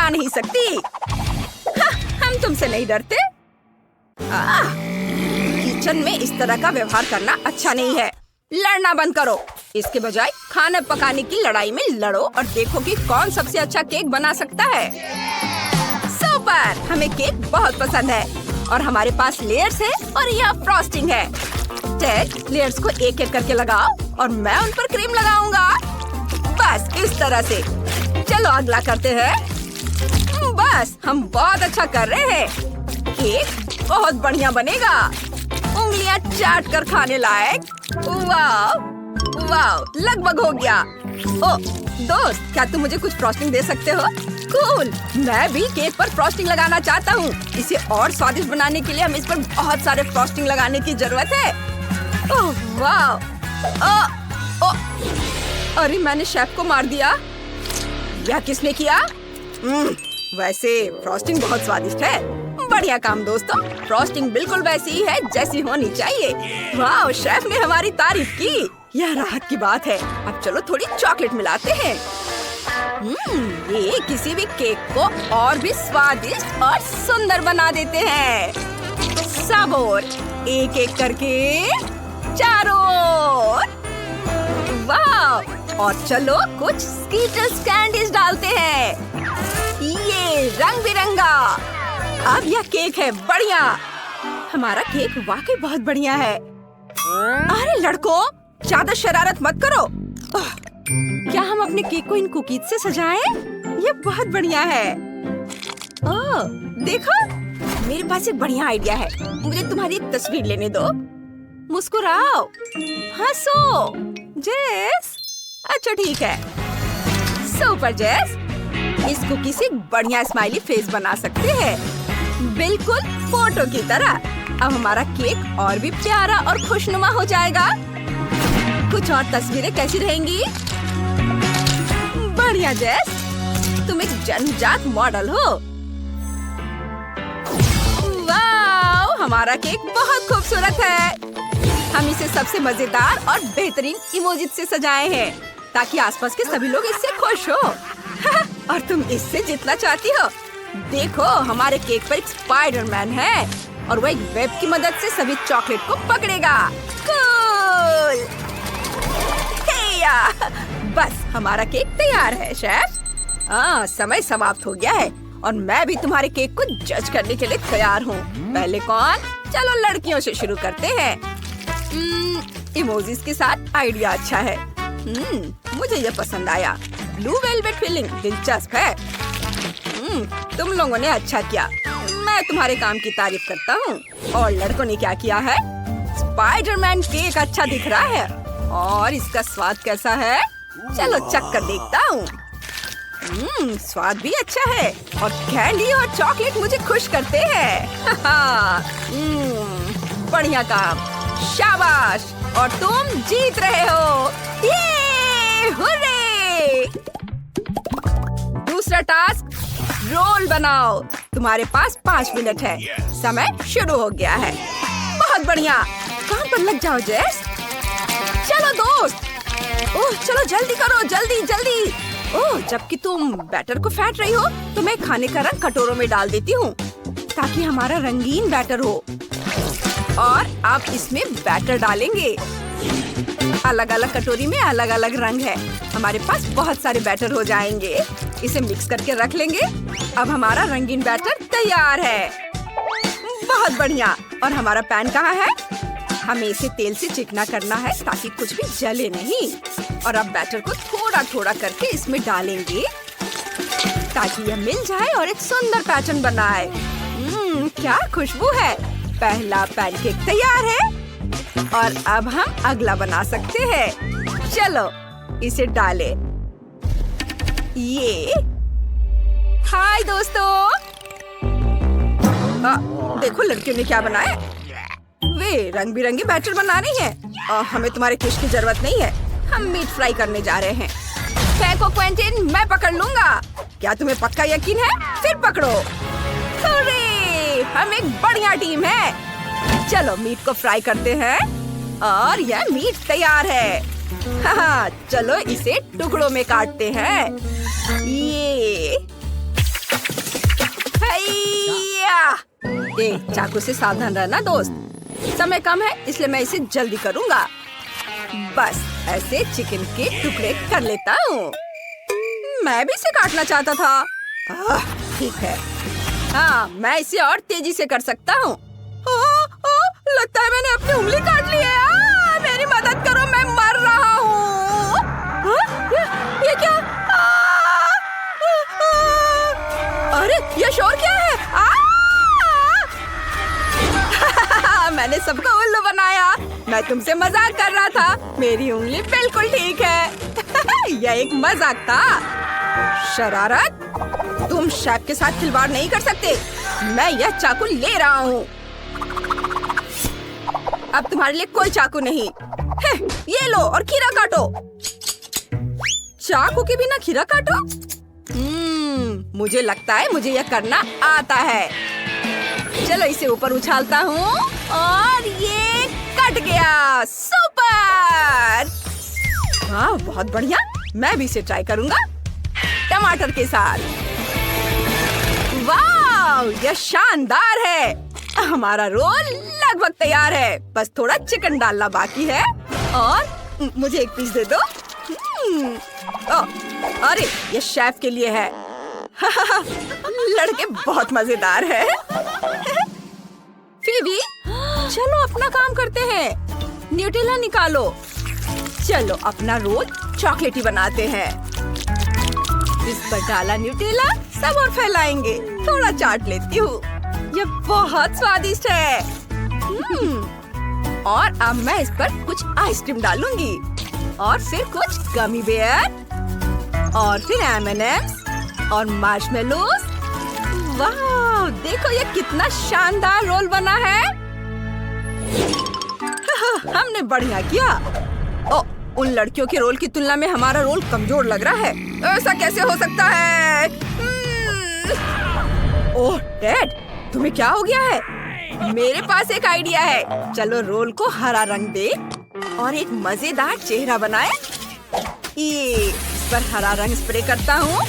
बना नहीं सकती। हम तुमसे नहीं डरते। किचन में इस तरह का व्यवहार करना अच्छा नहीं है। लड़ना बंद करो। इसके बजाय खाना पकाने की लड़ाई में लड़ो और देखो कि कौन सबसे अच्छा केक बना सकता है। सुपर! हमें केक बहुत पसंद है और हमारे पास लेयर्स है और यह फ्रॉस्टिंग है। टेड, लेयर्स को एक एक करके लगाओ और मैं उन पर क्रीम लगाऊंगा। बस इस तरह से। चलो अगला करते हैं। बस हम बहुत अच्छा कर रहे हैं। केक बहुत बढ़िया बनेगा। उंगलियां चाट कर खाने लायक। वाह वाह, लगभग हो गया। ओ दोस्त, क्या तुम मुझे कुछ फ्रॉस्टिंग दे सकते हो? कूल! मैं भी केक पर फ्रॉस्टिंग लगाना चाहता हूँ। इसे और स्वादिष्ट बनाने के लिए हमें इस पर बहुत सारे फ्रॉस्टिंग लगाने की जरूरत है। ओह वाह! अरे मैंने शेफ को मार दिया। यह किसने किया? वैसे फ्रॉस्टिंग बहुत स्वादिष्ट है। बढ़िया काम दोस्तों। फ्रॉस्टिंग बिल्कुल वैसी ही है जैसी होनी चाहिए। वाह, शेफ ने हमारी तारीफ की। यह राहत की बात है। अब चलो थोड़ी चॉकलेट मिलाते हैं। ये किसी भी केक को और भी स्वादिष्ट और सुंदर बना देते हैं। सब और एक एक करके चारों ओर। वाह! और चलो कुछ स्कीटल्स कैंडीज डालते हैं। ये रंग बिरंगा। अब यह केक है बढ़िया। हमारा केक वाकई बहुत बढ़िया है। अरे लड़कों, ज्यादा शरारत मत करो। क्या हम अपने केक को इन कुकीज से सजाएं? ये बहुत बढ़िया है। ओह, देखो, मेरे पास एक बढ़िया आइडिया है। मुझे तुम्हारी एक तस्वीर लेने दो। मुस्कुराओ, हंसो। जेस, अच्छा ठीक है। सुपर जेस, इस कुकी से बढ़िया स्माइली फेस बना सकते हैं, बिल्कुल फोटो की तरह। अब हमारा केक और भी प्यारा और खुशनुमा हो जाएगा। कुछ और तस्वीरें कैसी रहेंगी? बढ़िया जेस, तुम एक जन्मजात मॉडल हो। वाह, हमारा केक बहुत खूबसूरत है। हम इसे सबसे मजेदार और बेहतरीन इमोजी से सजाए हैं ताकि आसपास के सभी लोग इससे खुश हो। और तुम इससे जितना चाहती हो। देखो, हमारे केक पर एक स्पाइडरमैन है और वह एक वेब की मदद से सभी चॉकलेट को पकड़ेगा। कूल! बस हमारा केक तैयार है शेफ। समय समाप्त हो गया है और मैं भी तुम्हारे केक को जज करने के लिए तैयार हूँ। पहले कौन? चलो लड़कियों से शुरू करते हैं। इमोजीज के साथ आइडिया अच्छा है। मुझे ये पसंद आया। ब्लू वेलवेट फिलिंग दिलचस्प है। तुम लोगों ने अच्छा किया। मैं तुम्हारे काम की तारीफ करता हूँ। और लड़कों ने क्या किया है? स्पाइडरमैन केक अच्छा दिख रहा है। और इसका स्वाद कैसा है? चलो चख कर देखता हूँ। स्वाद भी अच्छा है और कैंडी और चॉकलेट मुझे खुश करते हैं। बढ़िया काम, शाबाश। और तुम जीत रहे हो। ये हुर्रे! दूसरा टास्क, रोल बनाओ। तुम्हारे पास 5 मिनट है। समय शुरू हो गया है। बहुत बढ़िया, काम पर लग जाओ जेस। चलो दोस्त। ओह, चलो जल्दी करो, जल्दी जल्दी। ओह, जबकि तुम बैटर को फेंट रही हो तो मैं खाने का रंग कटोरों में डाल देती हूँ ताकि हमारा रंगीन बैटर हो। और अब इसमें बैटर डालेंगे। अलग अलग कटोरी में अलग अलग रंग है। हमारे पास बहुत सारे बैटर हो जाएंगे। इसे मिक्स करके रख लेंगे। अब हमारा रंगीन बैटर तैयार है। बहुत बढ़िया। और हमारा पैन कहाँ है? हमें इसे तेल से चिकना करना है ताकि कुछ भी जले नहीं। और अब बैटर को थोड़ा थोड़ा करके इसमें डालेंगे ताकि यह मिल जाए और एक सुंदर पैटर्न बनाए। क्या खुशबू है। पहला पैनकेक तैयार है और अब हम अगला बना सकते हैं। चलो इसे डालें। ये हाय दोस्तों। देखो लड़कियों ने क्या बनाया। वे रंग बिरंगे बैटर बना रही हैं। हमें तुम्हारे किश की जरूरत नहीं है। हम मीट फ्राई करने जा रहे हैं। फेंको क्वेंटिन, मैं पकड़ लूंगा। क्या तुम्हें पक्का यकीन है? फिर पकड़ो। हम एक बढ़िया टीम है। चलो मीट को फ्राई करते हैं और यह मीट तैयार है। चलो इसे टुकड़ों में काटते हैं। ये चाकू से सावधान रहना दोस्त। समय कम है इसलिए मैं इसे जल्दी करूँगा। बस ऐसे चिकन के टुकड़े कर लेता हूँ। मैं भी इसे काटना चाहता था। ठीक है, हाँ मैं इसे और तेजी से कर सकता हूँ। लगता है मैंने अपनी उंगली काट ली है। मेरी मदद करो, मैं मर रहा हूँ। ये क्या? अरे ये शोर क्या है? मैंने सबको उल्लू बनाया। मैं तुमसे मजाक कर रहा था। मेरी उंगली बिल्कुल ठीक है। यह एक मजाक था। शरारत, तुम शेफ के साथ खिलवाड़ नहीं कर सकते। मैं यह चाकू ले रहा हूँ। अब तुम्हारे लिए कोई चाकू नहीं है। ये लो और खीरा काटो। चाकू के बिना खीरा काटो? मुझे लगता है मुझे यह करना आता है। चलो इसे ऊपर उछालता हूँ और ये कट गया। सुपर! हाँ बहुत बढ़िया। मैं भी इसे ट्राई करूँगा टमाटर के साथ। वाह, यह शानदार है। हमारा रोल लगभग तैयार है। बस थोड़ा चिकन डालना बाकी है। और मुझे एक पीस दे दो। अरे ये शेफ के लिए है। लड़के बहुत मजेदार है। फीबी, चलो अपना काम करते हैं। न्यूटेला निकालो। चलो अपना रोल चॉकलेटी बनाते हैं। इस पर डाला न्यूटेला, सब और फैलाएंगे। थोड़ा चाट लेती हूँ। यह बहुत स्वादिष्ट है। और अब मैं इस पर कुछ आइसक्रीम डालूंगी और फिर कुछ गमी बेयर और फिर M&M's और मार्शमेलोस। वाह, देखो ये कितना शानदार रोल बना है। हमने बढ़िया किया। उन लड़कियों के रोल की तुलना में हमारा रोल कमजोर लग रहा है। ऐसा कैसे हो सकता है? ओह डैड, तुम्हें क्या हो गया है? मेरे पास एक आइडिया है। चलो रोल को हरा रंग दे और एक मजेदार चेहरा बनाए। ये इस पर हरा रंग स्प्रे करता हूँ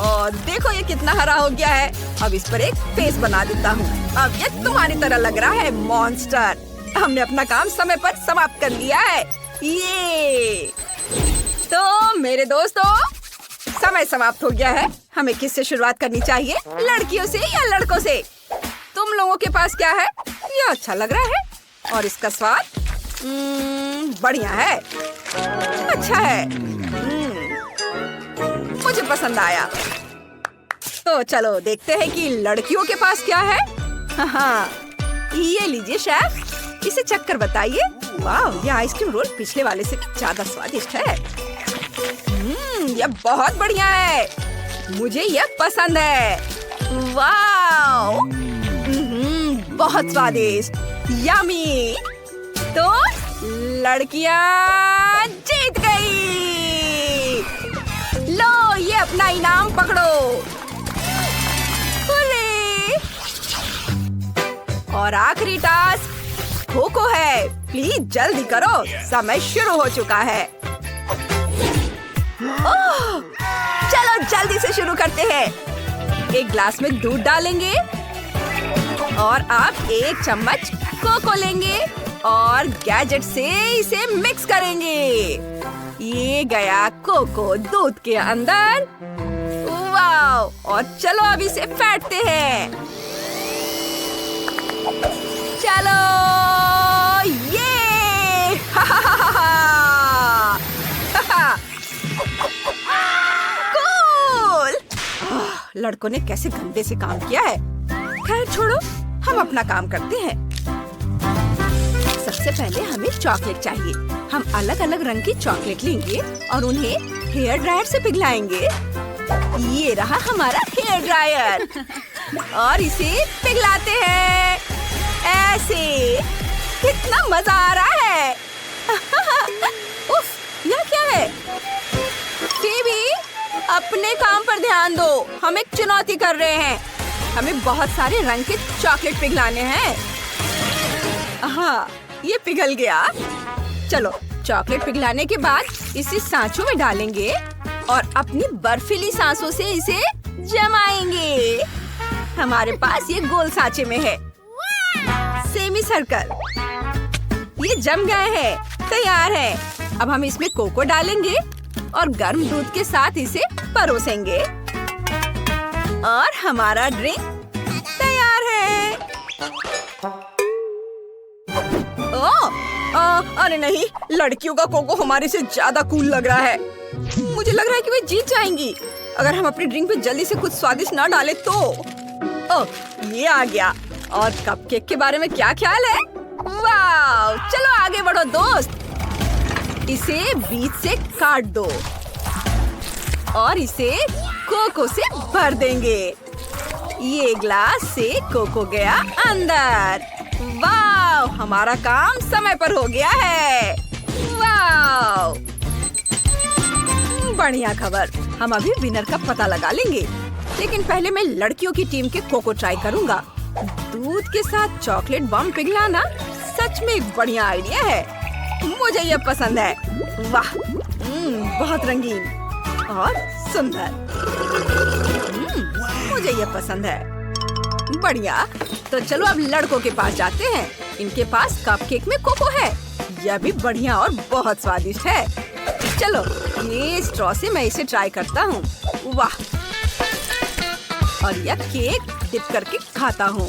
और देखो ये कितना हरा हो गया है। अब इस पर एक फेस बना देता हूँ। अब ये तुम्हारी तरह लग रहा है मॉन्स्टर। हमने अपना काम समय पर समाप्त कर लिया है। ये तो मेरे दोस्तों, समय समाप्त हो गया है। हमें किससे शुरुआत करनी चाहिए, लड़कियों से या लड़कों से? तुम लोगों के पास क्या है? ये अच्छा लग रहा है और इसका स्वाद बढ़िया है, अच्छा है। मुझे पसंद आया। तो चलो देखते हैं कि लड़कियों के पास क्या है। हाँ, ये लीजिए शेफ, इसे चख कर बताइए। वाह, ये आइसक्रीम रोल पिछले वाले से ज्यादा स्वादिष्ट है। यह बहुत बढ़िया है। मुझे यह पसंद है। वाह, बहुत स्वादिष्ट, यमी। तो लड़कियां जीत गई। लो ये अपना इनाम पकड़ो। और आखिरी टास्क खो-खो है। प्लीज जल्दी करो, समय शुरू हो चुका है। ओह, चलो जल्दी से शुरू करते हैं। एक ग्लास में दूध डालेंगे और आप एक चम्मच कोको लेंगे और गैजेट से इसे मिक्स करेंगे। ये गया कोको दूध के अंदर। वाह, और चलो अब इसे फेंटते हैं। चलो ये कूल। लड़कों ने कैसे गंदे से काम किया है। खैर छोड़ो, हम अपना काम करते हैं। सबसे पहले हमें चॉकलेट चाहिए। हम अलग अलग रंग की चॉकलेट लेंगे और उन्हें हेयर ड्रायर से पिघलाएंगे। ये रहा हमारा हेयर ड्रायर और इसे पिघलाते हैं ऐसे। कितना मजा आ रहा है। उफ, यह क्या है? फीबी, अपने काम पर ध्यान दो। हम एक चुनौती कर रहे हैं। हमें बहुत सारे रंग के चॉकलेट पिघलाने हैं। हाँ, ये पिघल गया। चलो चॉकलेट पिघलाने के बाद इसे सांचों में डालेंगे और अपनी बर्फीली सांसों से इसे जमाएंगे। हमारे पास ये गोल सांचे में है। सेमी सर्कल, ये जम गए हैं, तैयार है। अब हम इसमें कोको डालेंगे और गर्म दूध के साथ इसे परोसेंगे और हमारा ड्रिंक तैयार है। अरे नहीं, लड़कियों का कोको हमारे से ज्यादा कूल लग रहा है। मुझे लग रहा है कि वे जीत जाएंगी अगर हम अपनी ड्रिंक पे जल्दी से कुछ स्वादिष्ट ना डालें तो। ये आ गया। और कपकेक के बारे में क्या ख्याल है? वाह, चलो आगे बढ़ो दोस्त। इसे बीच से काट दो और इसे कोको से भर देंगे। ये ग्लास से कोको गया अंदर। वाह, हमारा काम समय पर हो गया है। वाह, बढ़िया खबर। हम अभी विनर का पता लगा लेंगे, लेकिन पहले मैं लड़कियों की टीम के कोको ट्राई करूंगा। दूध के साथ चॉकलेट बम पिघलाना सच में एक बढ़िया आइडिया है। मुझे यह पसंद है। वाह, बहुत रंगीन और सुंदर। मुझे यह पसंद है। बढ़िया, तो चलो अब लड़कों के पास जाते हैं। इनके पास कपकेक में कोको है। यह भी बढ़िया और बहुत स्वादिष्ट है। चलो, ये स्ट्रॉ से मैं इसे ट्राई करता हूँ। वाह, और यह केक डिप करके खाता हूँ।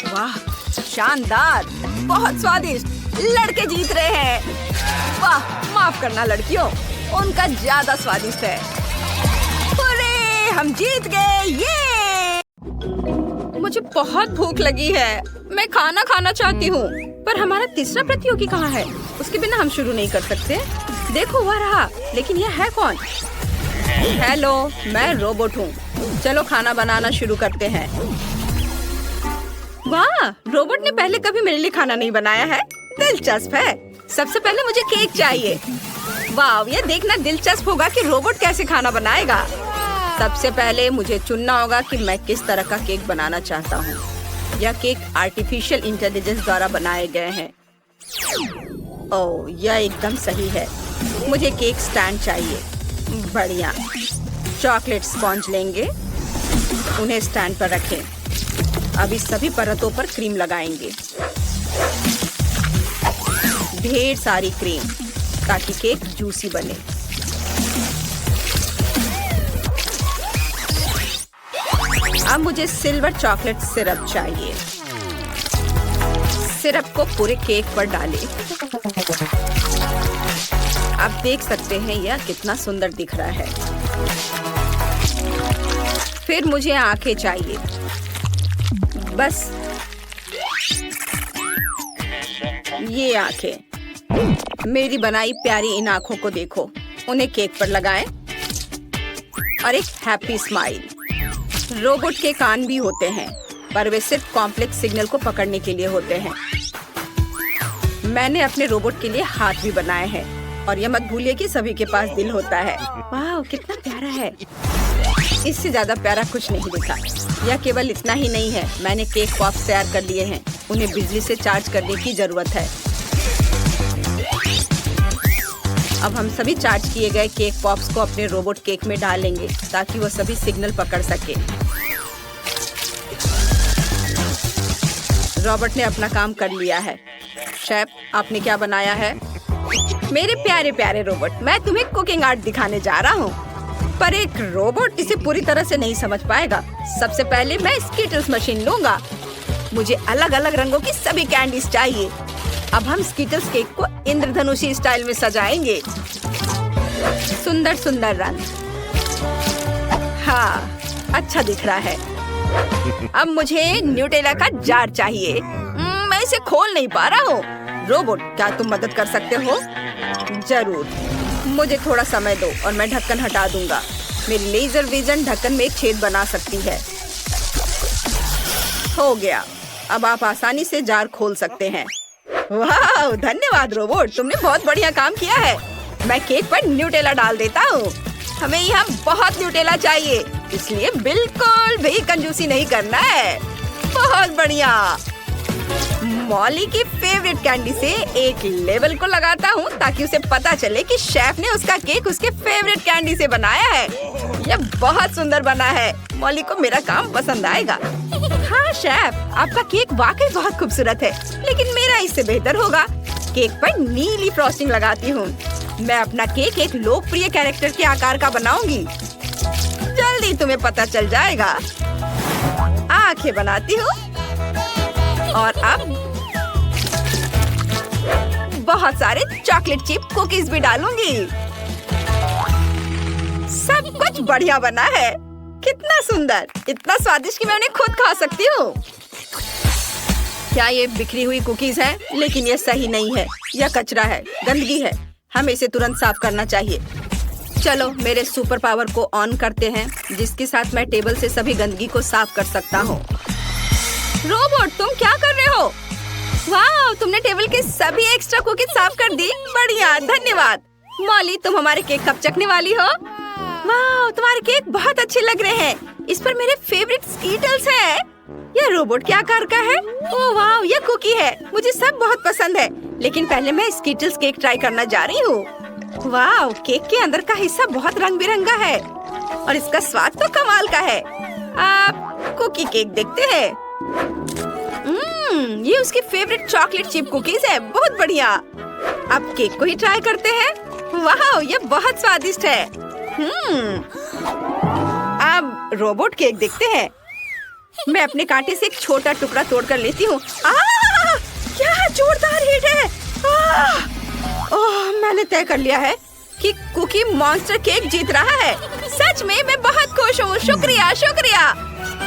वाह, शानदार, बहुत स्वादिष्ट। लड़के जीत रहे हैं। वाह, माफ करना लड़कियों, उनका ज्यादा स्वादिष्ट है। अरे, हम जीत गए। ये मुझे बहुत भूख लगी है। मैं खाना खाना चाहती हूँ, पर हमारा तीसरा प्रतियोगी कहाँ है? उसके बिना हम शुरू नहीं कर सकते। देखो, वह रहा। लेकिन यह है कौन? हेलो, मैं रोबोट हूँ। चलो खाना बनाना शुरू करते हैं। वाह, रोबोट ने पहले कभी मेरे लिए खाना नहीं बनाया है। दिलचस्प है। सबसे पहले मुझे केक चाहिए। वाह, यह देखना दिलचस्प होगा कि रोबोट कैसे खाना बनाएगा। सबसे पहले मुझे चुनना होगा कि मैं किस तरह का केक बनाना चाहता हूँ। यह केक आर्टिफिशियल इंटेलिजेंस द्वारा बनाए गए हैं। ओह, यह एकदम सही है। मुझे केक स्टैंड चाहिए। बढ़िया, चॉकलेट स्पॉन्ज लेंगे, उन्हें स्टैंड पर रखें। अभी सभी परतों पर क्रीम लगाएंगे, ढेर सारी क्रीम, ताकि केक जूसी बने। अब मुझे सिल्वर चॉकलेट सिरप चाहिए। सिरप को पूरे केक पर डालें। आप देख सकते हैं यह कितना सुंदर दिख रहा है। फिर मुझे आंखें चाहिए। बस ये आंखें। मेरी बनाई प्यारी इन आंखों को देखो। उन्हें केक पर लगाएं और एक हैप्पी स्माइल। रोबोट के कान भी होते हैं, पर वे सिर्फ कॉम्प्लेक्स सिग्नल को पकड़ने के लिए होते हैं। मैंने अपने रोबोट के लिए हाथ भी बनाए हैं, और यह मत भूलिए कि सभी के पास दिल होता है। वाह, कितना प्यारा है। इससे ज्यादा प्यारा कुछ नहीं दिखा। यह केवल इतना ही नहीं है, मैंने केक पॉप्स तैयार कर लिए हैं। उन्हें बिजली से चार्ज करने की जरूरत है। अब हम सभी चार्ज किए गए केक पॉप्स को अपने रोबोट केक में डालेंगे, ताकि वो सभी सिग्नल पकड़ सके। रॉबर्ट ने अपना काम कर लिया है। शेफ, आपने क्या बनाया है? मेरे प्यारे प्यारे रोबोट, मैं तुम्हें कुकिंग आर्ट दिखाने जा रहा हूँ, पर एक रोबोट इसे पूरी तरह से नहीं समझ पाएगा। सबसे पहले मैं स्कीटल्स मशीन लूंगा। मुझे अलग अलग रंगों की सभी कैंडीज चाहिए। अब हम स्कीटल्स केक को इंद्रधनुषी स्टाइल में सजाएंगे। सुंदर सुंदर रंग। हाँ, अच्छा दिख रहा है। अब मुझे न्यूटेला का जार चाहिए। मैं इसे खोल नहीं पा रहा हूँ। रोबोट, क्या तुम मदद कर सकते हो? जरूर, मुझे थोड़ा समय दो और मैं ढक्कन हटा दूंगा। मेरी लेजर विजन ढक्कन में एक छेद बना सकती है। हो गया। अब आप आसानी से जार खोल सकते हैं। वाह, धन्यवाद रोबोट, तुमने बहुत बढ़िया काम किया है। मैं केक पर न्यूटेला डाल देता हूँ। हमें यहाँ बहुत न्यूटेला चाहिए, इसलिए बिल्कुल भी कंजूसी नहीं करना है। बहुत बढ़िया। मॉली की फेवरेट कैंडी से एक लेबल को लगाता हूँ ताकि उसे पता चले कि शेफ ने उसका केक उसके फेवरेट कैंडी से बनाया है। यह बहुत सुंदर बना है। मॉली को मेरा काम पसंद आएगा। हाँ शेफ, आपका केक वाकई बहुत खूबसूरत है, लेकिन मेरा इससे बेहतर होगा। केक पर नीली फ्रॉस्टिंग लगाती हूँ। मैं अपना केक एक लोकप्रिय कैरेक्टर के आकार का बनाऊंगी। जल्दी तुम्हें पता चल जाएगा। आंखें बनाती हूँ और अब बहुत सारे चॉकलेट चिप कुकीज भी डालूंगी। सब कुछ बढ़िया बना है। कितना सुंदर, इतना स्वादिष्ट कि मैं उन्हें खुद खा सकती हूँ। क्या ये बिखरी हुई कुकीज है? लेकिन ये सही नहीं है। यह कचरा है, गंदगी है। हमें इसे तुरंत साफ करना चाहिए। चलो मेरे सुपर पावर को ऑन करते हैं, जिसके साथ मैं टेबल से सभी गंदगी को साफ कर सकता हूँ। रोबोट, तुम क्या कर रहे हो? वाह, तुमने टेबल के सभी एक्स्ट्रा कुकीज साफ कर दी। बढ़िया, धन्यवाद। मॉली, तुम हमारे केक कब चखने वाली हो? वाह, तुम्हारे केक बहुत अच्छे लग रहे हैं। इस पर मेरे फेवरेट स्कीटल्स है। यह रोबोट के आकार का है। ओह वाह, यह कुकी है। मुझे सब बहुत पसंद है, लेकिन पहले मैं स्कीटल्स केक ट्राई करना जा रही हूँ। वाह, केक के अंदर का हिस्सा बहुत रंग बिरंगा है और इसका स्वाद तो कमाल का है। आप कुकी केक देखते हैं। ये उसकी फेवरेट चॉकलेट चिप कुकीज है। बहुत बढ़िया। अब केक को ही ट्राई करते हैं। वाह, यह बहुत स्वादिष्ट है। अब रोबोट केक देखते हैं। मैं अपने कांटे से एक छोटा टुकड़ा तोड़कर लेती हूँ। क्या जोरदार हिट है। ओह, मैंने तय कर लिया है कि कुकी मॉन्स्टर केक जीत रहा है। सच में मैं बहुत खुश हूँ। शुक्रिया शुक्रिया,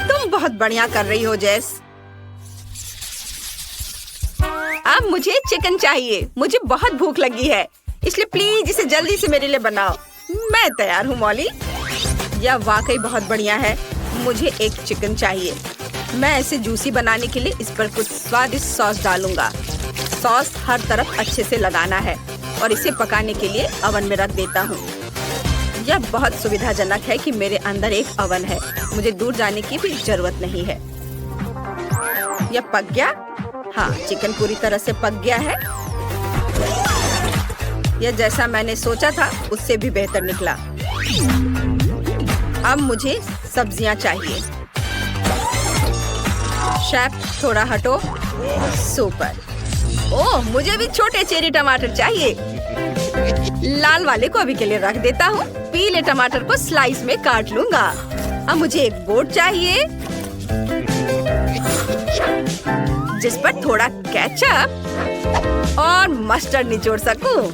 तुम बहुत बढ़िया कर रही हो जेस। अब मुझे चिकन चाहिए। मुझे बहुत भूख लगी है, इसलिए प्लीज इसे जल्दी से मेरे लिए बनाओ। मैं तैयार हूँ मॉली। यह वाकई बहुत बढ़िया है। मुझे एक चिकन चाहिए। मैं इसे जूसी बनाने के लिए इस पर कुछ स्वादिष्ट सॉस डालूंगा। सॉस हर तरफ अच्छे से लगाना है और इसे पकाने के लिए अवन में रख देता हूँ। यह बहुत सुविधाजनक है कि मेरे अंदर एक अवन है। मुझे दूर जाने की भी जरूरत नहीं है। यह पक गया। हाँ, चिकन पूरी तरह से पक गया है। यह जैसा मैंने सोचा था उससे भी बेहतर निकला। अब मुझे सब्जियां चाहिए। शेफ, थोड़ा हटो। सुपर। ओह, मुझे भी छोटे चेरी टमाटर चाहिए। लाल वाले को अभी के लिए रख देता हूँ। पीले टमाटर को स्लाइस में काट लूंगा। अब मुझे एक बोर्ड चाहिए जिस पर थोड़ा केचप और मस्टर्ड निचोड़ सकूं।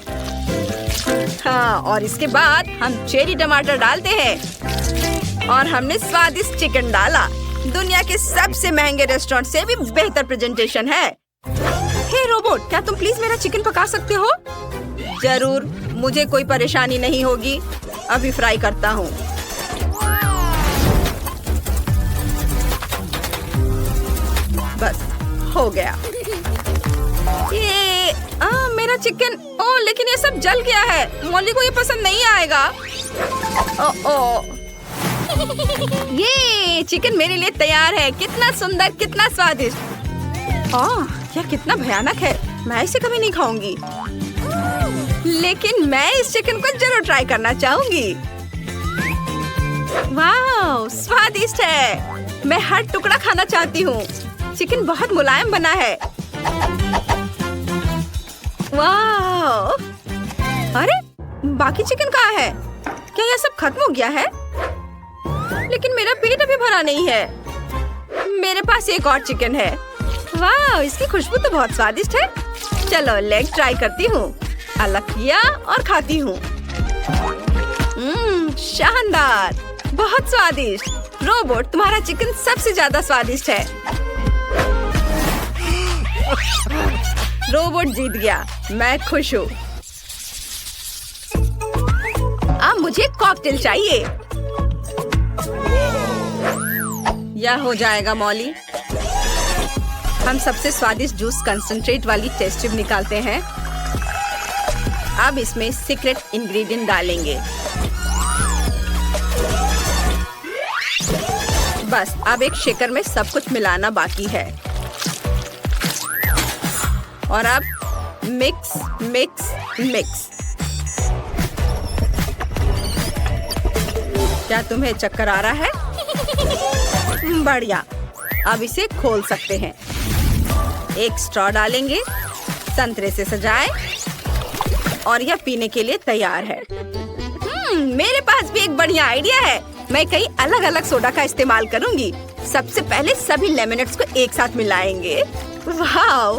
हाँ, और इसके बाद हम चेरी टमाटर डालते हैं और हमने स्वादिष्ट चिकन डाला। दुनिया के सबसे महंगे रेस्टोरेंट से भी बेहतर प्रेजेंटेशन है। हे रोबोट, क्या तुम प्लीज मेरा चिकन पका सकते हो? जरूर, मुझे कोई परेशानी नहीं होगी। अभी फ्राई करता हूँ। बस हो गया। ये मेरा चिकन। ओह, लेकिन ये सब जल गया है। मॉली को ये पसंद नहीं आएगा। ओह, ये चिकन मेरे लिए तैयार है। कितना सुंदर, कितना स्वादिष्ट। ओह, यह कितना भयानक है। मैं इसे कभी नहीं खाऊंगी, लेकिन मैं इस चिकन को जरूर ट्राई करना चाहूंगी। वाह, स्वादिष्ट है। मैं हर टुकड़ा खाना चाहती हूँ। चिकन बहुत मुलायम बना है। वाह! अरे, बाकी चिकन कहाँ है? क्या यह सब खत्म हो गया है? लेकिन मेरा पेट अभी भरा नहीं है। मेरे पास एक और चिकन है। वाह, इसकी खुशबू तो बहुत स्वादिष्ट है। चलो लेग ट्राई करती हूँ। अलग किया और खाती हूँ। शानदार, बहुत स्वादिष्ट। रोबोट, तुम्हारा चिकन सबसे ज्यादा स्वादिष्ट है। रोबोट जीत गया। मैं खुश हूँ। अब मुझे कॉकटेल चाहिए। यह हो जाएगा मॉली। हम सबसे स्वादिष्ट जूस कंसंट्रेट वाली टेस्ट ट्यूब निकालते हैं। अब इसमें सीक्रेट इंग्रेडिएंट डालेंगे। बस अब एक शेकर में सब कुछ मिलाना बाकी है। और अब मिक्स मिक्स मिक्स। क्या तुम्हें चक्कर आ रहा है? बढ़िया, अब इसे खोल सकते हैं। एक स्ट्रॉ डालेंगे, संतरे से सजाएं और यह पीने के लिए तैयार है। मेरे पास भी एक बढ़िया आइडिया है। मैं कई अलग अलग सोडा का इस्तेमाल करूंगी। सबसे पहले सभी लेमनेड्स को एक साथ मिलाएंगे। वाह!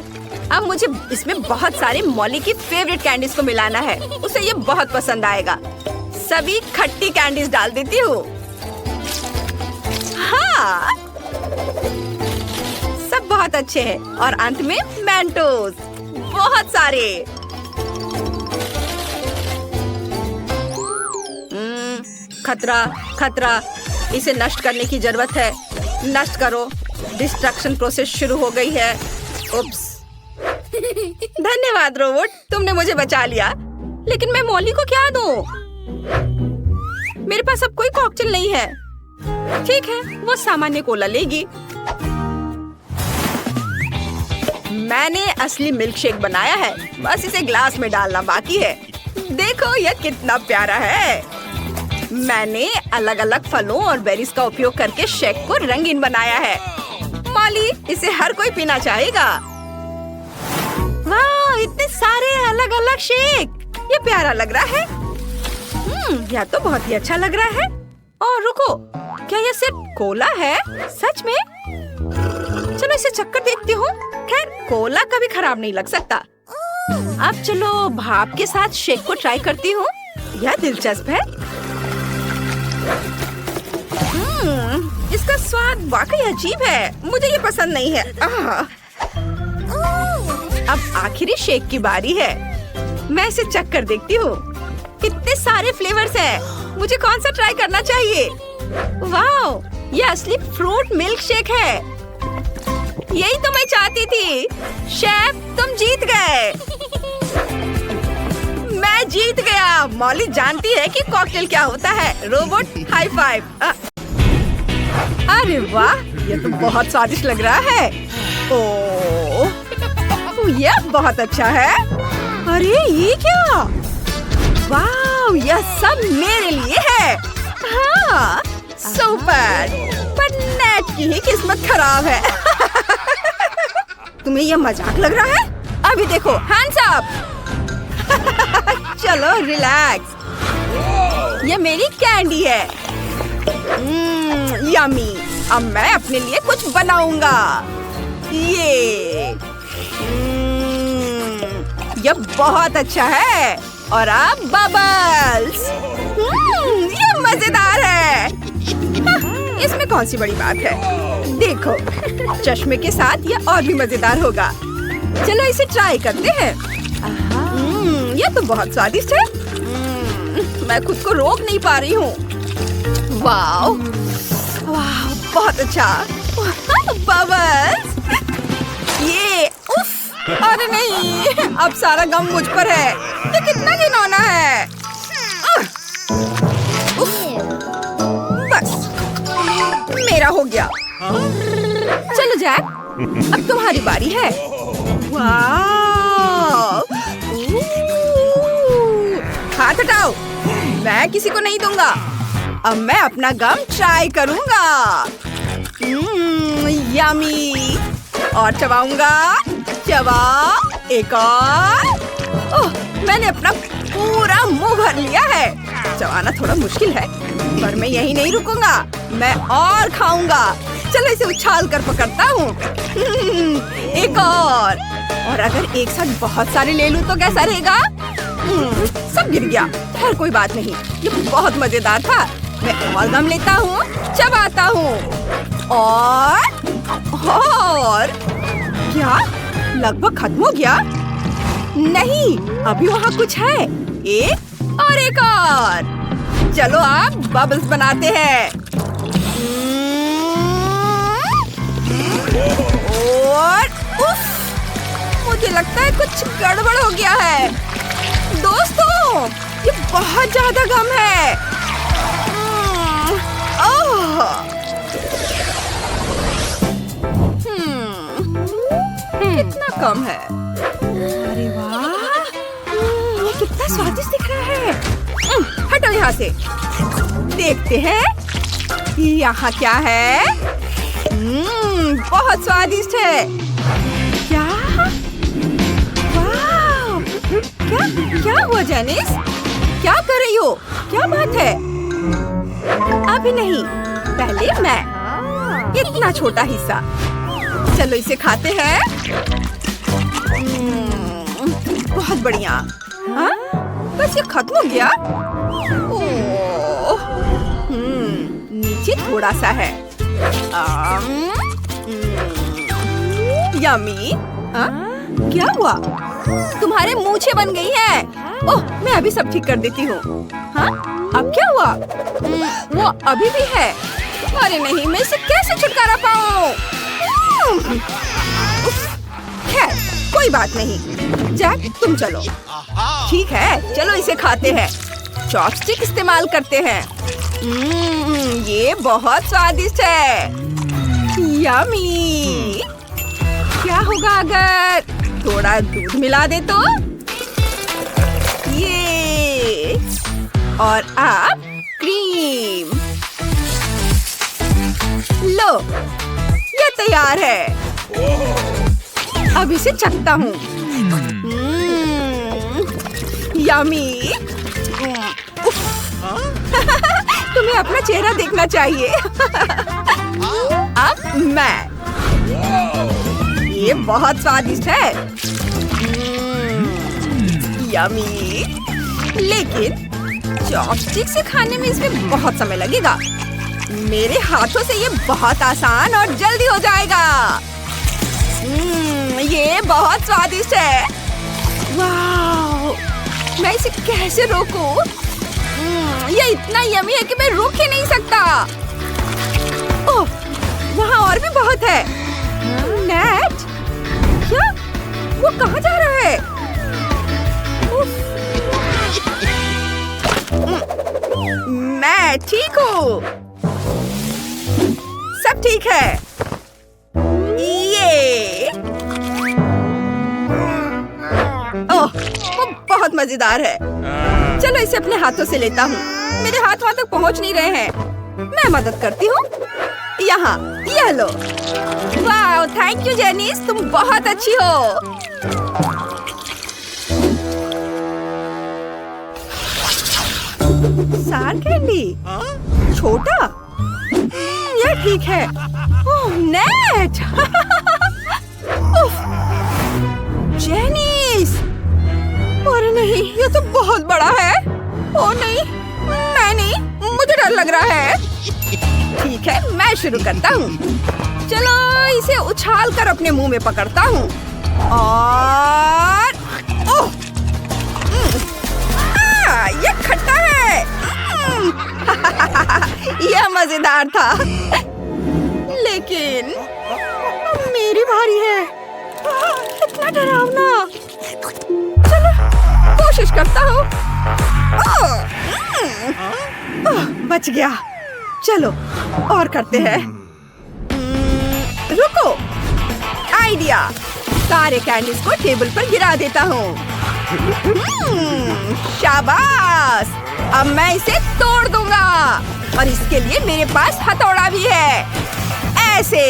अब मुझे इसमें बहुत सारे मॉली की फेवरेट कैंडीज को मिलाना है। उसे ये बहुत पसंद आएगा। सभी खट्टी कैंडीज डाल देती हूँ। हाँ, सब बहुत अच्छे हैं। और अंत में मेंटोस, बहुत सारे। खतरा खतरा, इसे नष्ट करने की जरूरत है। नष्ट करो। डिस्ट्रक्शन प्रोसेस शुरू हो गई है। उप्स। धन्यवाद रोबोट, तुमने मुझे बचा लिया। लेकिन मैं मॉली को क्या दूं? मेरे पास अब कोई कॉकटेल नहीं है। ठीक है, वो सामान्य कोला लेगी। मैंने असली मिल्कशेक बनाया है। बस इसे ग्लास में डालना बाकी है। देखो यह कितना प्यारा है। मैंने अलग अलग फलों और बेरीज का उपयोग करके शेक को रंगीन बनाया है। मॉली, इसे हर कोई पीना चाहेगा। वाह, इतने सारे अलग अलग शेक। ये प्यारा लग रहा है। यह तो बहुत ही अच्छा लग रहा है। और रुको, क्या यह सिर्फ कोला है? सच में? चलो इसे चक्कर देखती हूँ। खैर, कोला कभी खराब नहीं लग सकता। अब चलो भाप के साथ शेक को ट्राई करती हूँ। यह दिलचस्प है। इसका स्वाद वाकई अजीब है। मुझे ये पसंद नहीं है। अब आखिरी शेक की बारी है। मैं इसे चक्कर देखती हूँ। कितने सारे फ्लेवर्स हैं। मुझे कौन सा ट्राई करना चाहिए? वाह, ये असली फ्रूट मिल्क शेक है। यही तो मैं चाहती थी। शेफ, तुम जीत गए। मैं जीत गया। मॉली जानती है कि कॉकटेल क्या होता है। Robot, high five. अरे वाह, ये तो बहुत स्वादिष्ट लग रहा है। ओह, यह बहुत अच्छा है। अरे ये क्या? वाह, यह सब मेरे लिए है। हाँ, सुपर। पर नेट की ही किस्मत खराब है। तुम्हें यह मजाक लग रहा है? अभी देखो, हैंड्स अप। चलो रिलैक्स। यह मेरी कैंडी है। यम्मी। अब मैं अपने लिए कुछ बनाऊंगा। यह बहुत अच्छा है। और अब बबल्स। ये मजेदार है। इसमें कौन सी बड़ी बात है? देखो, चश्मे के साथ यह और भी मजेदार होगा। चलो इसे ट्राई करते हैं। यह तो बहुत स्वादिष्ट है। मैं खुद को रोक नहीं पा रही हूँ। वाह, वाह, बहुत अच्छा। बबल्स। ये उफ। अरे नहीं, अब सारा गम मुझ पर है। ये कितना घिनौना है। बस, मेरा हो गया। चलो जैक, अब तुम्हारी बारी है। वाह, हाथ हटाओ। मैं किसी को नहीं दूंगा। अब मैं अपना गम ट्राई करूंगा। यम्मी। और चबाऊंगा। चबाओ, एक और। ओह, मैंने अपना पूरा मुंह भर लिया है। चबाना थोड़ा मुश्किल है, पर मैं यही नहीं रुकूंगा। मैं और खाऊंगा। चलो इसे उछाल कर पकड़ता हूँ। एक और अगर एक साथ बहुत सारे ले लूं तो कैसा रहेगा? सब गिर गया। खैर कोई बात नहीं, ये बहुत मजेदार था। मैं और गम लेता हूँ, चबाता हूँ। और क्या? लगभग खत्म हो गया? नहीं, अभी वहाँ कुछ है। एक और। चलो आप बबल्स बनाते हैं। और उफ, मुझे लगता है कुछ गड़बड़ हो गया है। दोस्तों, ये बहुत ज्यादा गम है। कितना कम है। कितना स्वादिष्ट दिख रहा है। हटो यहाँ से। देखते हैं यहाँ क्या है। बहुत स्वादिष्ट है। क्या? वाह! क्या हुआ जेनिस? क्या कर रही हो? क्या बात है? अभी नहीं, पहले मैं। इतना छोटा हिस्सा। चलो इसे खाते हैं। बहुत बढ़िया। हाँ? बस ये खत्म हो गया? ओह, नीचे थोड़ा सा है। यम्मी। हाँ? क्या हुआ? तुम्हारे मूंछें बन गई हैं। ओह, मैं अभी सब ठीक कर देती हूँ। हाँ? अब क्या हुआ? वो अभी भी है। अरे नहीं, मैं इसे कैसे छुटकारा पाऊँ? खैर, कोई बात नहीं। जैक, तुम चलो। ठीक है, चलो इसे खाते हैं। चॉपस्टिक इस्तेमाल करते हैं। ये बहुत स्वादिष्ट है। यम्मी। क्या होगा अगर थोड़ा दूध मिला दे तो? ये और अब क्रीम। लो, ये तैयार है। अब इसे चखता हूँ। यम्मी। तुम्हें अपना चेहरा देखना चाहिए। अब मैं। ये बहुत स्वादिष्ट है। यम्मी। लेकिन चॉपस्टिक से खाने में इसमें बहुत समय लगेगा। मेरे हाथों से ये बहुत आसान और जल्दी हो जाएगा। ये बहुत स्वादिष्ट है। वाह! मैं इसे कैसे रोकूं? ये इतना यम्मी है कि मैं रोक ही नहीं सकता। ओह, वहाँ और भी बहुत है। नेट? क्या? वो कहाँ जा रहा है? मैं ठीक हूँ। सब ठीक है। ये ओह, वो बहुत मजेदार है। चलो इसे अपने हाथों से लेता हूँ। मेरे हाथ वहाँ तक पहुँच नहीं रहे हैं। मैं मदद करती हूँ। यहाँ, यह लो। वाह, थैंक यू जेनिस, तुम बहुत अच्छी हो। सार कैंडी? छोटा? यह ठीक है। ओह, नेट! जेनिस! अरे नहीं, ये तो बहुत बड़ा है। ओह नहीं, मैं नहीं, मुझे डर लग रहा है। ठीक है, मैं शुरू करता हूँ। चलो इसे उछाल कर अपने मुंह में पकड़ता हूँ और ओह, ये खट्टा है। यह मजेदार था। लेकिन मेरी बारी है। इतना डरावना। चलो कोशिश करता हूँ। बच गया। चलो और करते हैं। रुको, आइडिया। सारे कैंडीज को टेबल पर गिरा देता हूँ। शाबाश! अब मैं इसे तोड़ दूंगा और इसके लिए मेरे पास हथौड़ा भी है। ऐसे।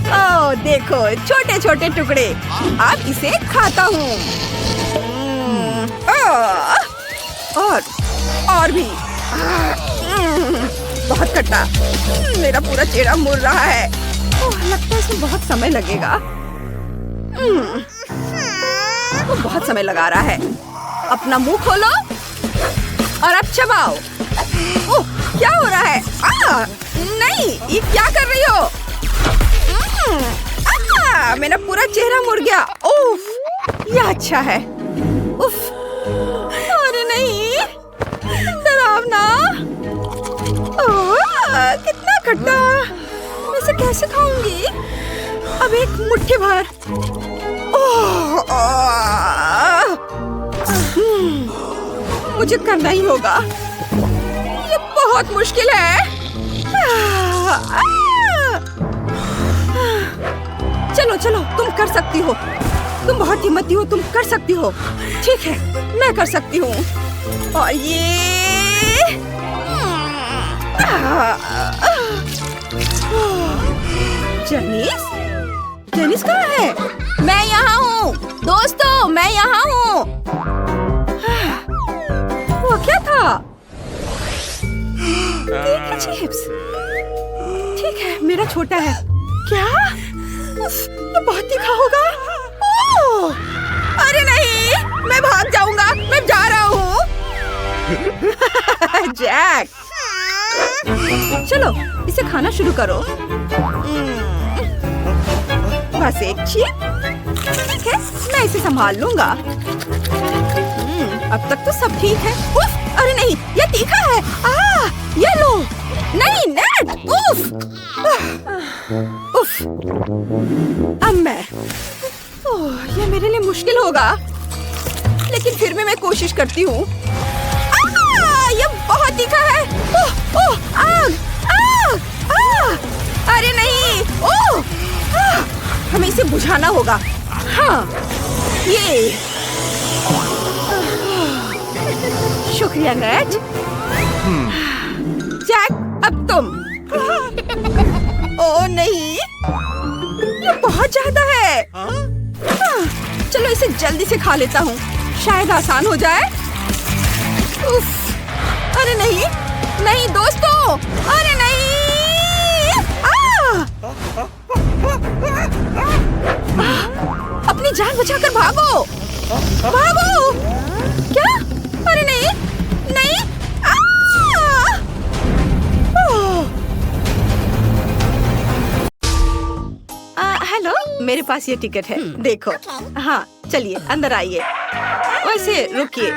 ओह देखो, छोटे छोटे टुकड़े। अब इसे खाता हूँ। और भी। बहुत खट्टा। मेरा पूरा चेहरा मुड़ रहा है। ओह, लगता है इसमें बहुत समय लगेगा। वो बहुत समय लगा रहा है। अपना मुंह खोलो और अब चबाओ। ओह, क्या हो रहा है? नहीं, ये क्या कर रही हो? मेरा पूरा चेहरा मुड़ गया। उफ, यह अच्छा है। उफ, अरे नहीं, डरावना। कितना खट्टा। मैं इसे कैसे खाऊंगी? अब एक मुट्ठी भर। मुझे करना ही होगा। ये बहुत मुश्किल है। चलो चलो, तुम कर सकती हो। तुम बहुत हिम्मती हो, तुम कर सकती हो। ठीक है, मैं कर सकती हूँ। और ये जेनिस, जेनिस कहाँ है? मैं यहाँ हूँ दोस्तों, मैं यहाँ हूँ। वो क्या था? चिप्स। ठीक है, मेरा छोटा है। क्या? ये बहुत तीखा होगा। ओह! अरे नहीं, मैं भाग जाऊंगा, मैं जा रहा हूँ। जैक, चलो इसे खाना शुरू करो। बस एक चिप। ठीक है, मैं इसे संभाल लूंगा। अब तक तो सब ठीक है। उफ! अरे नहीं, ये तीखा है। ये लो। नहीं नेट। उफ! उफ! अब मैं। ये मेरे लिए मुश्किल होगा, लेकिन फिर भी मैं कोशिश करती हूँ। ये बहुत तीखा है। आग! आग! अरे नहीं! हमें इसे बुझाना होगा। हाँ, ये। शुक्रिया नेट। जैक, अब तुम। ओह नहीं, ये बहुत ज्यादा है। चलो इसे जल्दी से खा लेता हूँ, शायद आसान हो जाए। उफ! अरे नहीं, नहीं दोस्तों, अरे नहीं! अपनी जान बचाकर भागो, भागो! क्या? अरे नहीं, नहीं! हेलो, मेरे पास ये टिकट है, देखो। हाँ, चलिए अंदर आइए। वैसे रुकिए,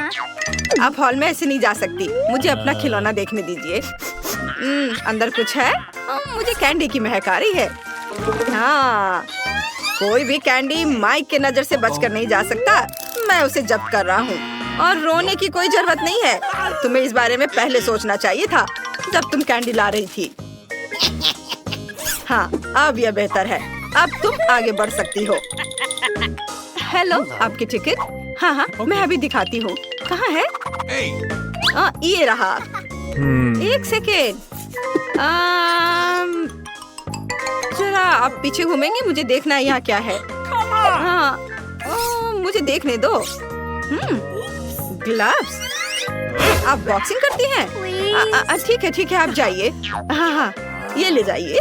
आप हॉल में ऐसे नहीं जा सकती। मुझे अपना खिलौना देखने दीजिए। अंदर कुछ है? मुझे कैंडी की महक आ रही है। हाँ, कोई भी कैंडी माइक के नजर से बचकर नहीं जा सकता। मैं उसे जब्त कर रहा हूँ और रोने की कोई जरूरत नहीं है। तुम्हें इस बारे में पहले सोचना चाहिए था जब तुम कैंडी ला रही थी। हाँ, अब यह बेहतर है। अब तुम आगे बढ़ सकती हो। हेलो, आपकी टिकट? हाँ हाँ, मैं अभी दिखाती हूँ। कहाँ है? ये रहा। एक सेकेंड, जरा आप पीछे घूमेंगे, मुझे देखना है यहाँ क्या है। हाँ, मुझे देखने दो। ग्लव्स? आप बॉक्सिंग करती हैं? ठीक है ठीक है, आप जाइए। हाँ हाँ, ये ले जाइए।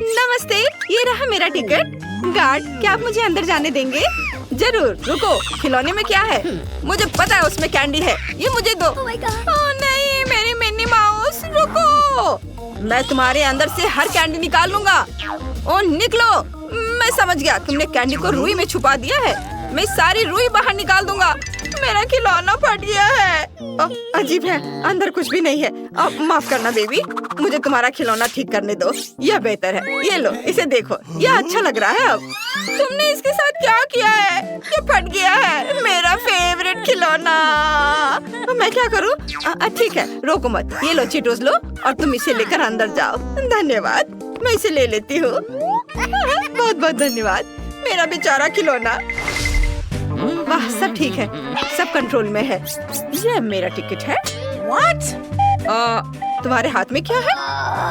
नमस्ते, ये रहा मेरा टिकट। गार्ड, क्या आप मुझे अंदर जाने देंगे? जरूर, रुको, खिलौने में क्या है? मुझे पता है उसमें कैंडी है, ये मुझे दो। ओह नहीं, मेरी मिनी माउस, रुको! मैं तुम्हारे अंदर से हर कैंडी निकाल लूंगा। ओह निकलो! मैं समझ गया, तुमने कैंडी को रुई में छुपा दिया है। मैं सारी रुई बाहर निकाल दूंगा। मेरा खिलौना फट गया है। अजीब है, अंदर कुछ भी नहीं है। माफ करना बेबी, मुझे तुम्हारा खिलौना ठीक करने दो। यह बेहतर है। ये लो, इसे देखो, यह अच्छा लग रहा है। अब तुमने इसके साथ क्या किया है? ये फट गया है, मेरा फेवरेट खिलौना। मैं क्या करूँ? ठीक है, रोको मत। ये लो, चीटोस लो और तुम इसे लेकर अंदर जाओ। धन्यवाद, मैं इसे ले लेती हूँ। बहुत बहुत धन्यवाद, मेरा बेचारा खिलौना। वाह, सब ठीक है, सब कंट्रोल में है। ये मेरा टिकट है। What? तुम्हारे हाथ में क्या है?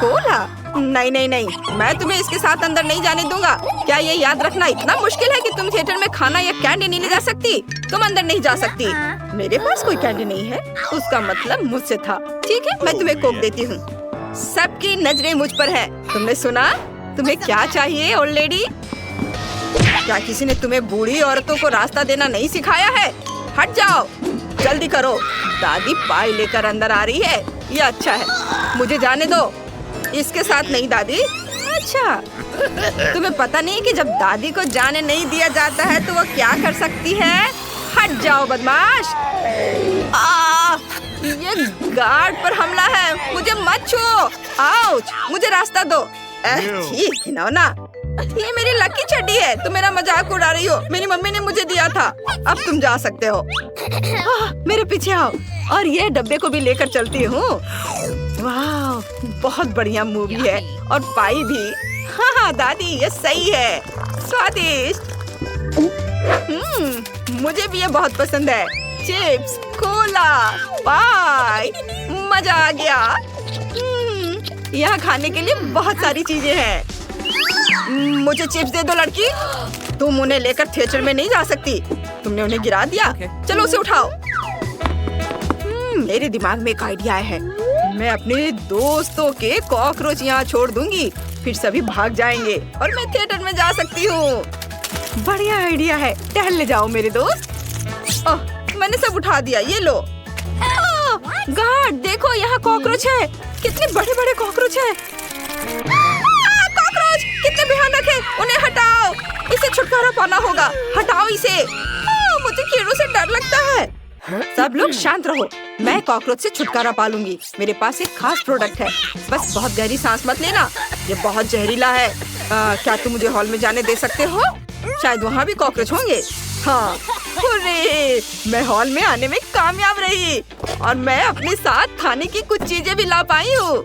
कोला? नहीं नहीं नहीं, मैं तुम्हें इसके साथ अंदर नहीं जाने दूंगा। क्या ये याद रखना इतना मुश्किल है कि तुम थिएटर में खाना या कैंडी नहीं ले जा सकती? तुम अंदर नहीं जा सकती। मेरे पास कोई कैंडी नहीं है, उसका मतलब मुझसे था। ठीक है, मैं तुम्हें कोक देती हूँ। सबकी नजरें मुझ पर है। तुमने सुना? तुम्हें क्या चाहिए ओल्ड लेडी? क्या किसी ने तुम्हें बूढ़ी औरतों को रास्ता देना नहीं सिखाया है? हट जाओ, जल्दी करो। दादी पाई लेकर अंदर आ रही है। ये अच्छा है, मुझे जाने दो। इसके साथ नहीं दादी। अच्छा, तुम्हें पता नहीं कि जब दादी को जाने नहीं दिया जाता है तो वो क्या कर सकती है? हट जाओ बदमाश। ये गार्ड पर हमला है, मुझे मत छुओ। आउच, मुझे रास्ता दो। ठीक है ना, ये मेरी लकी चड्डी है। तुम मेरा मजाक उड़ा रही हो। मेरी मम्मी ने मुझे दिया था। अब तुम जा सकते हो। मेरे पीछे आओ और ये डब्बे को भी लेकर चलती हूँ। वाह, बहुत बढ़िया मूवी है और पाई भी। हाँ हाँ दादी, ये सही है, स्वादिष्ट। मुझे भी ये बहुत पसंद है। चिप्स, कोला, पाई, मजा आ गया। यहाँ खाने के लिए बहुत सारी चीजें हैं। मुझे चिप्स दे दो लड़की। तुम उन्हें लेकर थिएटर में नहीं जा सकती। तुमने उन्हें गिरा दिया। चलो उसे उठाओ। मेरे दिमाग में एक आइडिया है। मैं अपने दोस्तों के कॉकरोच यहाँ छोड़ दूंगी, फिर सभी भाग जाएंगे और मैं थिएटर में जा सकती हूँ। बढ़िया आइडिया है। टहलने जाओ मेरे दोस्त। ओह, मैंने सब उठा दिया। ये लो। गार्ड, देखो यहाँ कॉकरोच है। कितने बड़े बड़े कॉकरोच है। कॉकरोच कितने भयानक है। उन्हें हटाओ। इसे छुटकारा पाना होगा। हटाओ इसे। मुझे कीड़ों से डर लगता है। सब लोग शांत रहो। मैं कॉकरोच से छुटकारा पालूंगी। मेरे पास एक खास प्रोडक्ट है। बस बहुत गहरी सांस मत लेना, ये बहुत जहरीला है। क्या तुम मुझे हॉल में जाने दे सकते हो? शायद वहाँ भी कॉकरोच होंगे। हाँ, अरे मैं हॉल में आने में कामयाब रही और मैं अपने साथ खाने की कुछ चीजें भी ला पाई हूँ।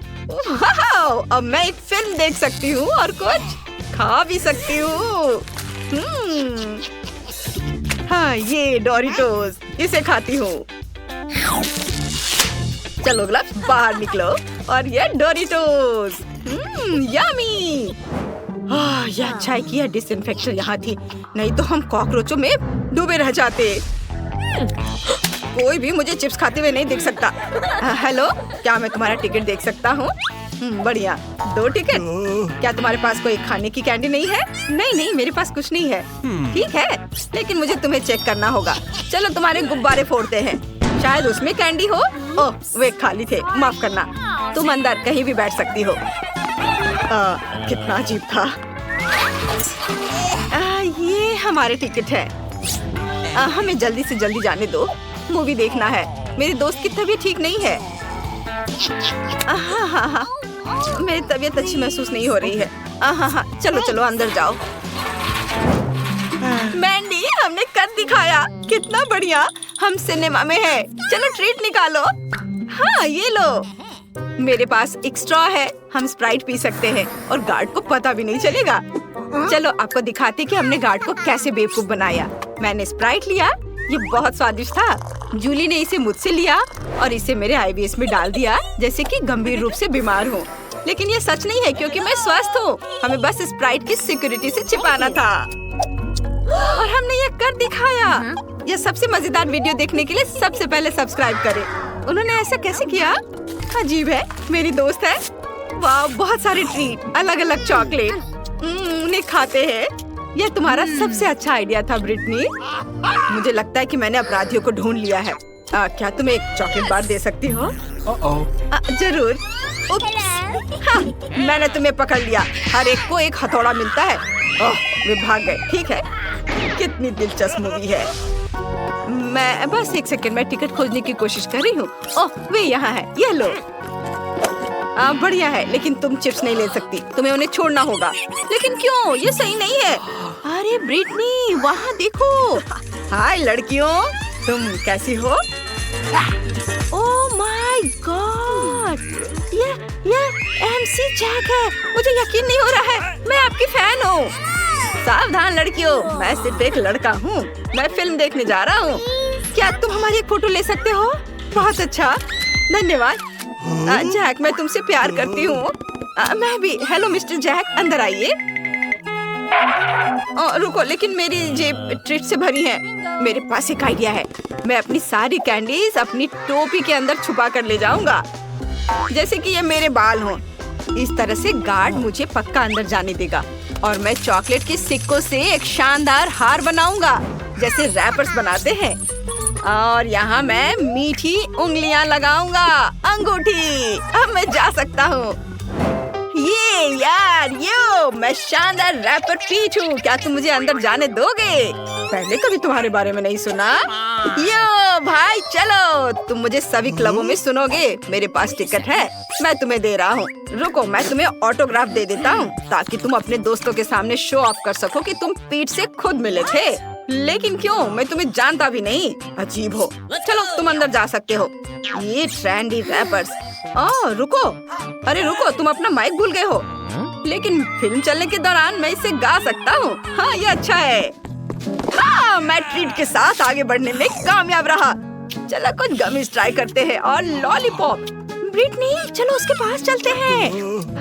अब मैं एक फिल्म देख सकती हूँ और कुछ खा भी सकती हूँ। हाँ, ये डोरिटोस, इसे खाती हूँ। चलो ग्लव्स, बाहर निकलो। और ये डोरिटोस, यम्मी। यह अच्छा है कि यह डिसइंफेक्शन यहाँ थी, नहीं तो हम कॉकरोचों में डूबे रह जाते। कोई भी मुझे चिप्स खाते हुए नहीं देख सकता। हेलो, क्या मैं तुम्हारा टिकट देख सकता हूँ? बढ़िया, 2 टिकट। क्या तुम्हारे पास कोई खाने की कैंडी नहीं है? नहीं नहीं, मेरे पास कुछ नहीं है। ठीक है, लेकिन मुझे तुम्हें चेक करना होगा। चलो तुम्हारे गुब्बारे फोड़ते हैं, शायद उसमें कैंडी हो। ओह, वे खाली थे, माफ करना। तुम अंदर कहीं भी बैठ सकती हो। कितना अजीब था। ये हमारे टिकट है। हमें जल्दी से जल्दी जाने दो, मूवी देखना है। मेरे दोस्त की तबीयत ठीक नहीं है। हाँ, मेरी तबीयत अच्छी महसूस नहीं हो रही है। हाँ, चलो चलो अंदर जाओ। मैंडी, हमने कर दिखाया। कितना बढ़िया, हम सिनेमा में हैं। चलो ट्रीट निकालो। हाँ, ये लो। मेरे पास एक स्ट्रॉ है, हम स्प्राइट पी सकते हैं और गार्ड को पता भी नहीं चलेगा। चलो आपको दिखाते कि हमने गार्ड को कैसे बेवकूफ बनाया। मैंने स्प्राइट लिया, ये बहुत स्वादिष्ट था। जूली ने इसे मुझसे लिया और इसे मेरे आईवीएस में डाल दिया, जैसे कि गंभीर रूप से बीमार हूँ। लेकिन ये सच नहीं है क्योंकि मैं स्वस्थ हूँ। हमें बस स्प्राइट की सिक्योरिटी से छिपाना था और हमने ये कर दिखाया। यह सबसे मजेदार वीडियो देखने के लिए सबसे पहले सब्सक्राइब करें। उन्होंने ऐसा कैसे किया? अजीब है। मेरी दोस्त है। वाह, बहुत सारे ट्रीट, अलग अलग चॉकलेट। उन्हें खाते हैं। यह तुम्हारा सबसे अच्छा आइडिया था ब्रिटनी। मुझे लगता है कि मैंने अपराधियों को ढूंढ लिया है। क्या तुम एक चॉकलेट बार दे सकती हो? जरूर। हाँ, मैंने तुम्हें पकड़ लिया। हर एक को एक हथौड़ा मिलता है। वे भाग गए। ठीक है, कितनी दिलचस्प मूवी है। मैं बस 1 सेकंड में टिकट खोजने की कोशिश कर रही हूँ। ओह, वे यहाँ है। ये लो। बढ़िया है, लेकिन तुम चिप्स नहीं ले सकती। तुम्हें उन्हें छोड़ना होगा। लेकिन क्यों? ये सही नहीं है। अरे ब्रिटनी, वहाँ देखो। हाय लड़कियों, तुम कैसी हो? ओह माय गॉड, ये MC जैक है। मुझे यकीन नहीं हो रहा है। मैं आपकी फैन हूँ। सावधान लड़कियों, मैं सिर्फ एक लड़का हूँ। मैं फिल्म देखने जा रहा हूँ। क्या तुम हमारी एक फोटो ले सकते हो? बहुत अच्छा, धन्यवाद। जैक, मैं तुमसे प्यार करती हूँ। मैं भी। हेलो मिस्टर जैक, अंदर आइए। रुको, लेकिन मेरी जेब ट्रीट से भरी है। मेरे पास एक आइडिया है। मैं अपनी सारी कैंडीज अपनी टोपी के अंदर छुपा कर ले जाऊंगा, जैसे कि ये मेरे बाल हों। इस तरह से गार्ड मुझे पक्का अंदर जाने देगा और मैं चॉकलेट के सिक्कों से एक शानदार हार बनाऊंगा, जैसे रैपर्स बनाते हैं। और यहाँ मैं मीठी उंगलियां लगाऊंगा, अंगूठी। अब मैं जा सकता हूँ। ये यार, मैं शानदार रैपर पीच हूँ। क्या तुम मुझे अंदर जाने दोगे? पहले कभी तुम्हारे बारे में नहीं सुना। भाई चलो, तुम मुझे सभी क्लबों में सुनोगे। मेरे पास टिकट है, मैं तुम्हें दे रहा हूँ। रुको, मैं तुम्हें ऑटोग्राफ दे देता हूँ ताकि तुम अपने दोस्तों के सामने शो ऑफ कर सको कि तुम पीट से खुद मिले थे। लेकिन क्यों? मैं तुम्हें जानता भी नहीं। अजीब हो। चलो, तुम अंदर जा सकते हो। ये ट्रेंडी रैपर्स। रुको, अरे रुको, तुम अपना माइक भूल गए हो। लेकिन फिल्म चलने के दौरान मैं इसे गा सकता हूँ। हाँ, ये अच्छा है। हाँ, मैं ट्रीट के साथ आगे बढ़ने में कामयाब रहा। चलो कुछ गमीज ट्राई करते हैं और लॉलीपॉप। ब्रिटनी, चलो उसके पास चलते हैं।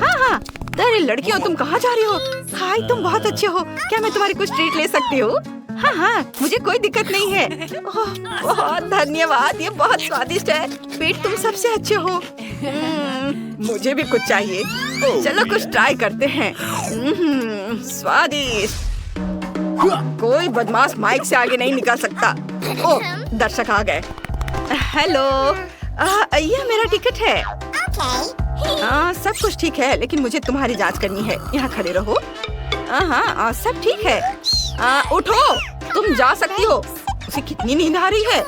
हाँ हाँ, अरे लड़कियों, तुम कहाँ जा रही हो? हाय, तुम बहुत अच्छे हो। क्या मैं तुम्हारी कुछ ट्रीट ले सकती हूँ? हाँ हाँ, मुझे कोई दिक्कत नहीं है। ओह, बहुत धन्यवाद, ये बहुत स्वादिष्ट है। पीट, तुम सबसे अच्छे हो। मुझे भी कुछ चाहिए। चलो कुछ ट्राई करते हैं। स्वादिष्ट। कोई बदमाश माइक से आगे नहीं निकल सकता। ओह, दर्शक आ गए। हेलो, ये मेरा टिकट है। सब कुछ ठीक है, लेकिन मुझे तुम्हारी जांच करनी है। यहाँ खड़े रहो। हाँ, सब ठीक है। उठो, तुम जा सकती हो। उसे कितनी नींद आ रही है।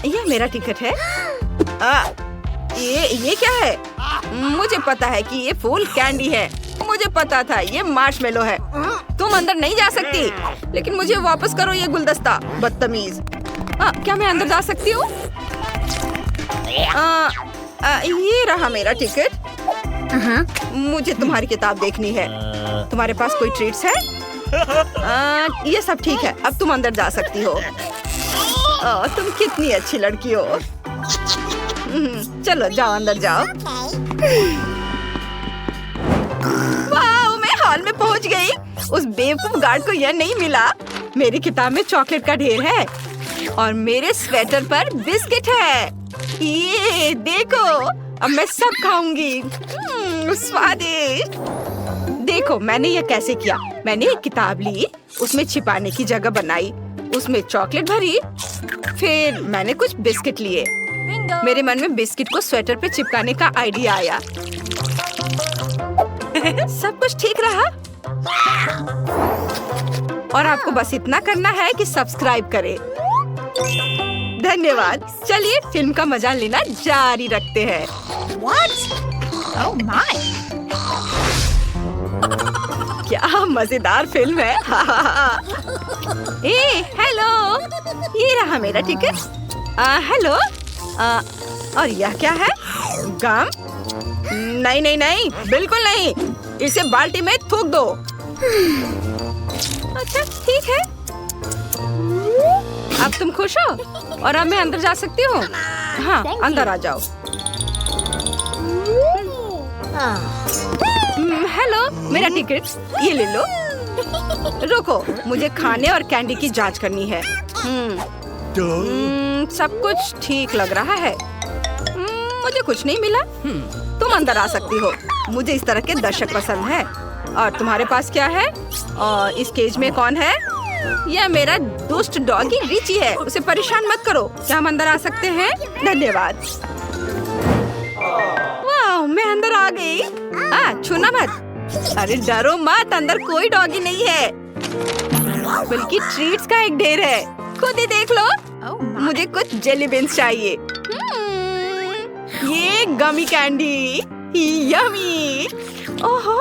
यह मेरा टिकट है। ये क्या है? मुझे पता है कि ये फूल कैंडी है। मुझे पता था ये मार्शमेलो है। तुम अंदर नहीं जा सकती। लेकिन मुझे वापस करो ये गुलदस्ता, बदतमीज। क्या मैं अंदर जा सकती हूँ? ये रहा मेरा टिकट। मुझे तुम्हारी किताब देखनी है। तुम्हारे पास कोई ट्रीट्स है? ये सब ठीक है, अब तुम अंदर जा सकती हो। तुम कितनी अच्छी लड़की हो। चलो जाओ, अंदर जाओ। वाह, मैं हॉल में पहुंच गई। उस बेवकूफ गार्ड को यह नहीं मिला। मेरी किताब में चॉकलेट का ढेर है और मेरे स्वेटर पर बिस्किट है। ये देखो, अब मैं सब खाऊंगी। स्वादिष्ट। देखो मैंने ये कैसे किया। मैंने एक किताब ली, उसमें छिपाने की जगह बनाई, उसमें चॉकलेट भरी, फिर मैंने कुछ बिस्किट लिए। मेरे मन में बिस्किट को स्वेटर पे चिपकाने का आइडिया आया। सब कुछ ठीक रहा। और आपको बस इतना करना है कि सब्सक्राइब करें। धन्यवाद। चलिए फिल्म का मजा लेना जारी रखते हैं। Oh my! क्या मजेदार फिल्म है। हेलो, ये रहा मेरा टिकट। हेलो, और यह क्या है? गम? नहीं नहीं नहीं, बिल्कुल नहीं। इसे बाल्टी में थूक दो। अच्छा ठीक है। अब तुम खुश हो और अब मैं अंदर जा सकती हूँ? हाँ, अंदर आ जाओ। हेलो, मेरा टिकट, ये ले लो। रुको, मुझे खाने और कैंडी की जांच करनी है। सब कुछ ठीक लग रहा है। मुझे कुछ नहीं मिला। तुम अंदर आ सकती हो। मुझे इस तरह के दर्शक पसंद है। और तुम्हारे पास क्या है? और इस केज में कौन है? यह मेरा दुष्ट डॉगी रिची है। उसे परेशान मत करो। क्या हम अंदर आ सकते हैं? धन्यवाद। वाह, मैं अंदर आ गई। छूना मत। अरे डरो मत, अंदर कोई डॉगी नहीं है, बल्कि ट्रीट्स का एक ढेर है। खुद ही देख लो। मुझे कुछ जेली बीन्स चाहिए। ये गमी कैंडी, यम्मी। ओहो,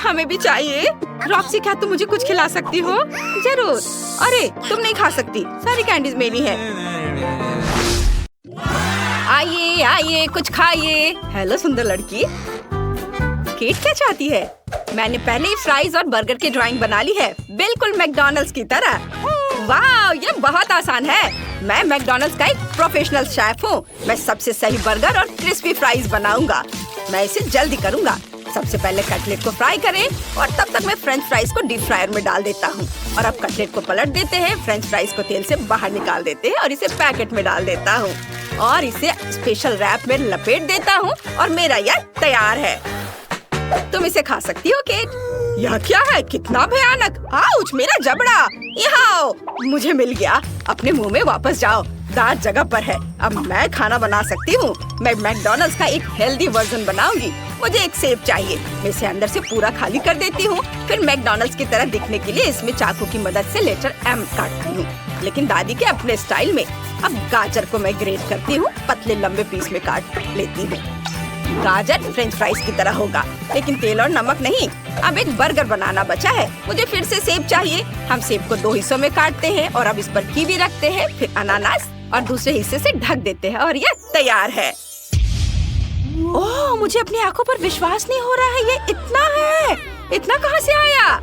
हमें भी चाहिए। रॉक्सी, क्या तुम मुझे कुछ खिला सकती हो? जरूर। अरे तुम नहीं खा सकती, सारी कैंडीज मेरी है। आइए आइए, कुछ खाइए। हेलो सुंदर लड़की, केट क्या चाहती है? मैंने पहले ही फ्राइज और बर्गर की ड्राइंग बना ली है, बिल्कुल मैकडॉनल्ड्स की तरह। वाह, ये बहुत आसान है। मैं मैकडॉनल्ड्स का एक प्रोफेशनल शेफ हूँ। मैं सबसे सही बर्गर और क्रिस्पी फ्राइज बनाऊंगा। मैं इसे जल्दी करूंगा। सबसे पहले कटलेट को फ्राई करें और तब तक मैं फ्रेंच फ्राइज को डीप फ्रायर में डाल देता हूँ। और अब कटलेट को पलट देते हैं, फ्रेंच फ्राइज को तेल से बाहर निकाल देते हैं और इसे पैकेट में डाल देता हूँ और इसे स्पेशल रैप में लपेट देता हूँ और मेरा यह तैयार है। तुम इसे खा सकती हो केट। यह क्या है? कितना भयानक। आउच, मेरा जबड़ा। यहाँ आओ, मुझे मिल गया। अपने मुंह में वापस जाओ, दांत जगह पर है। अब मैं खाना बना सकती हूँ। मैं मैकडॉनल्ड्स का एक हेल्दी वर्जन बनाऊंगी। मुझे एक सेब चाहिए। मैं इसे अंदर से पूरा खाली कर देती हूँ। फिर मैकडॉनल्ड्स की तरह दिखने के लिए इसमें चाकू की मदद से लेटर M काटती हूँ, लेकिन दादी के अपने स्टाइल में। अब गाजर को मैं ग्रेट करती हूँ, पतले लंबे पीस में काट लेती हूँ। गाजर फ्रेंच फ्राइज की तरह होगा, लेकिन तेल और नमक नहीं। अब एक बर्गर बनाना बचा है। मुझे फिर से सेब चाहिए। हम सेब को 2 हिस्सों में काटते हैं और अब इस पर कीवी रखते हैं, फिर अनानास और दूसरे हिस्से से ढक देते हैं और यह तैयार है। ओह, मुझे अपनी आंखों पर विश्वास नहीं हो रहा है। ये इतना है, इतना कहाँ से आया?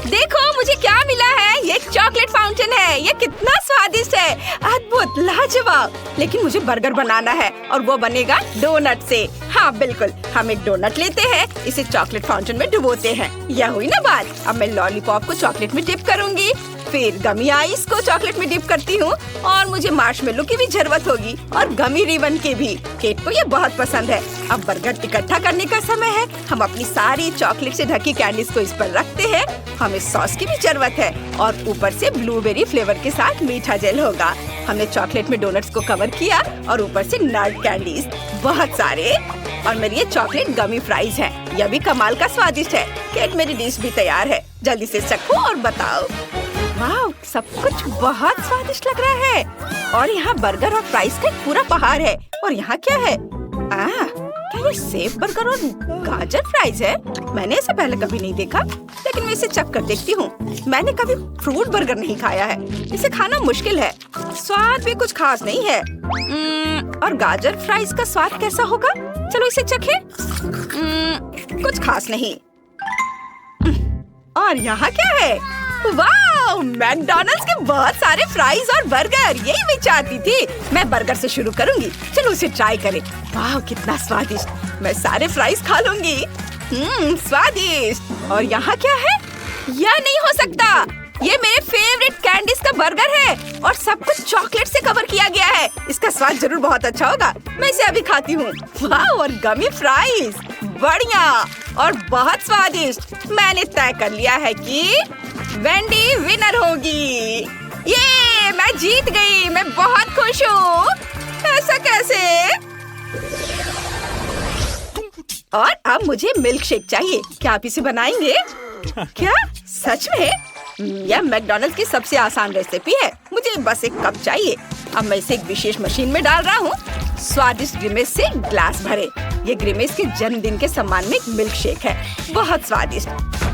देखो मुझे क्या मिला है, ये चॉकलेट फाउंटेन है। ये कितना स्वादिष्ट है, अद्भुत, लाजवाब। लेकिन मुझे बर्गर बनाना है और वो बनेगा डोनट से। हाँ बिल्कुल, हम एक डोनट लेते हैं, इसे चॉकलेट फाउंटेन में डुबोते हैं। यह हुई ना बात। अब मैं लॉलीपॉप को चॉकलेट में डिप करूंगी, फिर गमी आइस को चॉकलेट में डिप करती हूँ और मुझे मार्शमेलो की भी जरूरत होगी और गमी रिबन की भी। केट को ये बहुत पसंद है। अब बर्गर इकट्ठा करने का समय है। हम अपनी सारी चॉकलेट से ढकी कैंडीज को इस पर रखते हैं। हमें सॉस की भी जरूरत है और ऊपर से ब्लूबेरी फ्लेवर के साथ मीठा जेल होगा। हमने चॉकलेट में डोनट्स को कवर किया और ऊपर से नट कैंडीज बहुत सारे। और मेरी ये चॉकलेट गमी फ्राइज है। यह भी कमाल का स्वादिष्ट है। केट, मेरी डिश भी तैयार है, जल्दी से चखो और बताओ। वाह, सब कुछ बहुत स्वादिष्ट लग रहा है। और यहाँ बर्गर और फ्राइज का एक पूरा पहाड़ है। और यहाँ क्या है? क्या ये सेब बर्गर और गाजर फ्राइज है? मैंने इसे पहले कभी नहीं देखा, लेकिन मैं इसे चख कर देखती हूँ। मैंने कभी फ्रूट बर्गर नहीं खाया है, इसे खाना मुश्किल है। स्वाद भी कुछ खास नहीं है। और गाजर फ्राइज का स्वाद कैसा होगा? चलो इसे चखें। कुछ खास नहीं। और यहाँ क्या है? वाह, मैकडॉनल्ड्स के बहुत सारे फ्राइज और बर्गर। यही मैं चाहती थी। मैं बर्गर से शुरू करूंगी। चलो उसे ट्राई करें। वाह, कितना स्वादिष्ट। मैं सारे फ्राइज खा लूंगी। स्वादिष्ट। और यहाँ क्या है? यह नहीं हो सकता। ये मेरे फेवरेट कैंडीज का बर्गर है और सब कुछ चॉकलेट से कवर किया गया है। इसका स्वाद जरूर बहुत अच्छा होगा। मैं इसे अभी खाती हूँ। वाह, और गमी फ्राइज बढ़िया और बहुत स्वादिष्ट। मैंने तय कर लिया है कि वेंडी विनर होगी। ये मैं जीत गई। मैं बहुत खुश हूँ। ऐसा कैसे? और अब मुझे मिल्क शेक चाहिए। क्या आप इसे बनाएंगे? क्या सच में? यह मैकडॉनल्ड्स की सबसे आसान रेसिपी है। मुझे बस एक कप चाहिए। अब मैं इसे एक विशेष मशीन में डाल रहा हूँ। स्वादिष्ट ग्रिमेस से ग्लास भरे। ये ग्रिमेस के जन्मदिन के सम्मान में एक मिल्क शेक है, बहुत स्वादिष्ट।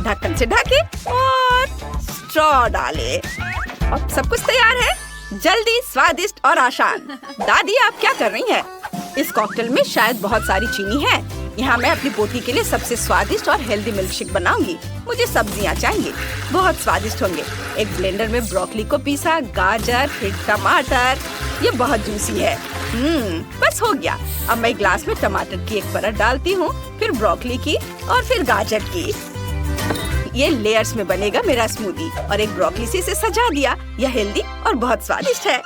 ढक्कन से ढके और स्ट्रॉ डाले। अब सब कुछ तैयार है। जल्दी, स्वादिष्ट और आसान। दादी, आप क्या कर रही हैं? इस कॉकटेल में शायद बहुत सारी चीनी है। यहाँ मैं अपनी पोती के लिए सबसे स्वादिष्ट और हेल्दी मिल्क शेक बनाऊंगी। मुझे सब्जियाँ चाहिए, बहुत स्वादिष्ट होंगे। एक ब्लेंडर में ब्रोकली को पीसा, गाजर, फिर टमाटर। ये बहुत जूसी है। बस हो गया। अब मैं ग्लास में टमाटर की एक परत डालती हूँ, फिर ब्रोकली की और फिर गाजर की। ये लेयर्स में बनेगा मेरा स्मूदी। और एक ब्रोकली से इसे सजा दिया। यह हेल्दी और बहुत स्वादिष्ट है।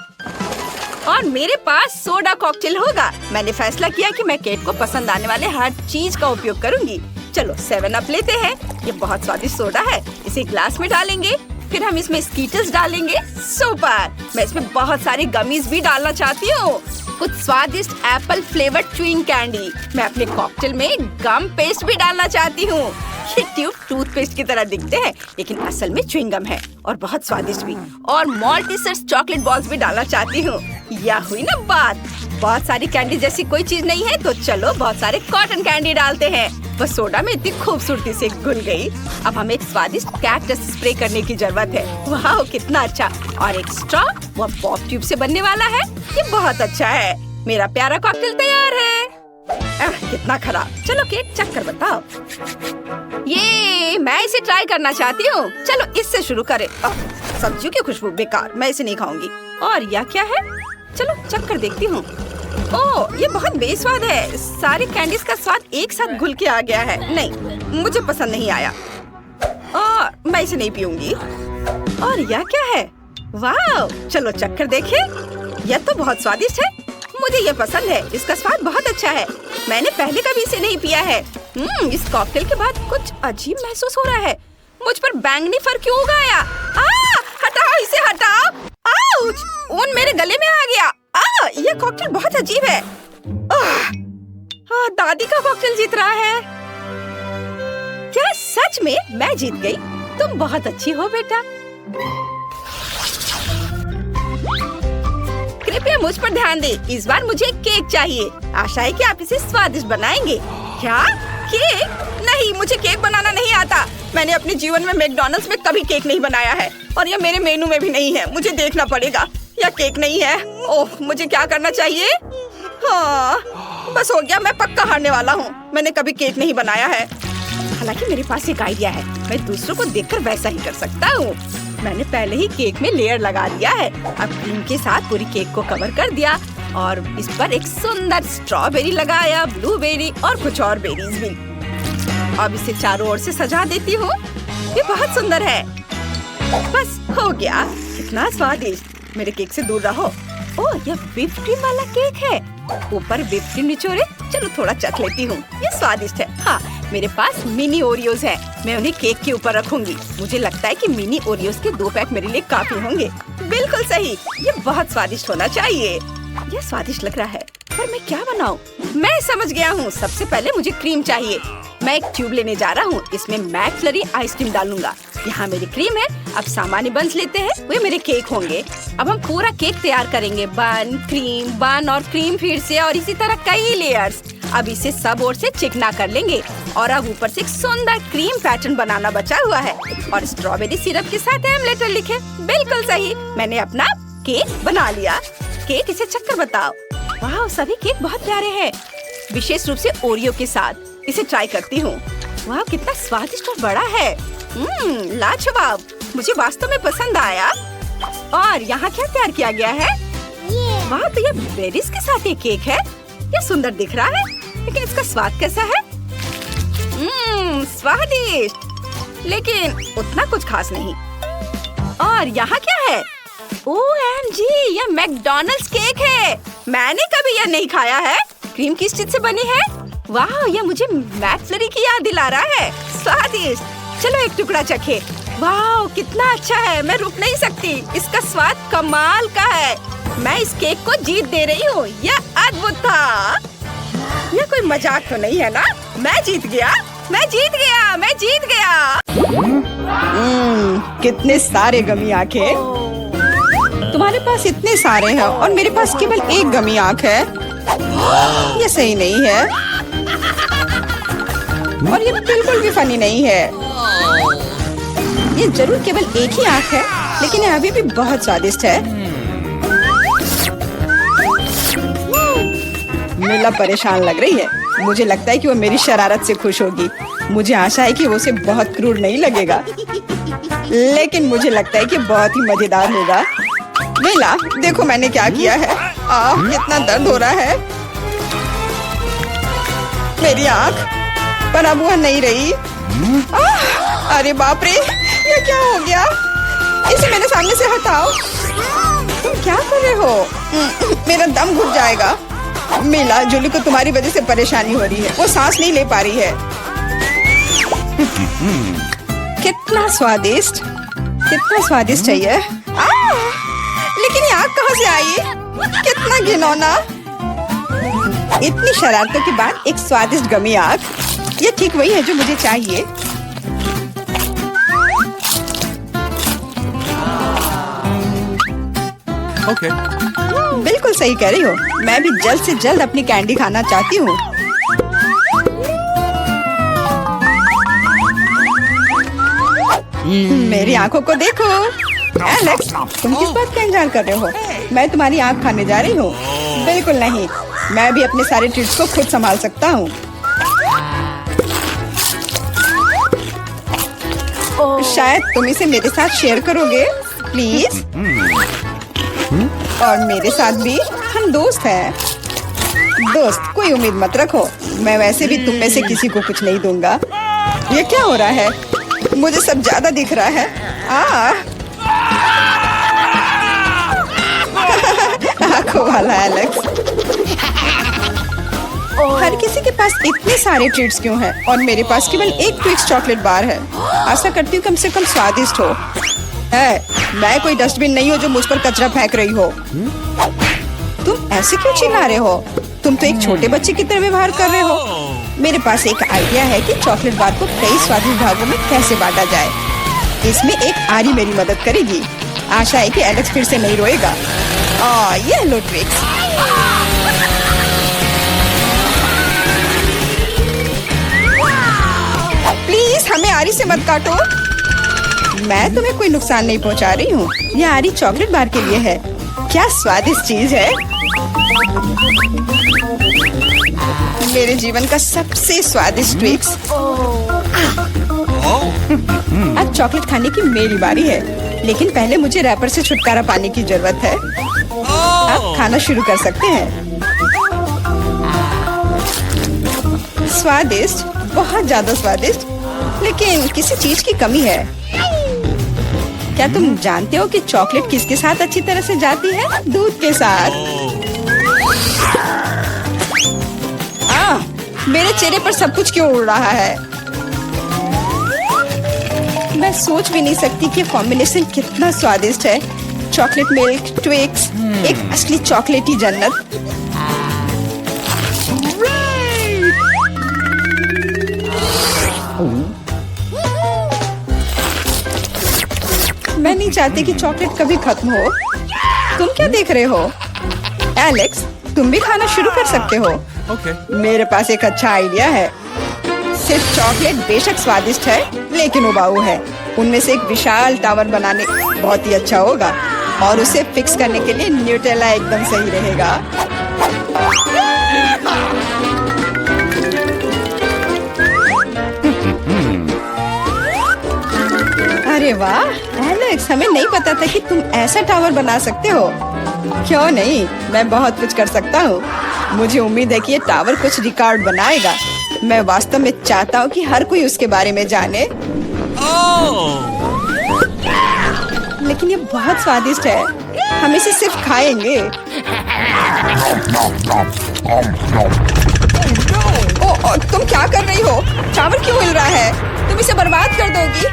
और मेरे पास सोडा कॉकटेल होगा। मैंने फैसला किया कि मैं केट को पसंद आने वाले हर चीज का उपयोग करूंगी। चलो 7 अप लेते हैं। ये बहुत स्वादिष्ट सोडा है। इसे ग्लास में डालेंगे, फिर हम इसमें स्कीटर्स डालेंगे। सुपर। मैं इसमें बहुत सारी गमीज भी डालना चाहती हूँ। कुछ स्वादिष्ट एप्पल फ्लेवर्ड च्युइंग कैंडी। मैं अपने कॉकटेल में गम पेस्ट भी डालना चाहती हूँ। ये ट्यूब टूथपेस्ट की तरह दिखते हैं, लेकिन असल में च्युइंग गम है और बहुत स्वादिष्ट भी। और मॉल्टीसर्स चॉकलेट बॉल्स भी डालना चाहती हूँ। यह हुई ना बात। बहुत सारी कैंडी जैसी कोई चीज नहीं है, तो चलो बहुत सारे कॉटन कैंडी डालते हैं। बस सोडा में इतनी खूबसूरती से घुल गई। अब हमें एक स्वादिष्ट कैक्टस स्प्रे करने की जरूरत है। वाह, कितना अच्छा। और एक स्ट्रॉ, वो पॉप ट्यूब से बनने वाला है। ये बहुत अच्छा है। मेरा प्यारा कॉकटेल तैयार है। कितना खराब। चलो केक, चख कर बताओ। ये मैं इसे ट्राई करना चाहती हूँ। चलो इससे शुरू करें। सब्जियों की खुशबू बेकार, मैं इसे नहीं खाऊंगी। और यह क्या है? चलो चख कर देखती हूँ। ओह, ये बहुत बेस्वाद है। सारी कैंडीज का स्वाद एक साथ घुल के आ गया है। नहीं, मुझे पसंद नहीं आया और मैं इसे नहीं पीऊंगी। और यह क्या है? वाह, चलो चख कर देखें। यह तो बहुत स्वादिष्ट है। मुझे ये पसंद है। इसका स्वाद बहुत अच्छा है। मैंने पहले कभी इसे नहीं पिया है। इस कॉकटेल के बाद कुछ अजीब महसूस हो रहा है। मुझ पर बैंगनी फर क्यों उग आया? हटाओ इसे, हटाओ। आउच! ऊन मेरे गले में आ गया। ये कॉकटेल बहुत अजीब है। दादी का कॉकटेल जीत रहा है। क्या सच में मैं जीत गई? तुम बहुत अच्छी हो बेटा। कृपया मुझ पर ध्यान दे। इस बार मुझे केक चाहिए। आशा है कि आप इसे स्वादिष्ट बनाएंगे। क्या केक? नहीं, मुझे केक बनाना नहीं आता। मैंने अपने जीवन में मैकडॉनल्ड्स में कभी केक नहीं बनाया है और यह मेरे मेनू में भी नहीं है। मुझे देखना पड़ेगा। यह केक नहीं है। ओह, मुझे क्या करना चाहिए? हाँ, बस हो गया, मैं पक्का हारने वाला हूँ। मैंने कभी केक नहीं बनाया है। हालांकि मेरे पास एक आइडिया है, मैं दूसरों को देखकर वैसा ही कर सकता हूँ। मैंने पहले ही केक में लेयर लगा दिया है। अब क्रीम के साथ पूरी केक को कवर कर दिया और इस पर एक सुंदर स्ट्रॉबेरी लगाया, ब्लूबेरी और कुछ और बेरीज भी। अब इसे चारों ओर से सजा देती हूँ। ये बहुत सुंदर है। बस हो गया। कितना स्वादिष्ट। मेरे केक से दूर रहो। ओह, यह व्हिप क्रीम वाला केक है। ऊपर व्हिप क्रीम निचोड़े। चलो थोड़ा चख लेती हूँ। ये स्वादिष्ट है। हाँ, मेरे पास मिनी ओरियोज है। मैं उन्हें केक के ऊपर रखूंगी। मुझे लगता है कि मिनी ओरियोज के 2 पैक मेरे लिए काफी होंगे। बिल्कुल सही। ये बहुत स्वादिष्ट होना चाहिए। यह स्वादिष्ट लग रहा है, पर मैं क्या बनाऊं? मैं समझ गया हूँ। सबसे पहले मुझे क्रीम चाहिए। मैं एक ट्यूब लेने जा रहा हूँ। इसमें मैकफ्लरी आइसक्रीम डालूंगा। यहाँ मेरी क्रीम है। अब सामान्य बंस लेते हैं, वे मेरे केक होंगे। अब हम पूरा केक तैयार करेंगे। बन और क्रीम फिर से, और इसी तरह कई लेयर्स। अब इसे सब ओर से चिकना कर लेंगे और अब ऊपर से एक सुंदर क्रीम पैटर्न बनाना बचा हुआ है। और स्ट्रॉबेरी सिरप के साथ एम लेटर लिखे। बिल्कुल सही। मैंने अपना केक बना लिया। केक इसे चखकर बताओ। वाह, सभी केक बहुत प्यारे हैं, विशेष रूप से ओरियो के साथ। इसे ट्राई करती हूँ। वाह, कितना स्वादिष्ट और बड़ा है। लाजवाब। मुझे वास्तव में पसंद आया। और यहाँ क्या तैयार किया गया है? वाह, तो ये बेरीज के साथ एक केक है। ये सुंदर दिख रहा है, लेकिन इसका स्वाद कैसा है? स्वादिष्ट, लेकिन उतना कुछ खास नहीं। और यहाँ क्या है? OMG, यह मैकडॉनल्ड्स केक है। मैंने कभी यह नहीं खाया है। क्रीम किस चीज से बनी है? वाह, यह मुझे मैकफ्लरी की याद दिला रहा है। स्वादिष्ट। चलो एक टुकड़ा चखे। वाह, कितना अच्छा है। मैं रुक नहीं सकती। इसका स्वाद कमाल का है। मैं इस केक को जीत दे रही हूँ। यह अद्भुत था। यह कोई मजाक तो नहीं है ना? मैं जीत गया। मैं जीत गया। मैं जीत गया। कितने सारे गमी आंखें। तुम्हारे पास इतने सारे हैं और मेरे पास केवल एक गमी आंख है। ये सही नहीं है और ये बिल्कुल भी फनी नहीं है। ये जरूर केवल एक ही आंख है, लेकिन ये अभी भी बहुत स्वादिष्ट है। मिला परेशान लग रही है। मुझे लगता है कि वो मेरी शरारत से खुश होगी। मुझे आशा है कि वो उसे बहुत क्रूर नहीं लगेगा, लेकिन मुझे लगता है कि बहुत ही मजेदार होगा। मिला, देखो मैंने क्या किया है। कितना दर्द हो रहा है। मेरी आंख, पर अब वह नहीं रही। अरे बाप रे, ये क्या हो गया? इसे मेरे सामने से हटाओ। तुम क्या कर रहे हो? मेरा दम घुट जाएगा। मिला, जूली को तुम्हारी वजह से परेशानी हो रही है। वो सांस नहीं ले पा रही है। कितना स्वादिष्ट, कितना स्वादिष्ट है ये। लेकिन ये आग कहाँ से आई? कितना घिनौना। इतनी शरारतों के बाद एक स्वादिष्ट गमी आग। ये ठीक वही है जो मुझे चाहिए। Okay. बिल्कुल सही कह रही हो। मैं भी जल्द से जल्द अपनी कैंडी खाना चाहती हूँ। मेरी आंखों को देखो। एलेक्स, तुम किस बात का इंतजार कर रहे हो? मैं तुम्हारी आंख खाने जा रही हूँ। बिल्कुल नहीं, मैं भी अपने सारे ट्रीट्स को खुद संभाल सकता हूँ। शायद तुम इसे मेरे साथ शेयर करोगे, प्लीज? और मेरे साथ भी। हम दोस्त हैं। दोस्त, कोई उम्मीद मत रखो। मैं वैसे भी तुम में से किसी को कुछ नहीं दूंगा। ये क्या हो रहा है? मुझे सब ज्यादा दिख रहा है। आंखों वाला एलेक्स। हर किसी के पास इतने सारे ट्रीट्स क्यों हैं और मेरे पास केवल एक ट्विक्स चॉकलेट बार है। आशा करती हूँ कम से कम स्वादिष्ट हो। मैं कोई डस्टबिन नहीं हूँ जो मुझ पर कचरा फेंक रही हो। तुम ऐसे क्यों चिल्ला रहे हो? तुम तो एक छोटे बच्चे की तरह व्यवहार कर रहे हो। मेरे पास एक आइडिया है कि चॉकलेट बार को कई स्वादिष्ट भागों में कैसे बांटा जाए। इसमें एक आरी मेरी मदद करेगी। आशा है कि एलेक्स फिर से नहीं रोएगा। ये लो ट्विक्स। प्लीज हमें आरी से मत काटो। मैं तुम्हें कोई नुकसान नहीं पहुंचा रही हूँ। यह आरी चॉकलेट बार के लिए है। क्या स्वादिष्ट चीज है। मेरे जीवन का सबसे स्वादिष्ट ट्विक्स। अब चॉकलेट खाने की मेरी बारी है, लेकिन पहले मुझे रैपर से छुटकारा पाने की जरूरत है। अब खाना शुरू कर सकते हैं। स्वादिष्ट, बहुत ज्यादा स्वादिष्ट, लेकिन किसी चीज की कमी है। क्या तुम जानते हो कि चॉकलेट किसके साथ अच्छी तरह से जाती है? दूध के साथ। मेरे चेहरे पर सब कुछ क्यों उड़ रहा है? मैं सोच भी नहीं सकती कि कॉम्बिनेशन कितना स्वादिष्ट है। चॉकलेट मिल्क ट्विक्स, एक असली चॉकलेटी जन्नत। मैं नहीं चाहती कि चॉकलेट कभी खत्म हो। तुम क्या देख रहे हो? एलेक्स, तुम भी खाना शुरू कर सकते हो। मेरे पास एक अच्छा आइडिया है। सिर्फ चॉकलेट बेशक स्वादिष्ट है, लेकिन उबाऊ है। उनमें से एक विशाल टावर बनाने बहुत ही अच्छा होगा, और उसे फिक्स करने के लिए न्यूटेला एकदम सही रहेगा। अरे वाह एलेक्स, हमें नहीं पता था कि तुम ऐसा टावर बना सकते हो। क्यों नहीं, मैं बहुत कुछ कर सकता हूँ। मुझे उम्मीद है कि ये टावर कुछ रिकॉर्ड बनाएगा। मैं वास्तव में चाहता हूँ कि हर कोई उसके बारे में जाने। लेकिन ये बहुत स्वादिष्ट है, हम इसे सिर्फ खाएंगे। ओ, तुम क्या कर रही हो? टावर क्यों हिल रहा है? तुम इसे बर्बाद कर दोगी।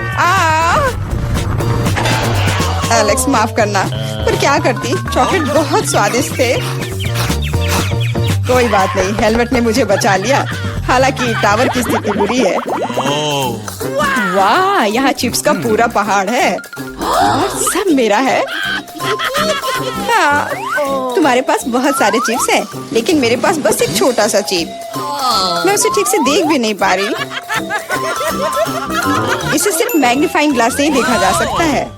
एलेक्स, माफ करना, पर क्या करती? चॉकलेट बहुत स्वादिष्ट थे। कोई बात नहीं, हेलमेट ने मुझे बचा लिया। हालांकि टावर की स्थिति बुरी है। वाह, यहाँ चिप्स का पूरा पहाड़ है और सब मेरा है। हाँ, तुम्हारे पास बहुत सारे चिप्स हैं, लेकिन मेरे पास बस एक छोटा सा चिप। मैं उसे ठीक से देख भी नहीं पा रही। इसे सिर्फ मैग्नीफाइंग ग्लास से ही देखा जा सकता है।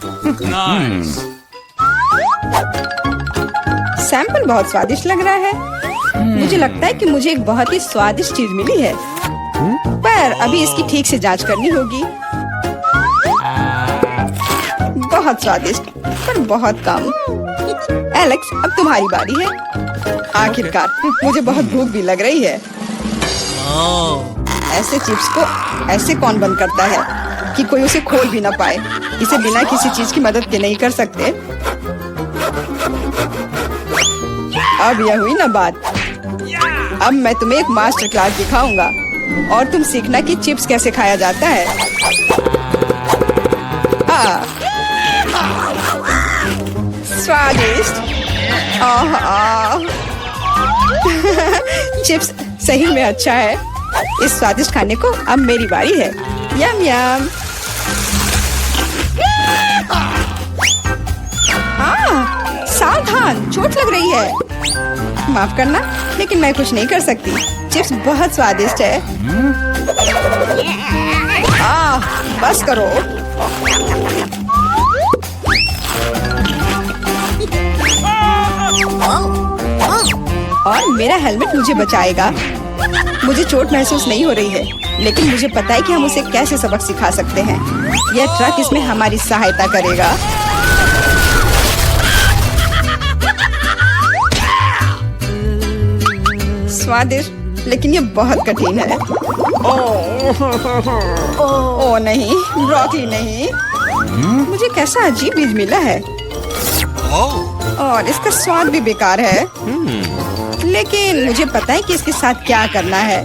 सैंपल बहुत स्वादिष्ट लग रहा है। मुझे लगता है कि मुझे एक बहुत ही स्वादिष्ट चीज मिली है, पर अभी इसकी ठीक से जांच करनी होगी। बहुत स्वादिष्ट, पर बहुत कम। एलेक्स, अब तुम्हारी बारी है। आखिरकार मुझे बहुत भूख भी लग रही है। ऐसे चिप्स को ऐसे कौन बंद करता है कि कोई उसे खोल भी ना पाए? इसे बिना किसी चीज की मदद के नहीं कर सकते। अब यह हुई ना बात। अब मैं तुम्हें एक मास्टर क्लास दिखाऊंगा और तुम सीखना कि चिप्स कैसे खाया जाता है। स्वादिष्ट। चिप्स सही में अच्छा है। इस स्वादिष्ट खाने को अब मेरी बारी है। यम यम। सावधान, चोट लग रही है। माफ करना, लेकिन मैं कुछ नहीं कर सकती। चिप्स बहुत स्वादिष्ट है। बस करो। और मेरा हेलमेट मुझे बचाएगा। मुझे चोट महसूस नहीं हो रही है, लेकिन मुझे पता है कि हम उसे कैसे सबक सिखा सकते हैं। यह ट्रक इसमें हमारी सहायता करेगा। स्वादिष्ट, लेकिन ये बहुत कठिन है। ओ नहीं, ब्रोकली नहीं। मुझे कैसा अजीब बीज मिला है और इसका स्वाद भी बेकार है। लेकिन मुझे पता है कि इसके साथ क्या करना है।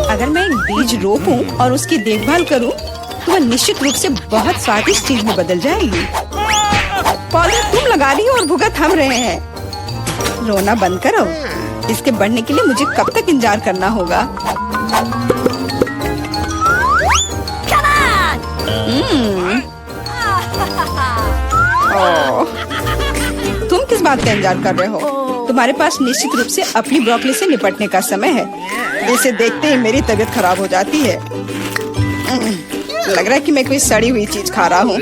अगर मैं एक बीज रोपूं और उसकी देखभाल करूं, तो वह निश्चित रूप से बहुत स्वादिष्ट चीज में बदल जाएगी। पौधा तुम लगा रही हो और भुगत हम रहे हैं। रोना बंद करो। इसके बढ़ने के लिए मुझे कब तक इंतजार करना होगा? तुम किस बात का इंतजार कर रहे हो? तुम्हारे पास निश्चित रूप से अपनी ब्रोकली से निपटने का समय है। इसे देखते ही मेरी तबीयत खराब हो जाती है। लग रहा है कि मैं कोई सड़ी हुई चीज खा रहा हूँ।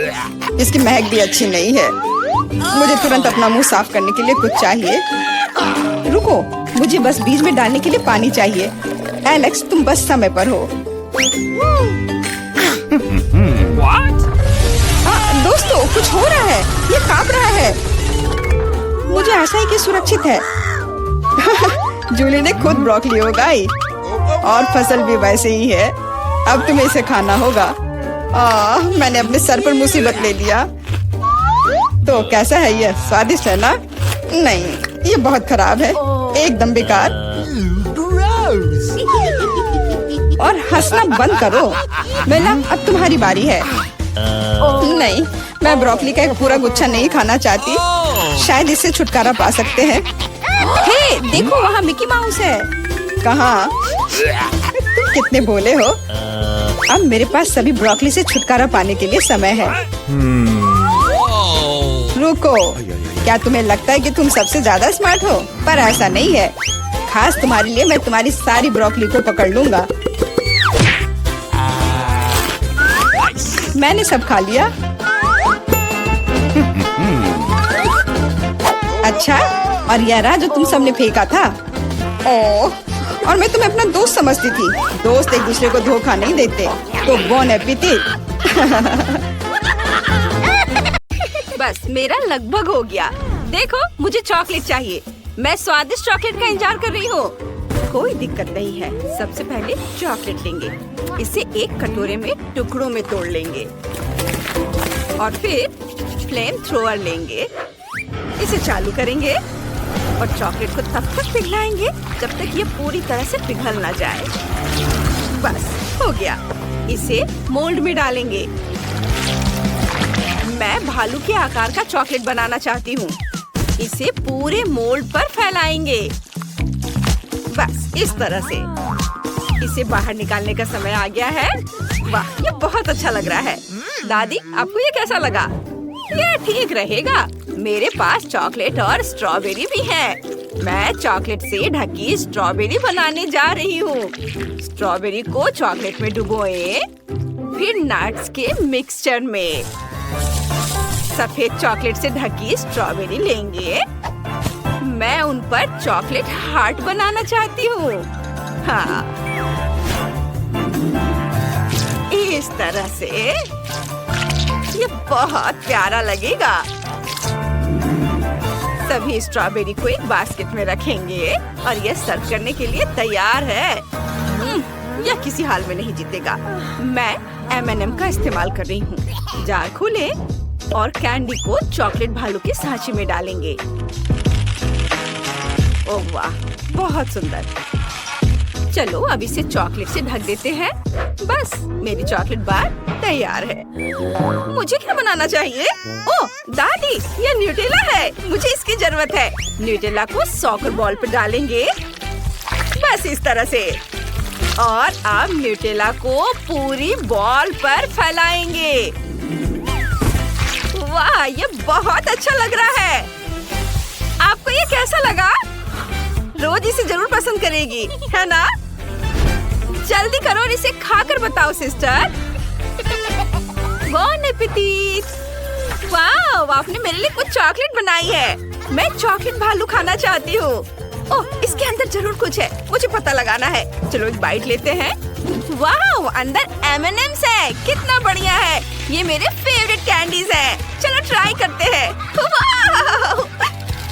इसकी महक भी अच्छी नहीं है। मुझे तुरंत अपना मुंह साफ करने के लिए कुछ चाहिए। रुको, मुझे बस बीज में डालने के लिए पानी चाहिए। एलेक्स, तुम बस समय पर हो। दोस्तों, कुछ हो रहा है। ये कांप रहा है। मुझे आशा है कि सुरक्षित है। जूली ने खुद ब्रोकली उगाई और फसल भी वैसे ही है। अब तुम्हें इसे खाना होगा। मैंने अपने सर पर मुसीबत ले लिया। तो कैसा है ये? स्वादिष्ट है ना? नहीं, ये बहुत खराब है, एकदम बेकार। और हंसना बंद करो। बेला, अब तुम्हारी बारी है। नहीं, मैं ब्रोकली का एक पूरा गुच्छा नहीं खाना चाहती। शायद इससे छुटकारा पा सकते हैं। हे, देखो, वहाँ मिकी माउस है। कहाँ? तुम कितने भोले हो। अब मेरे पास सभी ब्रोकली से छुटकारा पाने के लिए समय है। रुको, क्या तुम्हें लगता है कि तुम सबसे ज्यादा स्मार्ट हो? पर ऐसा नहीं है। खास तुम्हारे लिए मैं तुम्हारी सारी ब्रोकली को पकड़ लूंगा। मैंने सब खा लिया। अच्छा, और यह रहा जो तुम सबने फेंका था। ओह, और मैं तुम्हें अपना दोस्त समझती थी। दोस्त एक दूसरे को धोखा नहीं देते। तो बोन एपेटिट। बस मेरा लगभग हो गया। देखो, मुझे चॉकलेट चाहिए। मैं स्वादिष्ट चॉकलेट का इंतजार कर रही हूँ। कोई दिक्कत नहीं है। सबसे पहले चॉकलेट लेंगे। इसे एक कटोरे में टुकड़ों में तोड़ लेंगे और फिर फ्लेम थ्रोअर लेंगे। इसे चालू करेंगे और चॉकलेट को तब तक पिघलाएंगे जब तक ये पूरी तरह से पिघल ना जाए। बस हो गया। इसे मोल्ड में डालेंगे। मैं भालू के आकार का चॉकलेट बनाना चाहती हूँ। इसे पूरे मोल्ड पर फैलाएंगे। बस इस तरह से। इसे बाहर निकालने का समय आ गया है। वाह, ये बहुत अच्छा लग रहा है। दादी, आपको ये कैसा लगा? ये ठीक रहेगा। मेरे पास चॉकलेट और स्ट्रॉबेरी भी है। मैं चॉकलेट से ढकी स्ट्रॉबेरी बनाने जा रही हूँ। स्ट्रॉबेरी को चॉकलेट में डुबोए, फिर नट्स के मिक्सचर में सफेद चॉकलेट से ढकी स्ट्रॉबेरी लेंगे। मैं उन पर चॉकलेट हार्ट बनाना चाहती हूँ। हाँ, इस तरह से। ये बहुत प्यारा लगेगा। सभी स्ट्रॉबेरी को एक बास्केट में रखेंगे और यह सर्व करने के लिए तैयार है। यह किसी हाल में नहीं जीतेगा। मैं M&M का इस्तेमाल कर रही हूँ। जार खोले और कैंडी को चॉकलेट भालू के सांचे में डालेंगे। ओह वाह, बहुत सुंदर। चलो अब इसे चॉकलेट से ढक देते हैं। बस मेरी चॉकलेट बार तैयार है। मुझे क्या बनाना चाहिए? ओह दादी, ये न्यूटेला है। मुझे इसकी जरूरत है। न्यूटेला को सॉकर बॉल पर डालेंगे। बस इस तरह से। और अब न्यूटेला को पूरी बॉल पर फैलाएंगे। वाह, ये बहुत अच्छा लग रहा है। आपको ये कैसा लगा? रोज इसे जरूर पसंद करेगी, है ना? जल्दी करो और इसे खाकर बताओ सिस्टर। बॉन एपेटिट। वाह, आपने मेरे लिए कुछ चॉकलेट बनाई है। मैं चॉकलेट भालू खाना चाहती हूँ। ओह, इसके अंदर जरूर कुछ है। मुझे पता लगाना है। चलो एक बाइट लेते हैं। वाह, अंदर M&M's है। कितना बढ़िया है। ये मेरे फेवरेट कैंडीज हैं। चलो ट्राई करते हैं। वाह,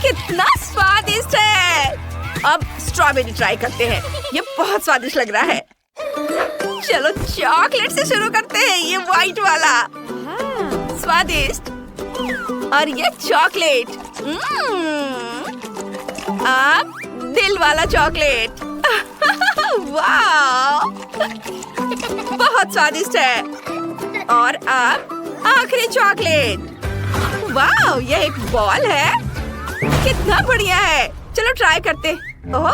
कितना स्वादिष्ट है। अब स्ट्रॉबेरी ट्राई करते हैं। ये बहुत स्वादिष्ट लग रहा है। चलो चॉकलेट से शुरू करते हैं। ये व्हाइट वाला स्वादिष्ट और ये चॉकलेट। अब दिल वाला चॉकलेट। वाह, बहुत स्वादिष्ट है। और अब आखिरी चॉकलेट। वाह, यह एक बॉल है। कितना बढ़िया है। चलो ट्राई करते। ओह,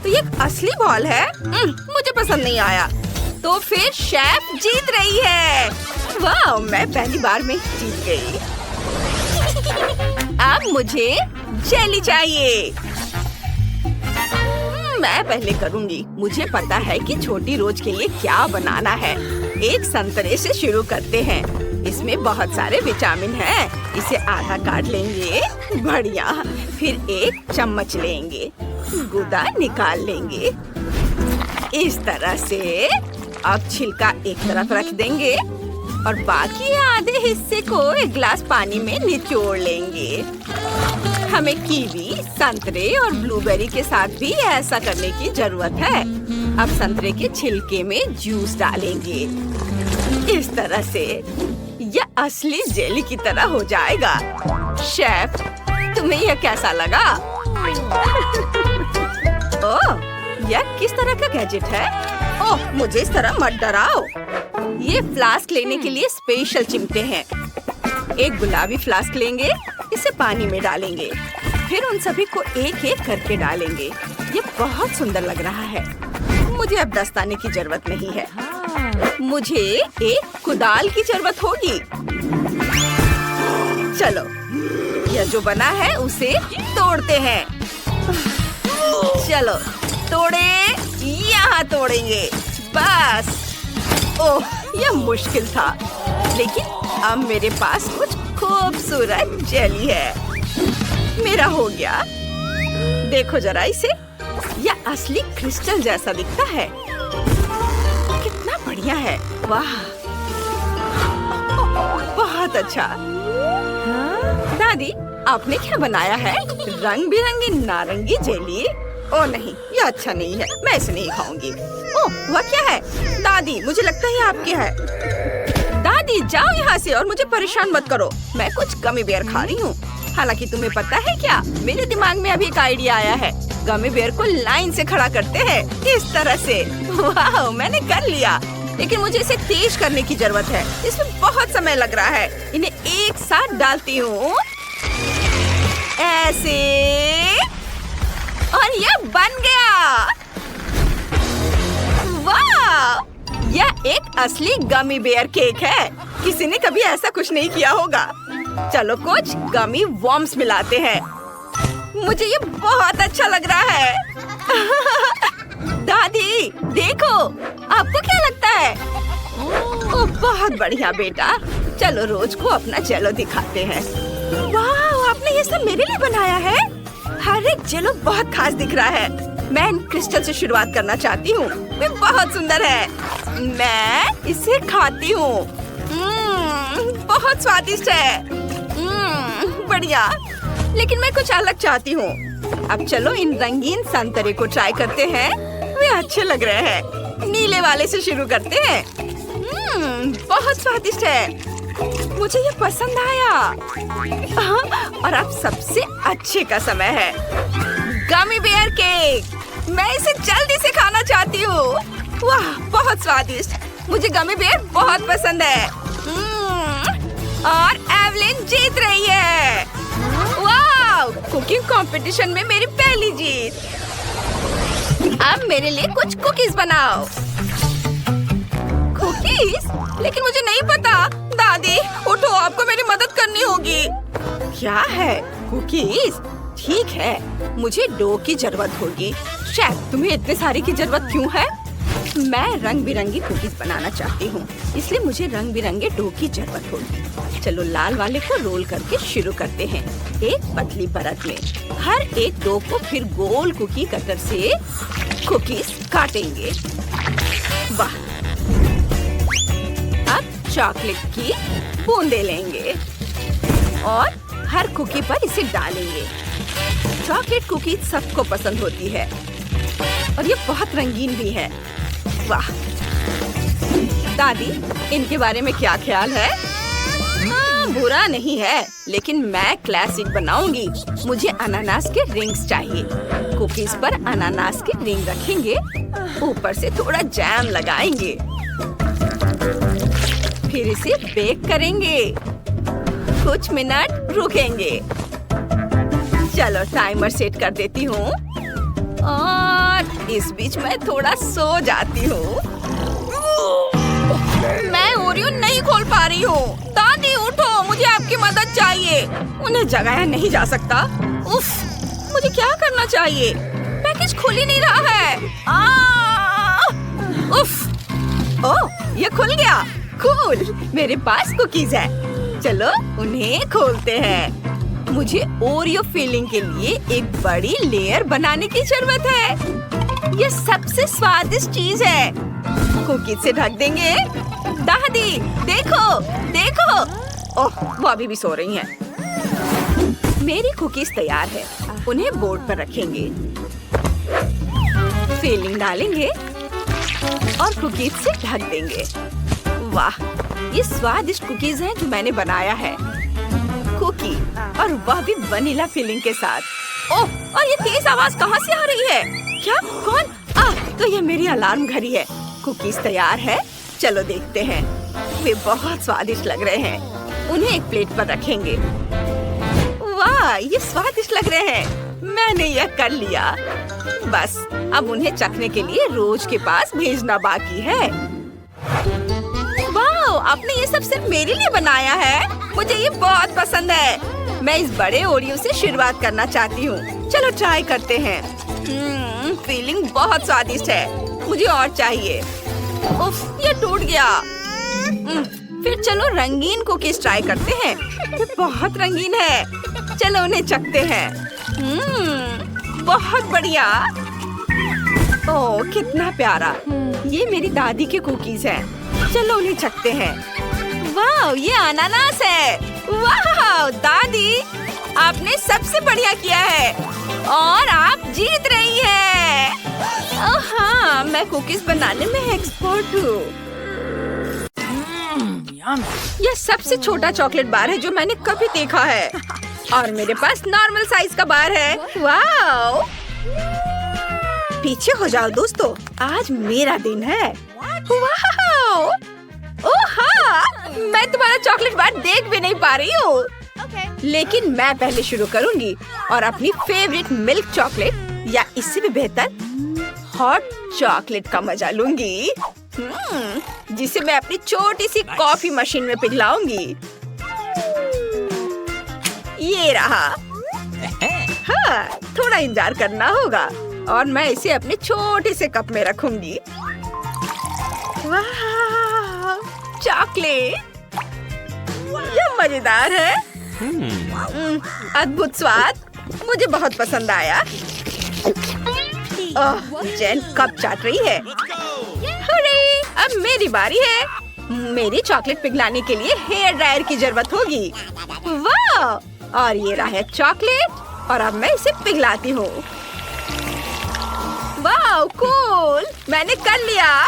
तो ये असली बॉल है। मुझे पसंद नहीं आया। तो फिर शेफ जीत रही है। वाह, मैं पहली बार में जीत गई। अब मुझे जेली चाहिए। मैं पहले करूंगी। मुझे पता है कि छोटी रोज के लिए क्या बनाना है। एक संतरे से शुरू करते हैं। इसमें बहुत सारे विटामिन हैं। इसे आधा काट लेंगे। बढ़िया। फिर एक चम्मच लेंगे, गूदा निकाल लेंगे। इस तरह से अब छिलका एक तरफ रख देंगे और बाकी आधे हिस्से को एक गिलास पानी में निचोड़ लेंगे। हमें कीवी, संतरे और ब्लूबेरी के साथ भी ऐसा करने की जरूरत है। अब संतरे के छिलके में जूस डालेंगे। इस तरह से यह असली जेली की तरह हो जाएगा। शेफ, तुम्हें यह कैसा लगा? ओह, यह किस तरह का गैजेट है? ओह, मुझे इस तरह मत डराओ। ये फ्लास्क लेने के लिए स्पेशल चिमटे हैं। एक गुलाबी फ्लास्क लेंगे, इसे पानी में डालेंगे, फिर उन सभी को एक एक करके डालेंगे। ये बहुत सुंदर लग रहा है। मुझे अब दस्ताने की जरूरत नहीं है। मुझे एक कुदाल की जरूरत होगी। चलो, यह जो बना है उसे तोड़ते हैं। चलो तोड़े, यहाँ तोड़ेंगे। बस। ओह, यह मुश्किल था, लेकिन अब मेरे पास कुछ खूबसूरत जेली है। मेरा हो गया। देखो जरा इसे, यह असली क्रिस्टल जैसा दिखता है। कितना बढ़िया है। वाह, बहुत अच्छा। दादी, आपने क्या बनाया है? रंग बिरंगी नारंगी जेली? ओह नहीं, यह अच्छा नहीं है। मैं इसे नहीं खाऊंगी। ओह, वह क्या है? दादी, मुझे लगता है आपकी है। दादी, जाओ यहाँ से और मुझे परेशान मत करो। मैं कुछ गमी बेयर खा रही हूँ। हालांकि तुम्हें पता है क्या, मेरे दिमाग में अभी एक आइडिया आया है। गमी बेयर को लाइन से खड़ा करते हैं, इस तरह से। वाह, मैंने कर लिया। लेकिन मुझे इसे तेज करने की जरूरत है। इसमें बहुत समय लग रहा है। इन्हें एक साथ डालती हूँ, ऐसे, और यह बन गया। वाह, यह एक असली गमी बेयर केक है। किसी ने कभी ऐसा कुछ नहीं किया होगा। चलो कुछ गमी वॉर्म्स मिलाते हैं। मुझे ये बहुत अच्छा लग रहा है। दादी, देखो, आपको क्या लगता है? ओह, बहुत बढ़िया बेटा। चलो रोज को अपना जेलो दिखाते हैं। वाह, आपने ये सब मेरे लिए बनाया है। हर एक जेलो बहुत खास दिख रहा है। मैं इन क्रिस्टल से शुरुआत करना चाहती हूँ। वे बहुत सुंदर है। मैं इसे खाती हूँ। बहुत स्वादिष्ट है। बढ़िया। लेकिन मैं कुछ अलग चाहती हूँ। अब चलो इन रंगीन संतरे को ट्राई करते हैं। वे अच्छे लग रहे हैं। नीले वाले से शुरू करते हैं। बहुत स्वादिष्ट है। मुझे ये पसंद आया। और अब सबसे अच्छे का समय है, गमी बेयर केक। मैं इसे जल्दी से खाना चाहती हूँ। वाह, बहुत स्वादिष्ट। मुझे गमी बेयर बहुत पसंद है। और एवलिन जीत रही है। वाह, कुकिंग कंपटीशन में मेरी पहली जीत। अब मेरे लिए कुछ कुकीज बनाओ। कुकीज? लेकिन मुझे नहीं पता। दादी, उठो, आपको मेरी मदद करनी होगी। क्या है? कुकीज? ठीक है, मुझे डो की जरूरत होगी। शायद तुम्हें इतने सारे की जरूरत क्यों है? मैं रंग बिरंगी कुकीज बनाना चाहती हूँ, इसलिए मुझे रंग बिरंगे डो की जरूरत होगी। चलो लाल वाले को रोल करके शुरू करते हैं, एक पतली परत में। हर एक डो को फिर गोल कुकी कटर से कुकीज काटेंगे। वाह, अब चॉकलेट की बूंदे लेंगे और हर कुकी पर इसे डालेंगे। चॉकलेट कुकीज सबको पसंद होती है और ये बहुत रंगीन भी है। वाह दादी, इनके बारे में क्या ख्याल है? बुरा नहीं है, लेकिन मैं क्लासिक बनाऊंगी। मुझे अनानास के रिंग्स चाहिए। कुकीज पर अनानास के रिंग रखेंगे, ऊपर से थोड़ा जैम लगाएंगे, फिर इसे बेक करेंगे। कुछ मिनट रुकेंगे। चलो टाइमर सेट कर देती हूँ और इस बीच मैं थोड़ा सो जाती हूँ। मैं ओरियो नहीं खोल पा रही हूँ। दादी उठो, मुझे आपकी मदद चाहिए। उन्हें जगाया नहीं जा सकता। उफ, मुझे क्या करना चाहिए? पैकेज खुल ही नहीं रहा है। उफ, ओह, ये खुल गया। कूल, मेरे पास कुकीज है। चलो उन्हें खोलते हैं। मुझे ओरियो फिलिंग के लिए एक बड़ी लेयर बनाने की जरूरत है। ये सबसे स्वादिष्ट चीज है। कुकीज से ढक देंगे। दादी देखो देखो, ओह वो अभी भी सो रही हैं। मेरी कुकीज तैयार है। उन्हें बोर्ड पर रखेंगे, फिलिंग डालेंगे और कुकीज से ढक देंगे। वाह, ये स्वादिष्ट कुकीज हैं जो मैंने बनाया है। कुकी और वह भी वनीला फिलिंग के साथ। ओह, और ये तेज आवाज कहाँ से आ रही है? क्या? कौन? तो ये मेरी अलार्म घड़ी है। कुकीज तैयार है, चलो देखते हैं। वे बहुत स्वादिष्ट लग रहे हैं। उन्हें एक प्लेट पर रखेंगे। वाह, ये स्वादिष्ट लग रहे हैं। मैंने यह कर लिया। बस अब उन्हें चखने के लिए रोज के पास भेजना बाकी है। वाह, आपने ये सब सिर्फ मेरे लिए बनाया है। मुझे ये बहुत पसंद है। मैं इस बड़े ओरियो से शुरुआत करना चाहती हूँ। चलो ट्राई करते हैं। फीलिंग बहुत स्वादिष्ट है। मुझे और चाहिए। उफ, ये टूट गया। फिर चलो रंगीन कुकीज ट्राई करते हैं। ये बहुत रंगीन है। चलो उन्हें चखते हैं। बहुत बढ़िया। ओह, कितना प्यारा। ये मेरी दादी के कुकीज हैं। चलो उन्हें चखते हैं। वाह, ये अनानास है। वाह दादी, आपने सबसे बढ़िया किया है और आप जीत रही हैं। ओह हाँ, मैं कुकीज बनाने में एक्सपर्ट हूँ। यह सबसे छोटा चॉकलेट बार है जो मैंने कभी देखा है और मेरे पास नॉर्मल साइज का बार है। वाह, पीछे हो जाओ दोस्तों, आज मेरा दिन है। वाह, ओह हाँ, मैं तुम्हारा चॉकलेट बार देख भी नहीं पा रही हूँ। लेकिन मैं पहले शुरू करूँगी और अपनी फेवरेट मिल्क चॉकलेट या इससे भी बेहतर हॉट चॉकलेट का मजा लूंगी, जिसे मैं अपनी छोटी सी कॉफी मशीन में पिघलाऊंगी। ये रहा। हाँ, थोड़ा इंतजार करना होगा और मैं इसे अपने छोटे से कप में रखूंगी। वाह, चॉकलेट, यह मजेदार है। अद्भुत स्वाद, मुझे बहुत पसंद आया। ओह, जेन कप चाट रही है। हुर्रे, अब मेरी बारी है। मेरी चॉकलेट पिघलाने के लिए हेयर ड्रायर की जरूरत होगी। वाह, और ये रहा है चॉकलेट और अब मैं इसे पिघलाती हूँ। वाह कूल, मैंने कर लिया।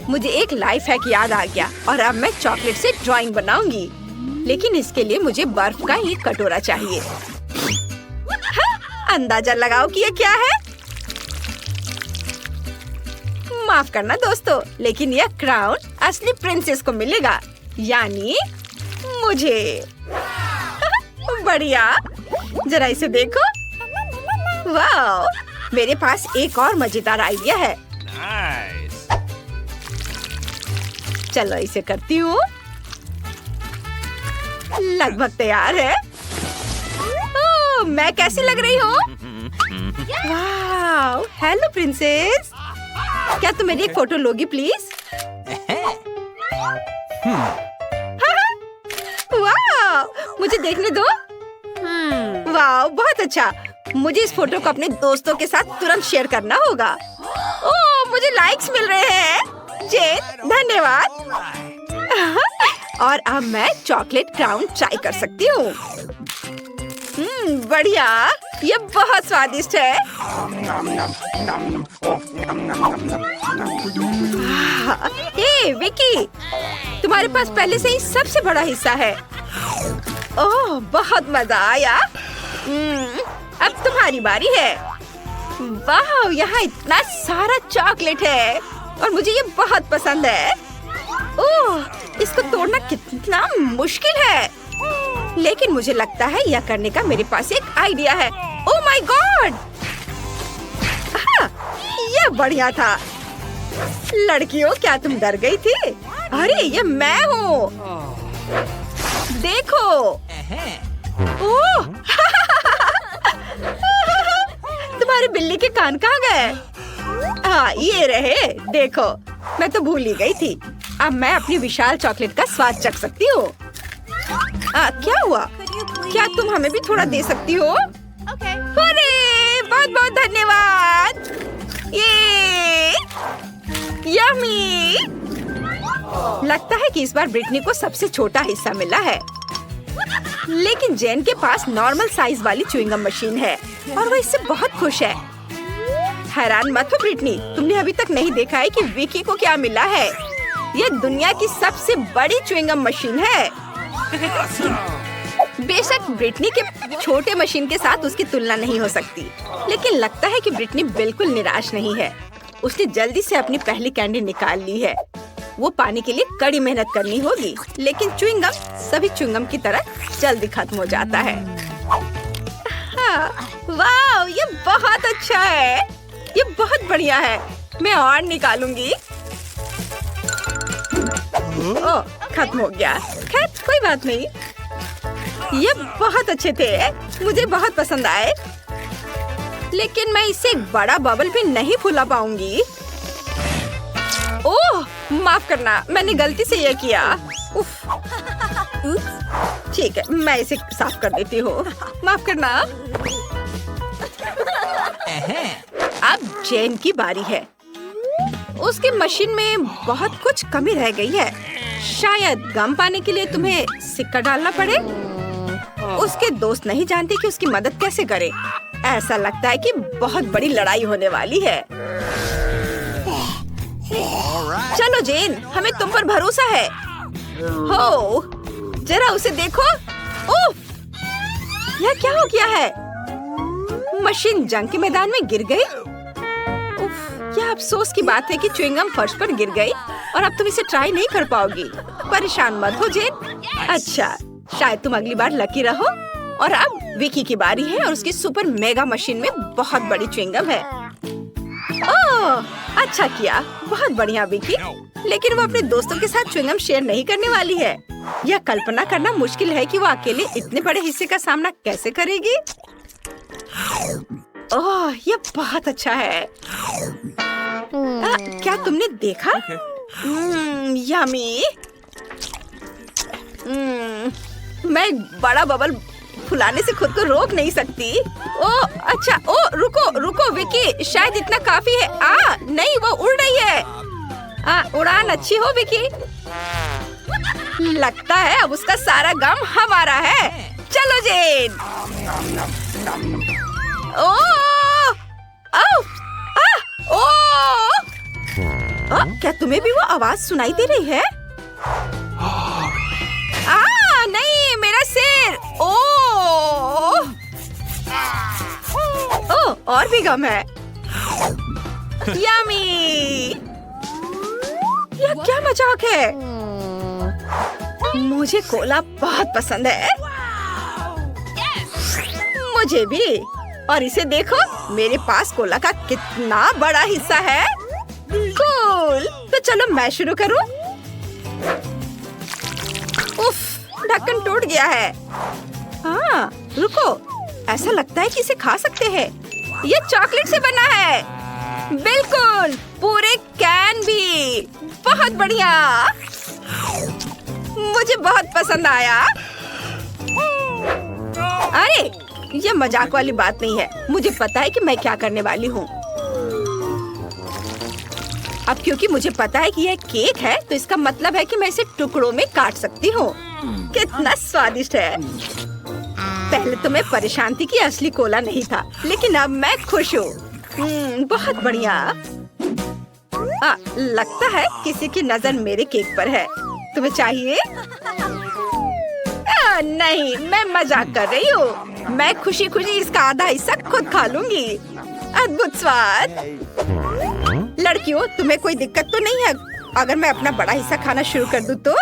मुझे एक लाइफ हैक याद आ गया और अब मैं चॉकलेट से ड्राइंग बनाऊंगी। लेकिन इसके लिए मुझे बर्फ का एक कटोरा चाहिए। हाँ, अंदाजा लगाओ कि ये क्या है। माफ करना दोस्तों, लेकिन यह क्राउन असली प्रिंसेस को मिलेगा, यानी मुझे। बढ़िया, जरा इसे देखो। वाह, मेरे पास एक और मजेदार आइडिया है। चलो इसे करती हूँ। लगभग तैयार है। ओह, मैं कैसी लग रही हूँ? वाह, हेलो प्रिंसेस, क्या तुम मेरी एक फोटो लोगी प्लीज? वाह, मुझे देखने दो। वाह, बहुत अच्छा। मुझे इस फोटो को अपने दोस्तों के साथ तुरंत शेयर करना होगा। ओह, मुझे लाइक्स मिल रहे हैं। जेन, धन्यवाद। और अब मैं चॉकलेट क्राउन ट्राई कर सकती हूँ। बढ़िया, ये बहुत स्वादिष्ट है। हे विकी, तुम्हारे पास पहले से ही सबसे बड़ा हिस्सा है। ओह, बहुत मजा आया। अब तुम्हारी बारी है। वाह, यहाँ इतना सारा चॉकलेट है और मुझे ये बहुत पसंद है। ओह, इसको तोड़ना कितना मुश्किल है, लेकिन मुझे लगता है यह करने का मेरे पास एक आइडिया है। ओह माय गॉड, यह बढ़िया था। लड़कियों, क्या तुम डर गई थी? अरे ये मैं हूँ, देखो। ओह, तुम्हारे बिल्ली के कान कहाँ गए? हाँ, ये रहे। देखो, मैं तो भूल ही गई थी। अब मैं अपनी विशाल चॉकलेट का स्वाद चख सकती हूँ। क्या हुआ? क्या तुम हमें भी थोड़ा दे सकती हो? Okay. अरे बहुत बहुत धन्यवाद। ये यम्मी। लगता है कि इस बार ब्रिटनी को सबसे छोटा हिस्सा मिला है, लेकिन जेन के पास नॉर्मल साइज वाली च्युइंगम मशीन है और वो इससे बहुत खुश है। हैरान मत हो ब्रिटनी, तुमने अभी तक नहीं देखा है कि विकी को क्या मिला है। ये दुनिया की सबसे बड़ी च्युइंगम मशीन है। बेशक ब्रिटनी के छोटे मशीन के साथ उसकी तुलना नहीं हो सकती, लेकिन लगता है कि ब्रिटनी बिल्कुल निराश नहीं है। उसने जल्दी से अपनी पहली कैंडी निकाल ली है। वो पाने के लिए कड़ी मेहनत करनी होगी, लेकिन च्युइंगम सभी च्युइंगम की तरह जल्दी खत्म हो जाता है। हाँ, वाह, ये बहुत अच्छा है। ये बहुत बढ़िया है। मैं और निकालूंगी। ओह, खत्म हो गया। खैर, कोई बात नहीं। ये बहुत अच्छे थे, मुझे बहुत पसंद आए, लेकिन मैं इससे एक बड़ा बबल भी नहीं फुला पाऊंगी। ओह, माफ करना, मैंने गलती से ये किया। उफ। ठीक है, मैं इसे साफ कर देती हूँ। माफ करना। अब जेन की बारी है। उसकी मशीन में बहुत कुछ कमी रह गई है। शायद गम पाने के लिए तुम्हें सिक्का डालना पड़े। उसके दोस्त नहीं जानते कि उसकी मदद कैसे करें। ऐसा लगता है कि बहुत बड़ी लड़ाई होने वाली है। चलो जेन, हमें तुम पर भरोसा है। हो, जरा उसे देखो। ओह, यह क्या हो गया है? मशीन जंग के मैदान में गिर गई। उफ, यह अफसोस की बात है कि च्युइंगम फर्श पर गिर गई और अब तुम इसे ट्राई नहीं कर पाओगी। परेशान मत हो जेन। अच्छा, शायद तुम अगली बार लकी रहो। और अब विकी की बारी है और उसकी सुपर मेगा मशीन में बहुत बड़ी च्युइंगम है। ओह, अच्छा किया, बहुत बढ़िया विकी। लेकिन वो अपने दोस्तों के साथ च्युइंगम शेयर नहीं करने वाली है। यह कल्पना करना मुश्किल है कि वो अकेले इतने बड़े हिस्से का सामना कैसे करेगी। ओह, यह बहुत अच्छा है। क्या तुमने देखा? यम्मी। मैं एक बड़ा बबल फुलाने से खुद को रोक नहीं सकती। ओह, अच्छा, ओह, रुको रुको विकी, शायद इतना काफी है। नहीं, वो उड़ रही है। उड़ान अच्छी हो विकी। लगता है अब उसका सारा गम हमारा है। चलो जेन। ओह, क्या तुम्हें भी वो आवाज सुनाई दे रही है? नहीं, मेरा सिर। ओह, और भी गम है। यम्मी। यह क्या मजाक है? मुझे कोला बहुत पसंद है। मुझे भी। और इसे देखो, मेरे पास कोला का कितना बड़ा हिस्सा है। कूल। तो चलो मैं शुरू करूं। उफ, ढक्कन टूट गया है। रुको, ऐसा लगता है कि इसे खा सकते हैं। ये चॉकलेट से बना है। बिल्कुल, पूरे कैन भी। बहुत बढ़िया, मुझे बहुत पसंद आया। अरे, ये मजाक वाली बात नहीं है। मुझे पता है कि मैं क्या करने वाली हूँ। अब क्योंकि मुझे पता है कि यह केक है, तो इसका मतलब है कि मैं इसे टुकड़ों में काट सकती हूँ। कितना स्वादिष्ट है। पहले तो मैं परेशान थी कि असली कोला नहीं था, लेकिन अब मैं खुश हूँ। बहुत बढ़िया। लगता है किसी की नजर मेरे केक पर है। तुम्हें चाहिए? नहीं, मैं मजाक कर रही हूँ। मैं खुशी खुशी इसका आधा हिस्सा खुद खा लूंगी। अद्भुत स्वाद। लड़कियों, तुम्हें कोई दिक्कत तो नहीं है अगर मैं अपना बड़ा हिस्सा खाना शुरू कर दूँ तो?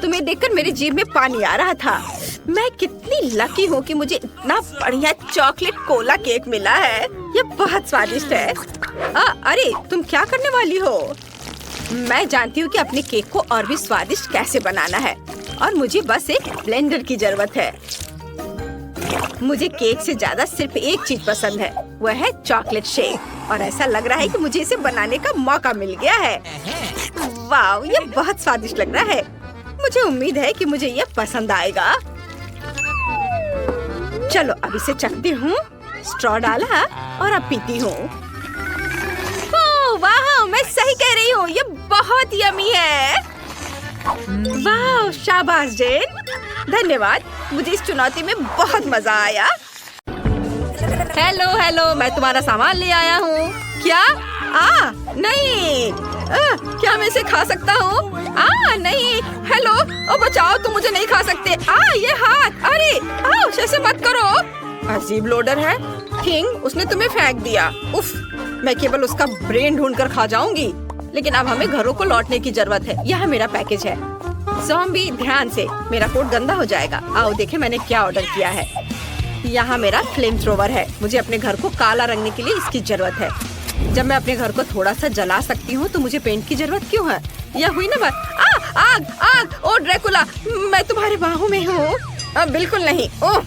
तुम्हें देखकर मेरी जीभ में पानी आ रहा था। मैं कितनी लकी हूँ कि मुझे इतना बढ़िया चॉकलेट कोला केक मिला है। ये बहुत स्वादिष्ट है। अरे, तुम क्या करने वाली हो? मैं जानती हूँ कि अपने केक को और भी स्वादिष्ट कैसे बनाना है, और मुझे बस एक ब्लेंडर की जरूरत है। मुझे केक से ज्यादा सिर्फ एक चीज पसंद है, वह है चॉकलेट शेक। और ऐसा लग रहा है कि मुझे इसे बनाने का मौका मिल गया है। वाह, ये बहुत स्वादिष्ट लग रहा है। मुझे उम्मीद है कि मुझे ये पसंद आएगा। चलो अब इसे चखती हूँ। स्ट्रॉ डाला और अब पीती हूँ। ओह वाह, मैं सही कह रही हूँ, ये बहुत यमी है। वाह, शाबाश जेन, धन्यवाद। मुझे इस चुनौती में बहुत मजा आया। हेलो हेलो, मैं तुम्हारा सामान ले आया हूँ। क्या? नहीं। क्या मैं इसे खा सकता हूँ? नहीं। हेलो, ओ बचाओ, तुम मुझे नहीं खा सकते। ये हाथ, अरे ऐसे मत करो। अजीब लोडर है। किंग, उसने तुम्हें फेंक दिया। उफ, मैं केवल उसका ब्रेन ढूंढकर खा जाऊंगी। लेकिन अब हमें घरों को लौटने की जरूरत है। यह मेरा पैकेज है। ज़ॉम्बी, ध्यान से, मेरा कोट गंदा हो जाएगा। आओ देखें मैंने क्या ऑर्डर किया है। यहाँ मेरा फ्लेम थ्रोवर है। मुझे अपने घर को काला रंगने के लिए इसकी जरूरत है। जब मैं अपने घर को थोड़ा सा जला सकती हूँ तो मुझे पेंट की जरूरत क्यों है? यह हुई ना बात। आग आग, ओ ड्रैकुला, मैं तुम्हारे बाहों में हूँ। बिल्कुल नहीं। ओह,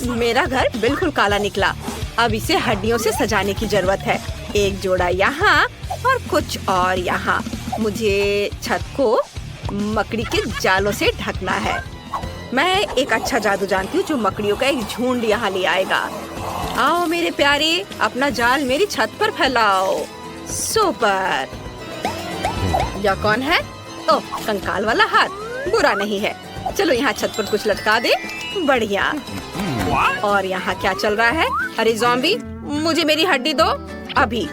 मेरा घर बिल्कुल काला निकला। अब इसे हड्डियों से सजाने की जरूरत है। एक जोड़ा यहाँ और कुछ और यहाँ। मुझे छत को मकड़ी के जालों से ढकना है। मैं एक अच्छा जादू जानती हूँ जो मकड़ियों का एक झुंड यहाँ ले आएगा। आओ मेरे प्यारे, अपना जाल मेरी छत पर फैलाओ। सुपर। यह कौन है? ओह, कंकाल वाला हाथ, बुरा नहीं है। चलो यहाँ छत पर कुछ लटका दे। बढ़िया। और यहाँ क्या चल रहा है? अरे ज़ॉम्बी, मुझे मेरी हड्डी दो अभी।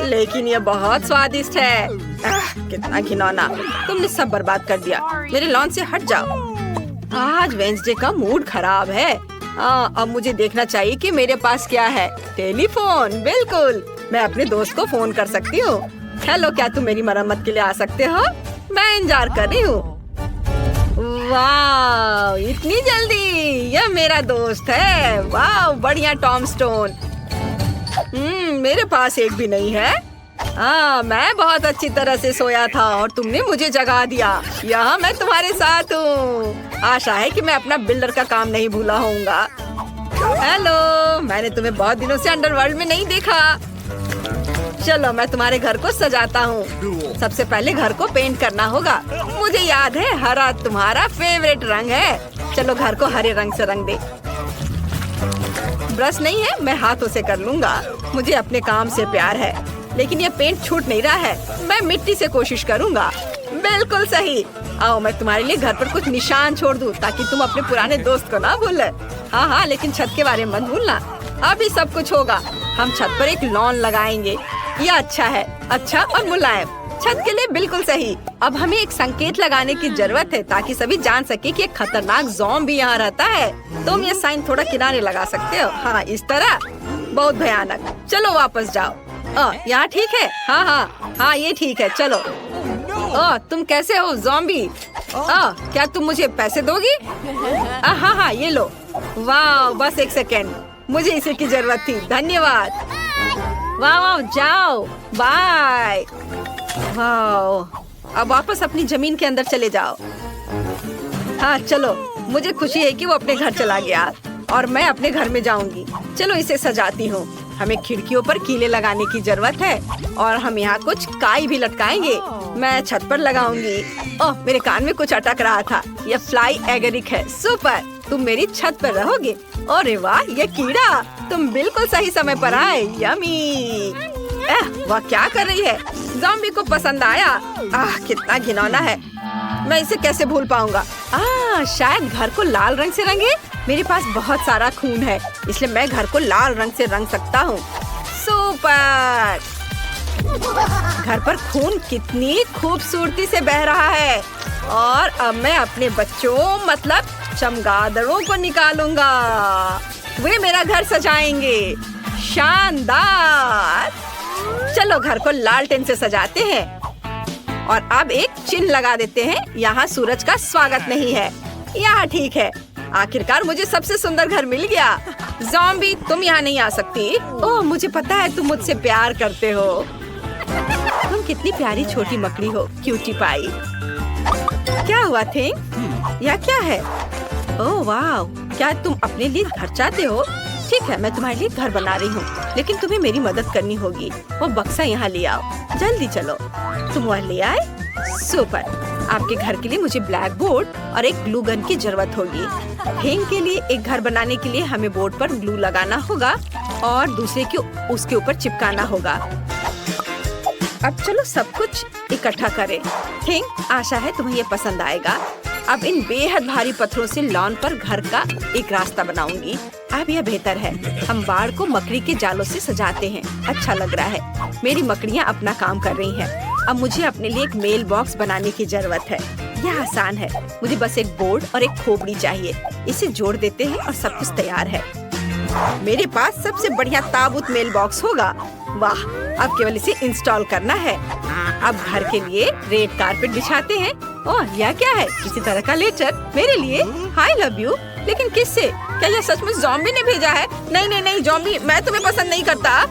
लेकिन ये बहुत स्वादिष्ट है। कितना घिनौना, तुमने सब बर्बाद कर दिया। मेरे लॉन से हट जाओ। आज वेंसडे का मूड खराब है। अब मुझे देखना चाहिए कि मेरे पास क्या है। टेलीफोन, बिल्कुल, मैं अपने दोस्त को फोन कर सकती हूँ। हेलो, क्या तुम मेरी मरम्मत के लिए आ सकते हो? मैं इंतजार कर रही हूँ। वाह, इतनी जल्दी? यह मेरा दोस्त है। वाह, बढ़िया टॉम स्टोन। मेरे पास एक भी नहीं है। मैं बहुत अच्छी तरह से सोया था और तुमने मुझे जगा दिया। यहाँ मैं तुम्हारे साथ हूँ। आशा है कि मैं अपना बिल्डर का काम नहीं भूला होऊंगा। हेलो, मैंने तुम्हें बहुत दिनों से अंडरवर्ल्ड में नहीं देखा। चलो मैं तुम्हारे घर को सजाता हूँ। सबसे पहले घर को पेंट करना होगा। मुझे याद है हरा तुम्हारा फेवरेट रंग है। चलो घर को हरे रंग से रंग दे। ब्रश नहीं है, मैं हाथों से कर लूँगा। मुझे अपने काम से प्यार है। लेकिन ये पेंट छूट नहीं रहा है। मैं मिट्टी से कोशिश करूँगा। बिल्कुल सही। आओ मैं तुम्हारे लिए घर पर कुछ निशान छोड़ दूँ ताकि तुम अपने पुराने दोस्त को ना भूले। हाँ, लेकिन छत के बारे में मत भूलना। अभी सब कुछ होगा। हम छत पर एक लॉन लगाएंगे। यह अच्छा है, अच्छा और मुलायम। छत के लिए बिल्कुल सही। अब हमें एक संकेत लगाने की जरूरत है ताकि सभी जान सके कि एक खतरनाक ज़ॉम्बी यहाँ रहता है। तुम ये साइन थोड़ा किनारे लगा सकते हो। हाँ, इस तरह। बहुत भयानक। चलो वापस जाओ। यहाँ ठीक है? हाँ, ये ठीक है। चलो। तुम कैसे हो ज़ॉम्बी? क्या तुम मुझे पैसे दोगी? हाँ, ये लो। वाह, बस एक सेकेंड, मुझे इसे की जरूरत थी। धन्यवाद। वाह, जाओ, बाय। वाह, अब वापस अपनी जमीन के अंदर चले जाओ। हाँ चलो, मुझे खुशी है कि वो अपने घर चला गया और मैं अपने घर में जाऊंगी। चलो इसे सजाती हूँ। हमें खिड़कियों पर कीले लगाने की जरूरत है और हम यहाँ कुछ काई भी लटकाएंगे। मैं छत पर लगाऊंगी। ओह, मेरे कान में कुछ अटक रहा था। यह फ्लाई एगरिक है। सुपर, तुम मेरी छत पर रहोगे। अरे वाह, ये कीड़ा, तुम बिल्कुल सही समय पर आए। यमी। वह क्या कर रही है? ज़ॉम्बी को पसंद आया। कितना घिनौना है। मैं इसे कैसे भूल पाऊंगा? शायद घर को लाल रंग से रंगे। मेरे पास बहुत सारा खून है, इसलिए मैं घर को लाल रंग से रंग सकता हूँ। सुपर। घर पर खून कितनी खूबसूरती से बह रहा है। और अब मैं अपने बच्चों मतलब चमगादड़ों को निकालूंगा। वे मेरा घर सजाएंगे। शानदार। चलो घर को लालटेन से सजाते हैं और अब एक चिन्ह लगा देते हैं। यहाँ सूरज का स्वागत नहीं है। यहाँ ठीक है। आखिरकार मुझे सबसे सुंदर घर मिल गया। ज़ॉम्बी, तुम यहाँ नहीं आ सकती। ओह, मुझे पता है तुम मुझसे प्यार करते हो। तुम कितनी प्यारी छोटी मकड़ी हो, क्यूटी पाई। क्या हुआ थिंग? यह क्या है? ओह वाह, क्या तुम अपने लिए घर चाहते हो? ठीक है, मैं तुम्हारे लिए घर बना रही हूँ, लेकिन तुम्हें मेरी मदद करनी होगी। वो बक्सा यहाँ ले आओ। जल्दी चलो। तुम वह ले आए? सुपर। आपके घर के लिए मुझे ब्लैक बोर्ड और एक ग्लू गन की जरूरत होगी। हेंग के लिए एक घर बनाने के लिए हमें बोर्ड पर ग्लू लगाना होगा और दूसरे को उसके ऊपर चिपकाना होगा। अब चलो सब कुछ इकट्ठा करें। हेंग, आशा है तुम्हें ये पसंद आएगा। अब इन बेहद भारी पत्थरों से लॉन पर घर का एक रास्ता बनाऊंगी। अब यह बेहतर है। हम बाड़ को मकड़ी के जालों से सजाते हैं। अच्छा लग रहा है। मेरी मकड़ियाँ अपना काम कर रही हैं। अब मुझे अपने लिए एक मेल बॉक्स बनाने की जरूरत है। यह आसान है। मुझे बस एक बोर्ड और एक खोपड़ी चाहिए। इसे जोड़ देते हैं और सब कुछ तैयार है। मेरे पास सबसे बढ़िया ताबूत मेल बॉक्स होगा। वाह, अब केवल इसे इंस्टॉल करना है। अब घर के लिए रेड कारपेट बिछाते हैं। ओह, यह क्या है? किसी तरह का लेटर मेरे लिए। I love you. लेकिन किससे? क्या यह सचमुच ज़ॉम्बी ने भेजा है? नहीं नहीं ज़ॉम्बी, मैं तुम्हें पसंद नहीं करता।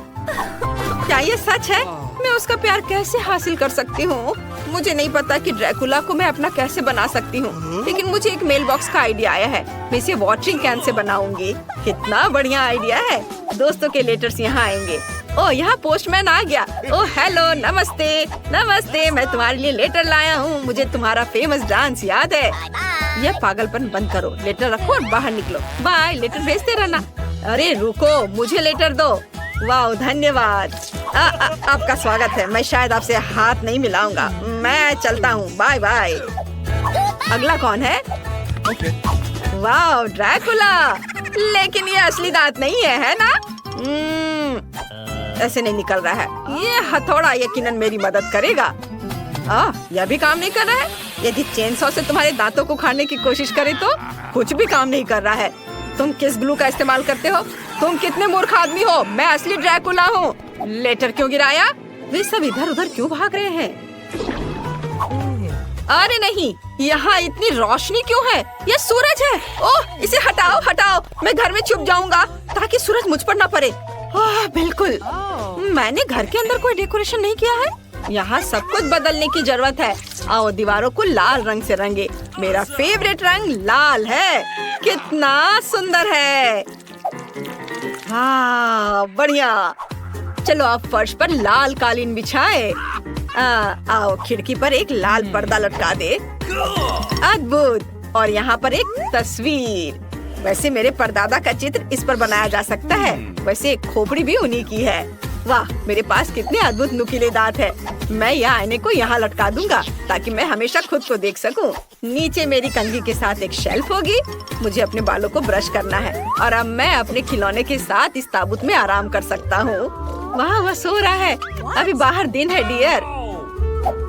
क्या ये सच है? मैं उसका प्यार कैसे हासिल कर सकती हूँ? मुझे नहीं पता कि ड्रैकुला को मैं अपना कैसे बना सकती हूँ, लेकिन मुझे एक मेल बॉक्स का आइडिया आया है। मैं इसे वाटरिंग कैन से बनाऊंगी। कितना बढ़िया आइडिया है। दोस्तों के लेटर्स यहाँ आएंगे। ओह, यहाँ पोस्टमैन आ गया। ओह हेलो, नमस्ते नमस्ते, मैं तुम्हारे लिए लेटर लाया हूँ। मुझे तुम्हारा फेमस डांस याद है। यह पागलपन बंद करो। लेटर रखो और बाहर निकलो। बाय। लेटर भेजते रहना। अरे रुको, मुझे लेटर दो। वाह, धन्यवाद। आपका स्वागत है। मैं शायद आपसे हाथ नहीं मिलाऊंगा। मैं चलता हूँ। Bye bye. अगला कौन है? वाह, ड्रैकुला। लेकिन ये असली दांत नहीं है ना? ऐसे नहीं निकल रहा है। ये हथौड़ा यकीनन मेरी मदद करेगा। यह भी काम नहीं कर रहा है। यदि चेनसॉ से तुम्हारे दांतों को उखाड़ने की कोशिश करे तो कुछ भी काम नहीं कर रहा है। तुम किस ग्लू का इस्तेमाल करते हो? तुम कितने मूर्ख आदमी हो। मैं असली ड्रैकुला हूँ। लेटर क्यों गिराया? वे सब इधर उधर क्यों भाग रहे हैं? अरे नहीं, यहाँ इतनी रोशनी क्यों है? यह सूरज है। ओह, इसे हटाओ हटाओ। मैं घर में छुप जाऊंगा ताकि सूरज मुझ पर न पड़े। बिल्कुल। मैंने घर के अंदर कोई डेकोरेशन नहीं किया है। यहाँ सब कुछ बदलने की जरूरत है। आओ दीवारों को लाल रंग से रंगे। मेरा फेवरेट रंग लाल है। कितना सुंदर है। हाँ, बढ़िया। चलो अब फर्श पर लाल कालीन बिछाए। आओ खिड़की पर एक लाल पर्दा लटका दे। अद्भुत। और यहाँ पर एक तस्वीर। वैसे मेरे परदादा का चित्र इस पर बनाया जा सकता है। वैसे खोपड़ी भी उन्हीं की है। वाह, मेरे पास कितने अद्भुत नुकीले दांत है। मैं यह आईने को यहाँ लटका दूंगा ताकि मैं हमेशा खुद को देख सकूं। नीचे मेरी कंघी के साथ एक शेल्फ होगी। मुझे अपने बालों को ब्रश करना है और अब मैं अपने खिलौने के साथ इस ताबूत में आराम कर सकता हूँ। वाह, वह सो रहा है। अभी बाहर दिन है डियर।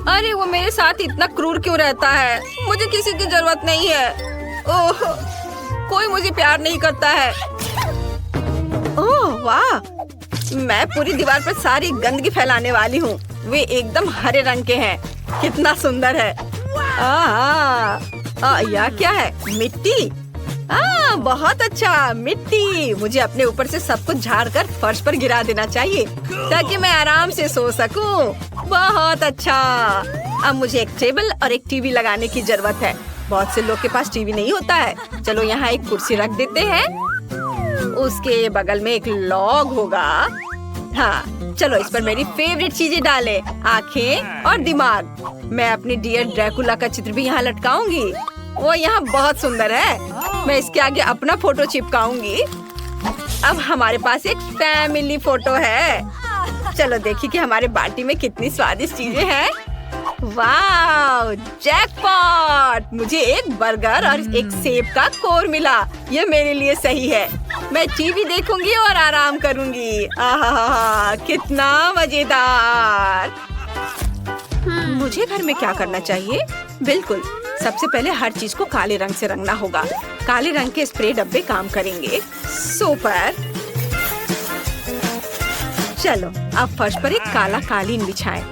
अरे वो मेरे साथ इतना क्रूर क्यों रहता है? मुझे किसी की जरूरत नहीं है। ओह, कोई मुझे प्यार नहीं करता है। ओह वाह, मैं पूरी दीवार पर सारी गंदगी फैलाने वाली हूँ। वे एकदम हरे रंग के हैं। कितना सुंदर है। यह क्या है? मिट्टी। बहुत अच्छा, मिट्टी। मुझे अपने ऊपर से सब कुछ झाड़ कर फर्श पर गिरा देना चाहिए ताकि मैं आराम से सो सकूं। बहुत अच्छा। अब मुझे एक टेबल और एक टीवी लगाने की जरूरत है। बहुत से लोग के पास टीवी नहीं होता है। चलो यहाँ एक कुर्सी रख देते हैं। उसके बगल में एक लॉग होगा। हाँ, चलो इस पर मेरी फेवरेट चीजें डाले, आँखें और दिमाग। मैं अपने डियर ड्रैकुला का चित्र भी यहाँ लटकाऊंगी। वो यहाँ बहुत सुंदर है। मैं इसके आगे अपना फोटो चिपकाऊंगी। अब हमारे पास एक फैमिली फोटो है। चलो देखिए कि हमारे बाटी में कितनी स्वादिष्ट चीजें हैं। वाह, जैकपॉट! मुझे एक बर्गर और एक सेब का कोर मिला। ये मेरे लिए सही है। मैं टीवी देखूंगी और आराम करूंगी। आहा, कितना मजेदार। मुझे घर में क्या करना चाहिए? बिल्कुल, सबसे पहले हर चीज को काले रंग से रंगना होगा। काले रंग के स्प्रे डब्बे काम करेंगे। सुपर। चलो अब फर्श पर एक काला कालीन बिछाएं।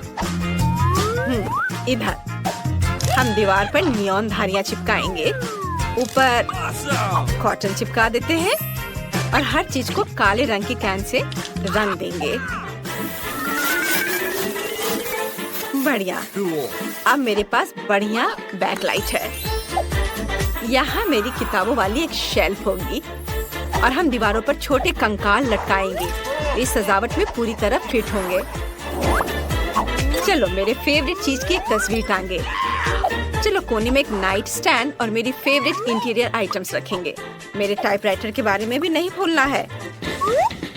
इधर हम दीवार पर नियॉन धारियां चिपकाएंगे। ऊपर कॉटन चिपका देते हैं और हर चीज को काले रंग की कैन से रंग देंगे। बढ़िया। अब मेरे पास बढ़िया बैकलाइट है। यहाँ मेरी किताबों वाली एक शेल्फ होगी और हम दीवारों पर छोटे कंकाल लटकाएंगे। इस सजावट में पूरी तरह फिट होंगे। चलो मेरे फेवरेट चीज की एक तस्वीर टांगे। चलो कोने में एक नाइट स्टैंड और मेरी फेवरेट इंटीरियर आइटम्स रखेंगे। मेरे टाइपराइटर के बारे में भी नहीं भूलना है।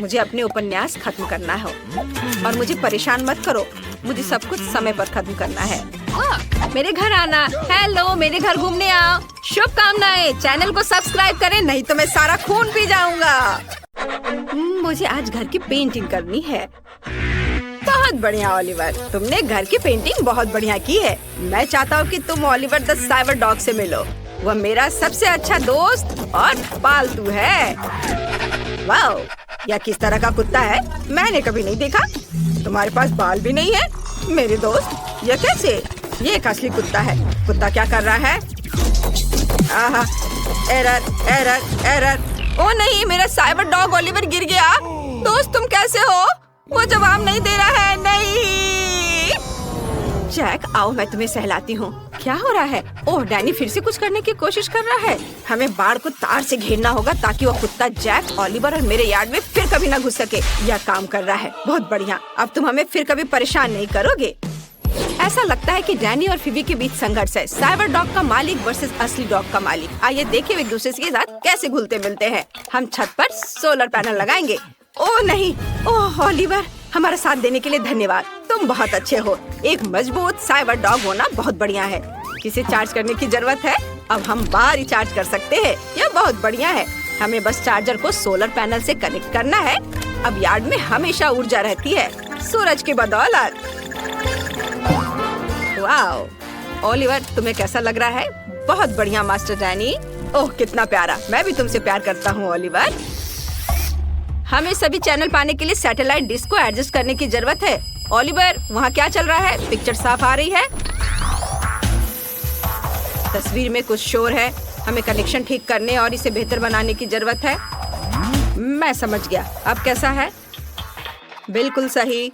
मुझे अपने उपन्यास खत्म करना है और मुझे परेशान मत करो, मुझे सब कुछ समय पर खत्म करना है। मेरे घर आना। हेलो, मेरे घर घूमने आओ। शुभकामनाएं। चैनल को सब्सक्राइब करें, नहीं तो मैं सारा खून पी जाऊंगा। मुझे आज घर की पेंटिंग करनी है। बहुत बढ़िया ओलिवर, तुमने घर की पेंटिंग बहुत बढ़िया की है। मैं चाहता हूँ कि तुम ओलिवर द साइबर डॉग से मिलो। वह मेरा सबसे अच्छा दोस्त और पालतू है। वाओ, यह किस तरह का कुत्ता है? मैंने कभी नहीं देखा। तुम्हारे पास बाल भी नहीं है मेरे दोस्त। यह कैसे? ये एक असली कुत्ता है। कुत्ता क्या कर रहा है? आहा, एरर एरर एरर। ओ नहीं, मेरा साइबर डॉग ओलिवर गिर गया। दोस्त तुम कैसे हो? वो जवाब नहीं दे रहा है। नहीं जैक, आओ मैं तुम्हें सहलाती हूँ। क्या हो रहा है? ओह, डैनी फिर से कुछ करने की कोशिश कर रहा है। हमें बाड़ को तार से घेरना होगा ताकि वो कुत्ता जैक, ओलिवर और मेरे यार्ड में फिर कभी ना घुस सके। यह काम कर रहा है। बहुत बढ़िया। अब तुम हमें फिर कभी परेशान नहीं करोगे। ऐसा लगता है कि डैनी और फिबी के बीच संघर्ष है। साइबर डॉग का मालिक वर्सेस असली डॉग का मालिक। आइए देखें एक दूसरे के साथ कैसे घुलते मिलते हैं। हम छत पर सोलर पैनल लगाएंगे। ओह नहीं, ओह ओलिवर, हमारा साथ देने के लिए धन्यवाद। तुम बहुत अच्छे हो। एक मजबूत साइबर डॉग होना बहुत बढ़िया है। किसे चार्ज करने की जरूरत है? अब हम बाहर ही चार्ज कर सकते हैं। यह बहुत बढ़िया है। हमें बस चार्जर को सोलर पैनल से कनेक्ट करना है। अब यार्ड में हमेशा ऊर्जा रहती है, सूरज की बदौलत। वाओ ओलिवर, तुम्हें कैसा लग रहा है? बहुत बढ़िया मास्टर डैनी। ओह कितना प्यारा। मैं भी तुमसे प्यार करता हूँ ओलिवर। हमें सभी चैनल पाने के लिए सैटेलाइट डिश को एडजस्ट करने की जरूरत है। ओलिवर, वहाँ क्या चल रहा है? पिक्चर साफ आ रही है? तस्वीर में कुछ शोर है। हमें कनेक्शन ठीक करने और इसे बेहतर बनाने की जरूरत है। मैं समझ गया। अब कैसा है? बिल्कुल सही।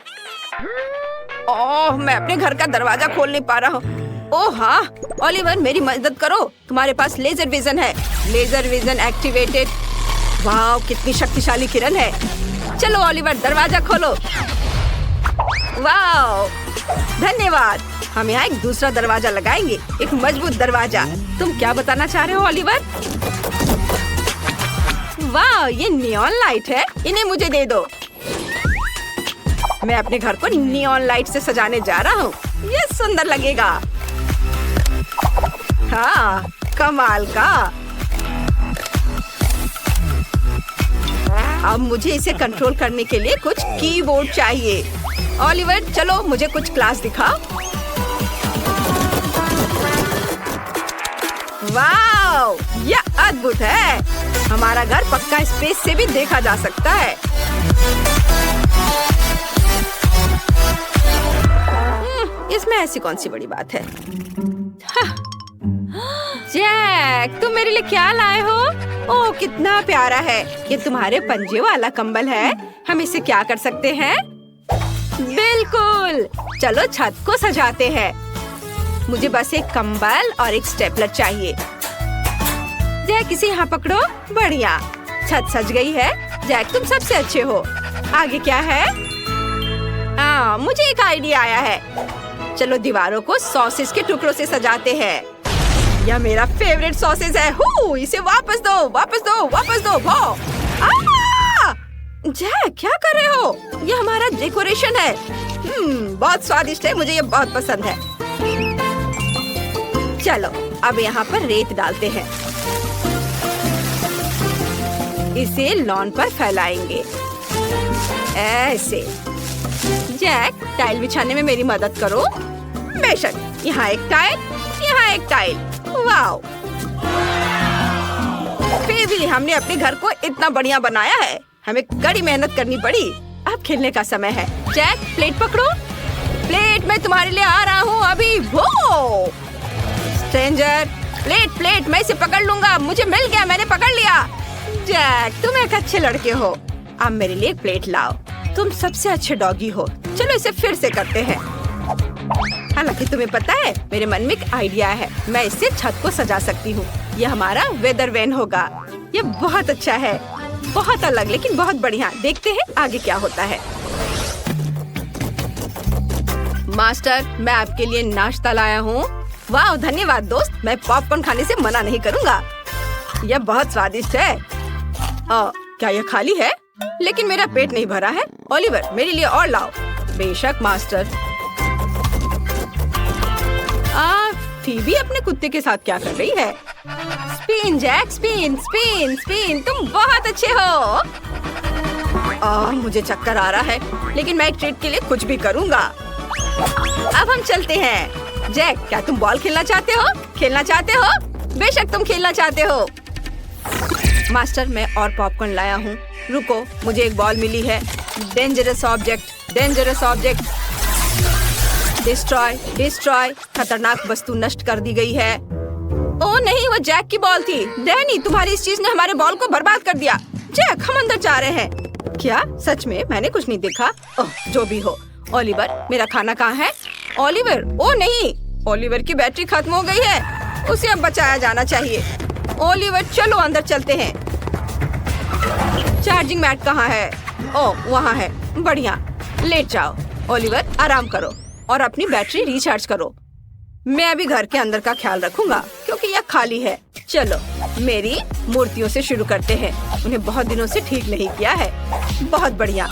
ओह, मैं अपने घर का दरवाजा खोल नहीं पा रहा हूँ। ओह हाँ, ओलिवर मेरी मदद करो। तुम्हारे पास लेजर विजन है। Laser vision activated. वाह, कितनी शक्तिशाली किरण है। चलो ओलिवर, दरवाजा खोलो। वाह, धन्यवाद। हम यहाँ एक दूसरा दरवाजा लगाएंगे, एक मजबूत दरवाजा। तुम क्या बताना चाह रहे हो ओलिवर? वाह, ये नियॉन लाइट है। इन्हें मुझे दे दो। मैं अपने घर को नियॉन लाइट से सजाने जा रहा हूँ। ये सुंदर लगेगा। हाँ, कमाल का। अब मुझे इसे कंट्रोल करने के लिए कुछ कीबोर्ड चाहिए। ओलिवर, चलो मुझे कुछ क्लास दिखाओ। वाव, यह अद्भुत है। हमारा घर पक्का स्पेस से भी देखा जा सकता है। इसमें ऐसी कौन सी बड़ी बात है? जैक, तुम मेरे लिए क्या लाए हो? ओह कितना प्यारा है। ये तुम्हारे पंजे वाला कंबल है। हम इसे क्या कर सकते हैं? बिल्कुल, चलो छत को सजाते हैं। मुझे बस एक कंबल और एक स्टेपलर चाहिए। जैक, इसे यहाँ पकड़ो। बढ़िया, छत सज गई है। जैक, तुम सबसे अच्छे हो। आगे क्या है? हाँ, मुझे एक आइडिया आया है। चलो दीवारों को सॉसेज के टुकड़ों से सजाते हैं। यह मेरा फेवरेट सॉसेज है। इसे वापस दो, वापस दो, वापस दो। जैक, क्या कर रहे हो? यह हमारा डेकोरेशन है। बहुत स्वादिष्ट है। मुझे यह बहुत पसंद है। चलो अब यहाँ पर रेत डालते हैं। इसे लॉन पर फैलाएंगे ऐसे। जैक, टाइल बिछाने में मेरी मदद करो। बेशक, यहाँ एक टाइल, यहाँ एक टाइल। वाओ, फिर भी हमने अपने घर को इतना बढ़िया बनाया है। हमें कड़ी मेहनत करनी पड़ी। अब खेलने का समय है। जैक, प्लेट पकड़ो। प्लेट, मैं तुम्हारे लिए आ रहा हूँ अभी। वो स्ट्रेंजर, प्लेट प्लेट, मैं इसे पकड़ लूंगा। मुझे मिल गया, मैंने पकड़ लिया। जैक, तुम एक अच्छे लड़के हो। अब मेरे लिए एक प्लेट लाओ। तुम सबसे अच्छे डॉगी हो। चलो इसे फिर से करते हैं। हालांकि तुम्हें पता है, मेरे मन में एक आइडिया है। मैं इससे छत को सजा सकती हूँ। यह हमारा वेदर वैन होगा। यह बहुत अच्छा है। बहुत अलग लेकिन बहुत बढ़िया। देखते हैं आगे क्या होता है। मास्टर, मैं आपके लिए नाश्ता लाया हूँ। वाह, धन्यवाद दोस्त। मैं पॉपकॉर्न खाने से मना नहीं करूँगा। यह बहुत स्वादिष्ट है। क्या यह खाली है? लेकिन मेरा पेट नहीं भरा है। ओलिवर, मेरे लिए और लाओ। बेशक मास्टर। फीबी अपने कुत्ते के साथ क्या कर रही है? Spin Jack, spin spin spin. तुम बहुत अच्छे हो। मुझे चक्कर आ रहा है, लेकिन मैं एक ट्रीट के लिए कुछ भी करूँगा। अब हम चलते हैं। जैक, क्या तुम बॉल खेलना चाहते हो? खेलना चाहते हो? बेशक तुम खेलना चाहते हो। मास्टर, मैं और पॉपकॉर्न लाया हूँ। रुको, मुझे एक बॉल मिली है। Dangerous object, dangerous object. Destroy, destroy. खतरनाक वस्तु नष्ट कर दी गई है। ओह नहीं, वो जैक की बॉल थी। डैनी, तुम्हारी इस चीज ने हमारे बॉल को बर्बाद कर दिया। जैक, हम अंदर जा रहे हैं। क्या सच में? मैंने कुछ नहीं देखा। ओह, जो भी हो। ओलिवर, मेरा खाना कहाँ है? ओलिवर, ओ नहीं, ओलिवर की बैटरी खत्म हो गई है। उसे अब बचाया जाना चाहिए। ओलिवर, चलो अंदर चलते हैं। चार्जिंग मैट कहाँ है? ओह, वहाँ है। बढ़िया, लेट जाओ। ओलिवर, आराम करो और अपनी बैटरी रिचार्ज करो। मैं अभी घर के अंदर का ख्याल रखूंगा, क्योंकि यह खाली है। चलो, मेरी मूर्तियों से शुरू करते हैं। उन्हें बहुत दिनों से ठीक नहीं किया है। बहुत बढ़िया।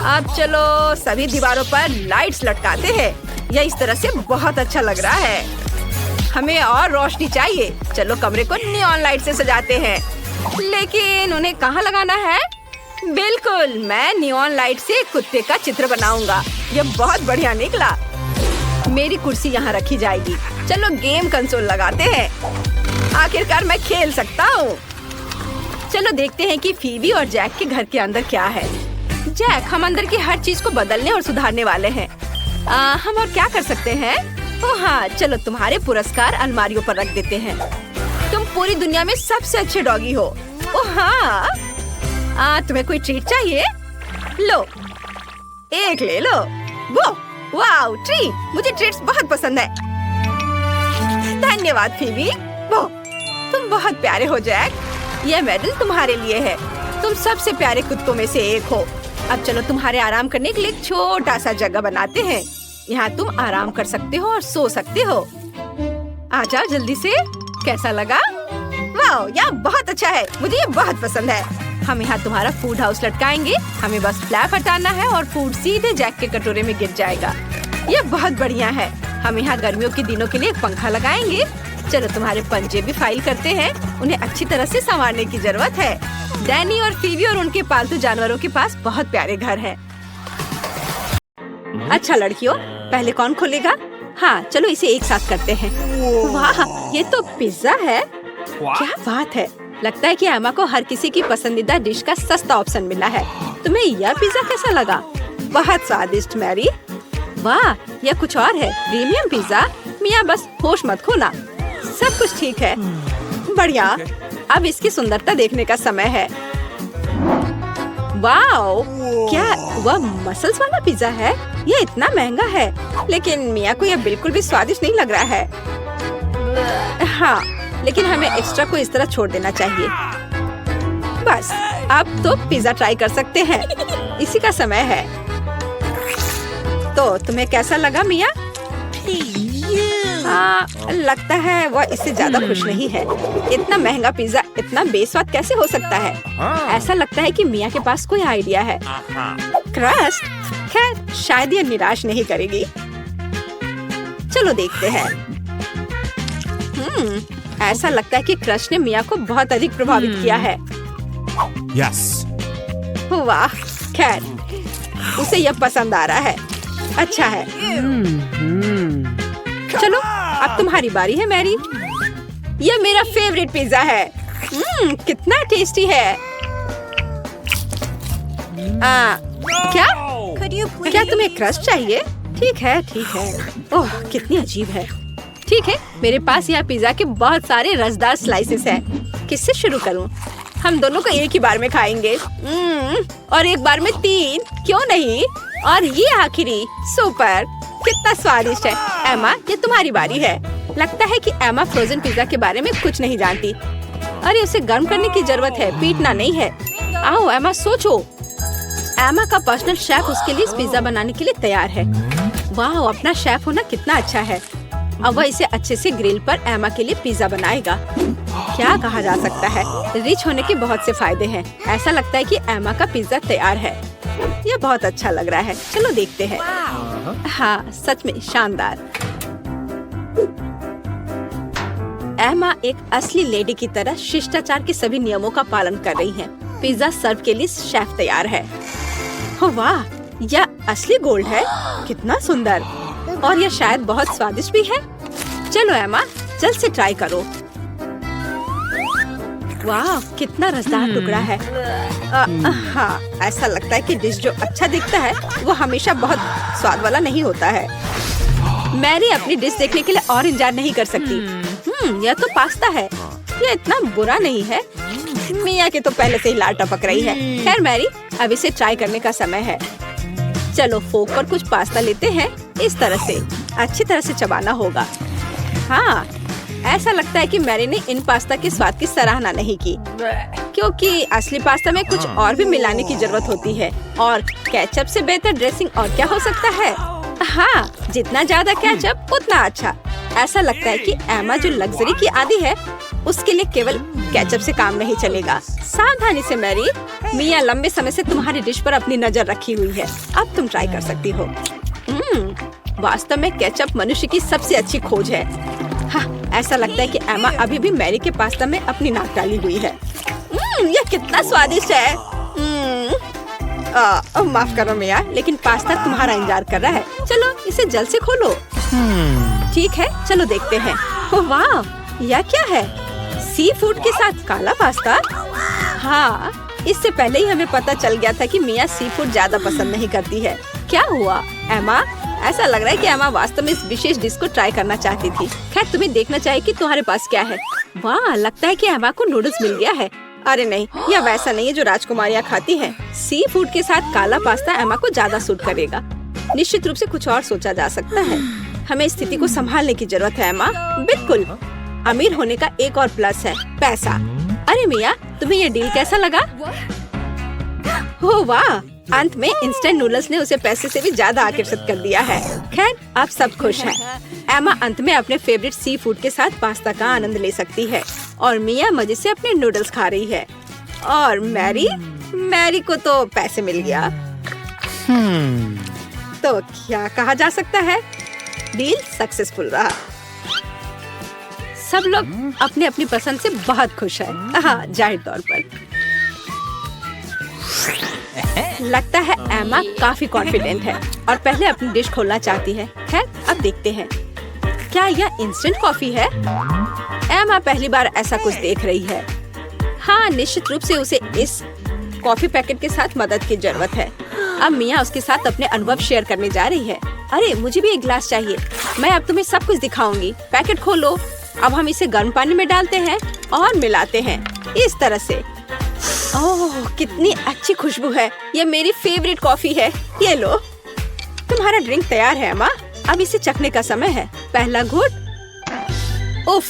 अब चलो सभी दीवारों पर लाइट्स लटकाते हैं। यह इस तरह से बहुत अच्छा लग रहा है। हमें और रोशनी चाहिए। चलो कमरे को नियॉन लाइट से सजाते हैं। लेकिन उन्हें कहाँ लगाना है? बिल्कुल, मैं नियॉन लाइट से कुत्ते का चित्र बनाऊंगा। यह बहुत बढ़िया निकला। मेरी कुर्सी यहाँ रखी जाएगी। चलो गेम कंसोल लगाते हैं। आखिरकार मैं खेल सकता हूँ। चलो देखते हैं कि फीबी और जैक के घर के अंदर क्या है। जैक, हम अंदर की हर चीज को बदलने और सुधारने वाले हैं। हम और क्या कर सकते हैं? ओह हाँ, चलो तुम्हारे पुरस्कार अलमारियों पर रख देते हैं। तुम पूरी दुनिया में सबसे अच्छे डॉगी हो। ओह हाँ, तुम्हें कोई ट्रीट चाहिए? लो, एक ले लो। वो वाओ, ट्रीट। मुझे ट्रीट्स बहुत पसंद है। धन्यवाद फीबी। वो, तुम बहुत प्यारे हो जैक। यह मेडल तुम्हारे लिए है। तुम सबसे प्यारे कुत्तों में से एक हो। अब चलो तुम्हारे आराम करने के लिए एक छोटा सा जगह बनाते हैं। यहाँ तुम आराम कर सकते हो और सो सकते हो। आ जाओ जल्दी से। कैसा लगा? वाओ, यह बहुत अच्छा है। मुझे ये बहुत पसंद है। हम यहाँ तुम्हारा फूड हाउस लटकाएंगे। हमें बस फ्लैप हटाना है और फूड सीधे जैक के कटोरे में गिर जाएगा। यह बहुत बढ़िया है। हम यहाँ गर्मियों के दिनों के लिए एक पंखा लगाएंगे। चलो तुम्हारे पंजे भी फाइल करते हैं। उन्हें अच्छी तरह से संवारने की जरूरत है। डैनी और फीबी और उनके पालतू जानवरों के पास बहुत प्यारे घर हैं। अच्छा लड़कियों, पहले कौन खोलेगा? हाँ, चलो इसे एक साथ करते हैं। वाह, ये तो पिज्जा है। क्या बात है। लगता है कि एमा को हर किसी की पसंदीदा डिश का सस्ता ऑप्शन मिला है। तुम्हें यह पिज्जा कैसा लगा? बहुत स्वादिष्ट मैरी। वाह, यह कुछ और है। Premium pizza. मिया, बस होश मत खोना। सब कुछ ठीक है। बढ़िया। अब इसकी सुंदरता देखने का समय है। वाओ, क्या वह मसल्स वाला पिज्जा है? यह इतना महंगा है, लेकिन मिया को यह बिल्कुल भी स्वादिष्ट नहीं लग रहा है। हाँ, लेकिन हमें एक्स्ट्रा को इस तरह छोड़ देना चाहिए। बस, अब तो पिज्जा ट्राई कर सकते हैं। इसी का समय है। तो तुम्हें कैसा लगा मिया? लगता है वह इससे ज्यादा खुश नहीं है। इतना महंगा पिज्जा इतना बेस्वाद कैसे हो सकता है? ऐसा लगता है कि मिया के पास कोई आइडिया है। क्रस्ट? खैर, शायद यह निराश नहीं करेगी। चलो देखते हैं। ऐसा लगता है कि क्रस्ट ने मिया को बहुत अधिक प्रभावित किया है। Yes. वाह, खैर, उसे यह पसंद आ रहा है। अच्छा है। चलो, अब तुम्हारी बारी है मैरी। यह मेरा फेवरेट पिज्जा है। कितना टेस्टी है। क्या तुम्हें क्रस्ट चाहिए? ठीक है, ठीक है। ओह, कितनी अजीब है। ठीक है, मेरे पास यहाँ पिज्जा के बहुत सारे रसदार स्लाइसेस हैं। किससे शुरू करूँ? हम दोनों को एक ही बार में खाएंगे। और एक बार में 3, क्यों नहीं? और ये आखिरी। सुपर, कितना स्वादिष्ट है। एमा, ये तुम्हारी बारी है। लगता है कि एमा फ्रोजन पिज्जा के बारे में कुछ नहीं जानती। अरे, उसे गर्म करने की जरूरत है, पीटना नहीं है। आओ एमा, सोचो। एमा का पर्सनल शेफ उसके लिए इस पिज्जा बनाने के लिए तैयार है। वाह, अपना शेफ होना कितना अच्छा है। अब वह इसे अच्छे से ग्रिल पर एमा के लिए पिज्जा बनाएगा। क्या कहा जा सकता है, रिच होने के बहुत से फायदे हैं। ऐसा लगता है कि एमा का पिज्जा तैयार है। यह बहुत अच्छा लग रहा है। चलो देखते हैं। हाँ, सच में शानदार। एमा एक असली लेडी की तरह शिष्टाचार के सभी नियमों का पालन कर रही है। पिज्जा सर्व के लिए शेफ तैयार है। हो वाह, यह असली गोल्ड है। कितना सुंदर, और यह शायद बहुत स्वादिष्ट भी है। चलो एमा, जल्द से ट्राई करो। वाह, कितना रसदार टुकड़ा है। हाँ, ऐसा लगता है कि डिश जो अच्छा दिखता है वो हमेशा बहुत स्वाद वाला नहीं होता है। मैरी अपनी डिश देखने के लिए और इंतजार नहीं कर सकती। यह तो पास्ता है। यह इतना बुरा नहीं है। मिया के तो पहले से ही लार टपक रही है। खैर मैरी, अब इसे ट्राई करने का समय है। चलो फोक पर कुछ पास्ता लेते हैं। इस तरह से अच्छी तरह से चबाना होगा। हाँ, ऐसा लगता है कि मैरी ने इन पास्ता के स्वाद की सराहना नहीं की, क्योंकि असली पास्ता में कुछ और भी मिलाने की जरूरत होती है। और केचप से बेहतर ड्रेसिंग और क्या हो सकता है। हाँ, जितना ज्यादा केचप उतना अच्छा। ऐसा लगता है कि एमा जो लग्जरी की आदी है, उसके लिए केवल केचप से काम नहीं चलेगा। सावधानी से मैरी, मिया लंबे समय से तुम्हारी डिश पर अपनी नजर रखी हुई है। अब तुम ट्राई कर सकती हो। वास्तव में केचप मनुष्य की सबसे अच्छी खोज है। हाँ, ऐसा लगता है कि एमा अभी भी मैरी के पास्ता में अपनी नाक डाली हुई है। यह कितना स्वादिष्ट है। माफ करो मिया, लेकिन पास्ता तुम्हारा इंतजार कर रहा है। चलो इसे जल्द से खोलो। ठीक है, चलो देखते हैं। ओह वाह, यह क्या है? सी फूड के साथ काला पास्ता। हाँ, इससे पहले ही हमें पता चल गया था कि मिया सी फूड ज्यादा पसंद नहीं करती है। क्या हुआ एमा? ऐसा लग रहा है कि एमा वास्तव में इस विशेष डिश को ट्राई करना चाहती थी। खैर, तुम्हें देखना चाहिए कि तुम्हारे पास क्या है। वाह, लगता है कि एमा को नूडल्स मिल गया है। अरे नहीं, यह वैसा नहीं है जो राजकुमारियाँ खाती हैं। सी फूड के साथ काला पास्ता एमा को ज्यादा सूट करेगा। निश्चित रूप से कुछ और सोचा जा सकता है। हमें स्थिति को संभालने की जरूरत है एमा। बिल्कुल। अमीर होने का एक और प्लस है, पैसा। अरे मिया, तुम्हें ये डील कैसा लगा? हो वाह, अंत में इंस्टेंट नूडल्स ने उसे पैसे से भी ज्यादा आकर्षित कर दिया है। खैर, अब सब खुश हैं। एमा अंत में अपने फेवरेट सी फूड के साथ पास्ता का आनंद ले सकती है और मिया मजे से अपने नूडल्स खा रही है। और मैरी को तो पैसे मिल गया। तो क्या कहा जा सकता है, डील सक्सेसफुल रहा। सब लोग अपनी अपनी पसंद से बहुत खुश हैं। हाँ, जाहिर तौर पर। लगता है एमा काफी कॉन्फिडेंट है और पहले अपनी डिश खोलना चाहती है। खैर, अब देखते हैं। क्या यह इंस्टेंट कॉफी है? एमा पहली बार ऐसा कुछ देख रही है। हाँ, निश्चित रूप से उसे इस कॉफी पैकेट के साथ मदद की जरूरत है। अब मिया उसके साथ अपने अनुभव शेयर करने जा रही है। अरे, मुझे भी एक गिलास चाहिए। मैं अब तुम्हें सब कुछ दिखाऊंगी। पैकेट खोलो। अब हम इसे गर्म पानी में डालते हैं और मिलाते हैं इस तरह से। ओह, कितनी अच्छी खुशबू है। ये मेरी फेवरेट कॉफी है। ये लो, तुम्हारा ड्रिंक तैयार है अम्मा। अब इसे चखने का समय है। पहला घूंट। उफ,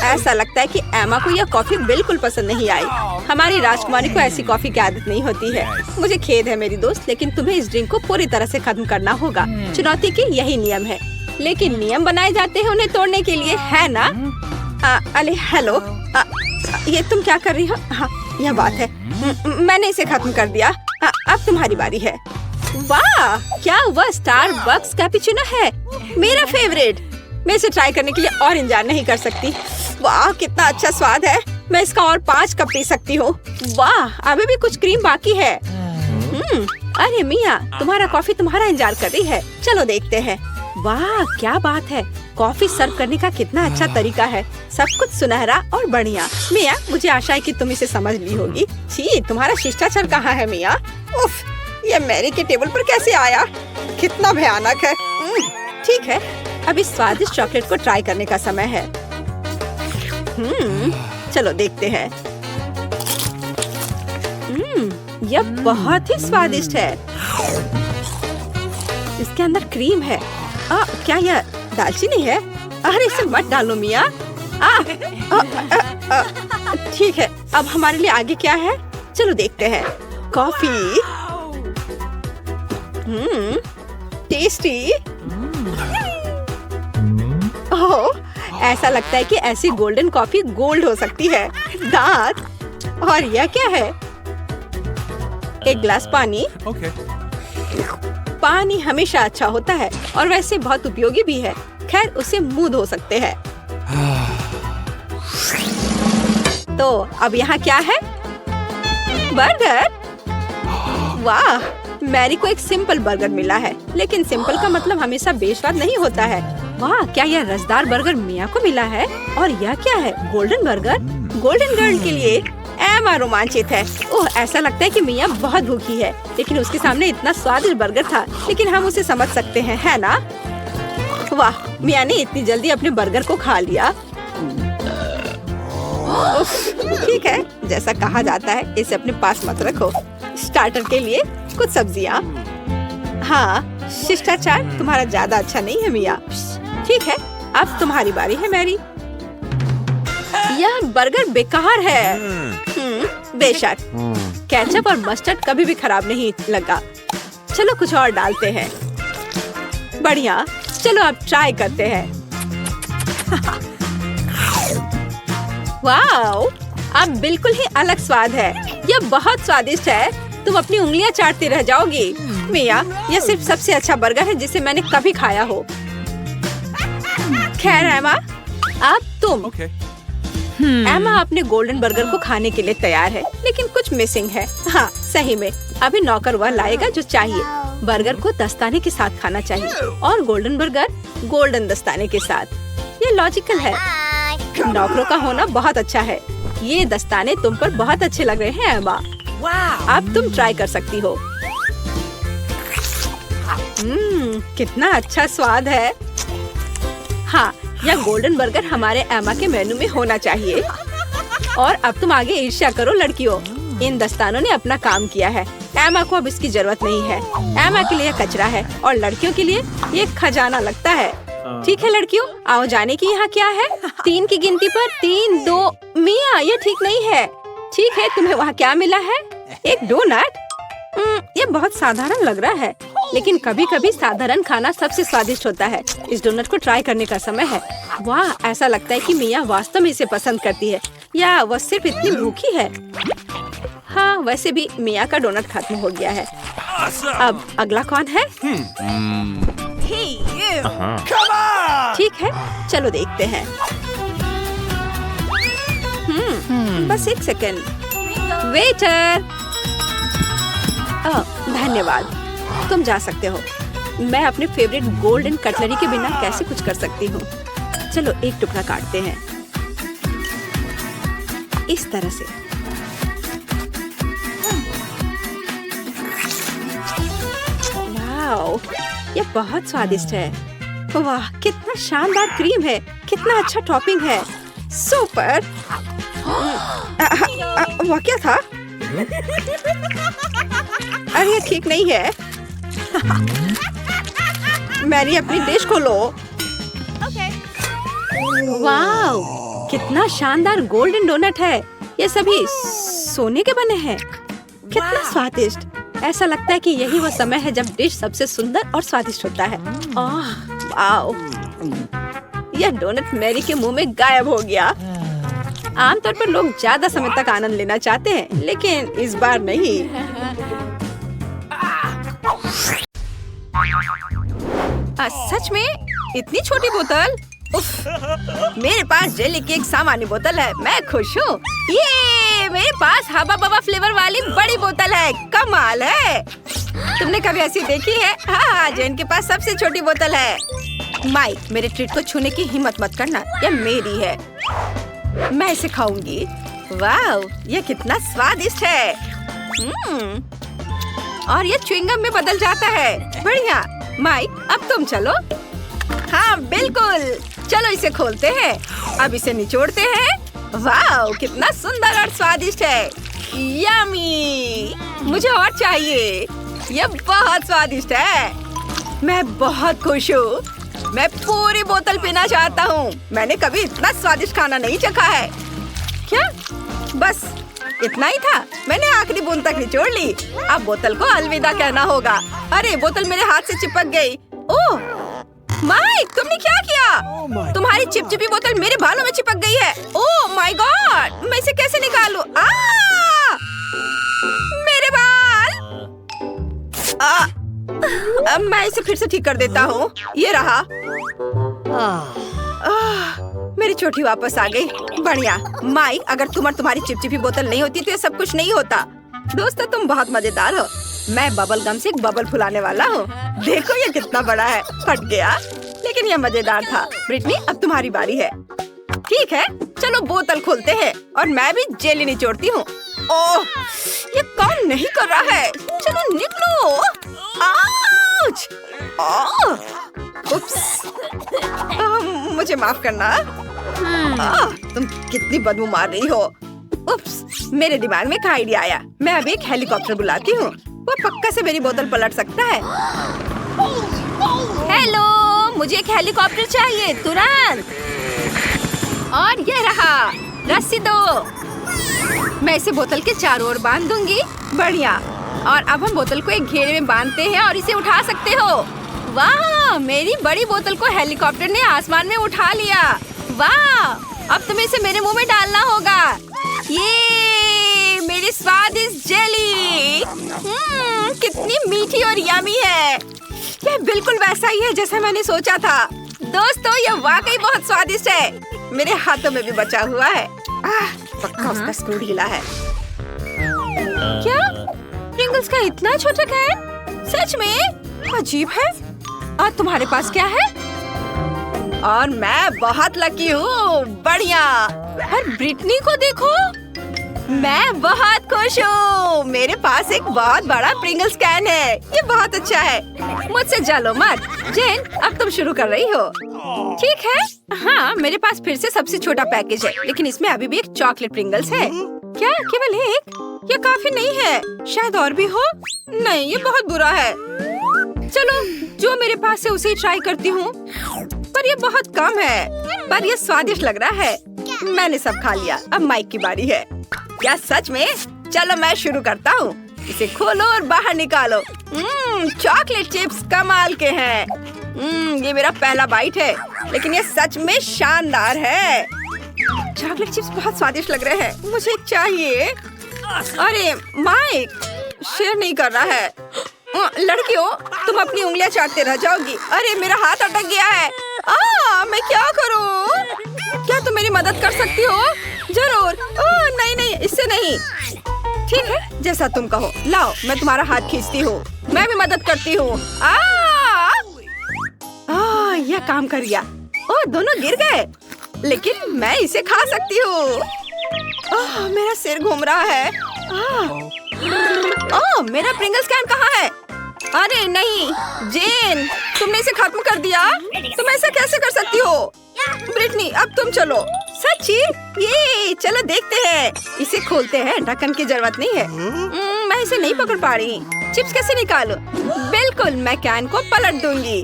ऐसा लगता है कि एमा को यह कॉफी बिल्कुल पसंद नहीं आई। हमारी राजकुमारी को ऐसी कॉफी की आदत नहीं होती है। मुझे खेद है मेरी दोस्त, लेकिन तुम्हें इस ड्रिंक को पूरी तरह से खत्म करना होगा। चुनौती के यही नियम है, लेकिन नियम बनाए जाते हैं उन्हें तोड़ने के लिए, है ना? अरे हेलो, ये तुम क्या कर रही हो? हाँ, यह बात है। मैंने इसे खत्म कर दिया। अब तुम्हारी बारी है। वाह, क्या वह स्टारबक्स कैपुचिनो है, मेरा फेवरेट। मैं इसे ट्राई करने के लिए और इंतजार नहीं कर सकती। वाह, कितना अच्छा स्वाद है। मैं इसका और 5 कप पी सकती हूँ। वाह, अभी भी कुछ क्रीम बाकी है। अरे मिया, तुम्हारा कॉफी तुम्हारा इंतजार कर रही है। चलो देखते हैं। वाह, क्या बात है। कॉफी सर्व करने का कितना अच्छा तरीका है। सब कुछ सुनहरा और बढ़िया। मिया, मुझे आशा है कि तुम इसे समझ ली होगी। छी, तुम्हारा शिष्टाचार कहाँ है मिया? उफ, ये मैरी के टेबल पर कैसे आया? कितना भयानक है। ठीक है, अब इस स्वादिष्ट चॉकलेट को ट्राई करने का समय है। चलो देखते हैं। यह बहुत ही स्वादिष्ट है। इसके अंदर क्रीम है। क्या यह दालचीनी है? अरे इसे मत डालो मिया। ठीक है, अब हमारे लिए आगे क्या है? चलो देखते हैं। कॉफी। टेस्टी। ओह, ऐसा लगता है कि ऐसी गोल्डन कॉफी गोल्ड हो सकती है। दांत। और यह क्या है? एक गिलास पानी। Okay. पानी हमेशा अच्छा होता है और वैसे बहुत उपयोगी भी है। खैर, उसे मुंह धो सकते हैं। तो अब यहाँ क्या है? बर्गर। वाह, मैरी को एक सिंपल बर्गर मिला है, लेकिन सिंपल का मतलब हमेशा बेस्वाद नहीं होता है। वाह, क्या यह रसदार बर्गर मिया को मिला है? और यह क्या है? Golden burger. गोल्डन गर्ल के लिए एमा रोमांचित है। ओह, ऐसा लगता है कि मिया बहुत भूखी है, लेकिन उसके सामने इतना स्वादिष्ट बर्गर था, लेकिन हम उसे समझ सकते हैं, है ना? वाह, मिया ने इतनी जल्दी अपने बर्गर को खा लिया। उफ, ठीक है, जैसा कहा जाता है, इसे अपने पास मत रखो। स्टार्टर के लिए कुछ सब्जियाँ। हाँ, शिष्टाचार तुम्हारा ज्यादा अच्छा नहीं है मिया। ठीक है, अब तुम्हारी बारी है मैरी। यह बर्गर बेकार है। बेशक, केचप और मस्टर्ड कभी भी खराब नहीं लगा। चलो कुछ और डालते हैं। बढ़िया, चलो अब ट्राई करते हैं। वाओ, अब बिल्कुल ही अलग स्वाद है। यह बहुत स्वादिष्ट है। तुम अपनी उंगलियां चाटती रह जाओगी। मिया, यह सिर्फ सबसे अच्छा बर्गर है जिसे मैंने कभी खाया हो। खैर एमा, अब तुम। Okay. एमा अपने गोल्डन बर्गर को खाने के लिए तैयार है, लेकिन कुछ मिसिंग है। हाँ, सही में, अभी नौकर वह लाएगा जो चाहिए। बर्गर को दस्ताने के साथ खाना चाहिए और गोल्डन बर्गर गोल्डन दस्ताने के साथ। ये लॉजिकल है। नौकरों का होना बहुत अच्छा है। ये दस्ताने तुम पर बहुत अच्छे लग रहे हैं एमा। अब तुम ट्राई कर सकती हो। कितना अच्छा स्वाद है। हाँ, यह गोल्डन बर्गर हमारे एमा के मेनू में होना चाहिए। और अब तुम आगे ईर्ष्या करो लड़कियों। इन दस्तानों ने अपना काम किया है। एमा को अब इसकी जरूरत नहीं है। एमा के लिए यह कचरा है और लड़कियों के लिए ये खजाना लगता है। ठीक है लड़कियों, आओ जाने की यहाँ क्या है। 3 की गिनती पर 3, 2। मिया, ये ठीक नहीं है। ठीक है, तुम्हें वहाँ क्या मिला है? एक डोनट। ये बहुत साधारण लग रहा है, लेकिन कभी कभी साधारण खाना सबसे स्वादिष्ट होता है। इस डोनट को ट्राई करने का समय है। वाह, ऐसा लगता है कि मिया वास्तव में इसे पसंद करती है, या वह सिर्फ इतनी भूखी है। हाँ, वैसे भी मिया का डोनट खत्म हो गया है। अब अगला कौन है? ठीक है, चलो देखते हैं। बस एक सेकंड। वेटर। धन्यवाद, तुम जा सकते हो। मैं अपने फेवरेट गोल्डन कटलरी के बिना कैसे कुछ कर सकती हूँ। चलो एक टुकड़ा काटते हैं इस तरह से। वाओ, ये बहुत स्वादिष्ट है। वाह, कितना शानदार क्रीम है, कितना अच्छा टॉपिंग है। सुपर। वह क्या था? अरे, ये ठीक नहीं है। मैरी, अपनी डिश खोलो। वाओ, कितना शानदार गोल्डन डोनट है। ये सभी सोने के बने हैं। कितना स्वादिष्ट। ऐसा लगता है कि यही वो समय है जब डिश सबसे सुंदर और स्वादिष्ट होता है। वाओ, यह डोनट मैरी के मुंह में गायब हो गया। आमतौर पर लोग ज्यादा समय तक आनंद लेना चाहते हैं, लेकिन इस बार नहीं। सच में इतनी छोटी बोतल? उफ, मेरे पास जेली की एक सामान्य बोतल है। मैं खुश हूँ। ये मेरे पास हबा बबा फ्लेवर वाली बड़ी बोतल है। कमाल है। तुमने कभी ऐसी देखी है? हाँ, जेन के पास सबसे छोटी बोतल है। माइक, मेरे ट्रीट को छूने की हिम्मत मत करना। यह मेरी है, मैं इसे खाऊंगी। वाह, यह कितना स्वादिष्ट है। और यह च्युइंगम में बदल जाता है। बढ़िया। माइक, अब तुम चलो। हाँ बिल्कुल, चलो इसे खोलते हैं। अब इसे निचोड़ते हैं। वाह, कितना सुंदर और स्वादिष्ट है। यम्मी, मुझे और चाहिए। यह बहुत स्वादिष्ट है। मैं बहुत खुश हूँ। मैं पूरी बोतल पीना चाहता हूँ। मैंने कभी इतना स्वादिष्ट खाना नहीं चखा है। क्या? बस इतना ही था। मैंने आखिरी बूंद तक निचोड़ ली। अब बोतल को अलविदा कहना होगा। अरे बोतल मेरे हाथ से चिपक गई। ओह माइक, तुमने क्या किया? तुम्हारी चिपचिपी बोतल मेरे बालों में चिपक गई है। ओह माय गॉड, मैं इसे कैसे निकालूं? मेरे बाल। अब मैं इसे फिर से ठीक कर देता हूँ। ये रहा। मेरी चोटी वापस आ गई। बढ़िया। माइक, अगर तुम और तुम्हारी चिपचिपी बोतल नहीं होती तो ये सब कुछ नहीं होता। दोस्तों, तुम बहुत मजेदार हो। मैं बबल गम से एक बबल फुलाने वाला हूँ। देखो ये कितना बड़ा है। फट गया, लेकिन ये मजेदार था। ब्रिटनी, अब तुम्हारी बारी है। ठीक है, चलो बोतल खोलते हैं और मैं भी जेली निचोड़ती हूँ। ओह, ये काम नहीं कर रहा है। चलो निकलो। आउच! उप्स। मुझे माफ करना। तुम कितनी बदबू मार रही हो। उप्स, मेरे दिमाग में एक आइडिया आया। मैं अभी एक हेलीकॉप्टर बुलाती हूँ। वो पक्का से मेरी बोतल पलट सकता है। हेलो, मुझे एक हेलीकॉप्टर चाहिए तुरंत। और ये रहा, रस्सी दो। मैं इसे बोतल के चारों ओर बांध दूंगी। बढ़िया। और अब हम बोतल को एक घेरे में बांधते हैं और इसे उठा सकते हो। वाह, मेरी बड़ी बोतल को हेलीकॉप्टर ने आसमान में उठा लिया। वाह, अब तुम्हें इसे मेरे मुंह में डालना होगा। ये मेरी स्वादिष्ट जेली। कितनी मीठी और यमी है। यह बिल्कुल वैसा ही है जैसा मैंने सोचा था। दोस्तों, यह वाकई बहुत स्वादिष्ट है। मेरे हाथों में भी बचा हुआ है। पक्का उसका स्क्रू ढीला है। क्या प्रिंगल्स का इतना छोटा कैन? सच में अजीब है। और तुम्हारे पास क्या है? और मैं बहुत लकी हूँ। बढ़िया। और ब्रिटनी को देखो, मैं बहुत खुश हूँ। मेरे पास एक बहुत बड़ा प्रिंगल्स कैन है। ये बहुत अच्छा है। मुझसे जलो मत। जेन, अब तुम शुरू कर रही हो। ठीक है। हाँ, मेरे पास फिर से सबसे छोटा पैकेज है, लेकिन इसमें अभी भी एक चॉकलेट प्रिंगल्स है। क्या केवल एक? ये काफी नहीं है। शायद और भी हो। नहीं, ये बहुत बुरा है। चलो, जो मेरे पास है उसे ही ट्राई करती हूँ। पर ये बहुत कम है। पर ये स्वादिष्ट लग रहा है। मैंने सब खा लिया। अब माइक की बारी है। क्या सच में? चलो मैं शुरू करता हूँ। इसे खोलो और बाहर निकालो। चॉकलेट चिप्स कमाल के हैं। ये मेरा पहला बाइट है, लेकिन ये सच में शानदार है। चॉकलेट चिप्स बहुत स्वादिष्ट लग रहे हैं। मुझे चाहिए। अरे माइक, शेयर नहीं कर रहा है। लड़कियों, तुम अपनी उंगलियां चाटते रह जाओगी। अरे मेरा हाथ अटक गया है। मैं क्या करूं? क्या तुम मेरी मदद कर सकती हो? जरूर। नहीं नहीं, इससे नहीं। ठीक है, जैसा तुम कहो। लाओ, मैं तुम्हारा हाथ खींचती हूँ। मैं भी मदद करती हूँ। यह काम कर गया। दोनों गिर गए, लेकिन मैं इसे खा सकती हूँ। मेरा सिर घूम रहा है। मेरा प्रिंगल्स कैन कहाँ है? अरे नहीं, जेन, तुमने इसे खत्म कर दिया। तुम ऐसा कैसे कर सकती हो? ब्रिटनी, अब तुम चलो। सच्ची? ये चलो देखते हैं। इसे खोलते हैं। ढक्कन की जरूरत नहीं है। मैं इसे नहीं पकड़ पा रही। चिप्स कैसे निकालूं? बिल्कुल, मैं कैन को पलट दूंगी।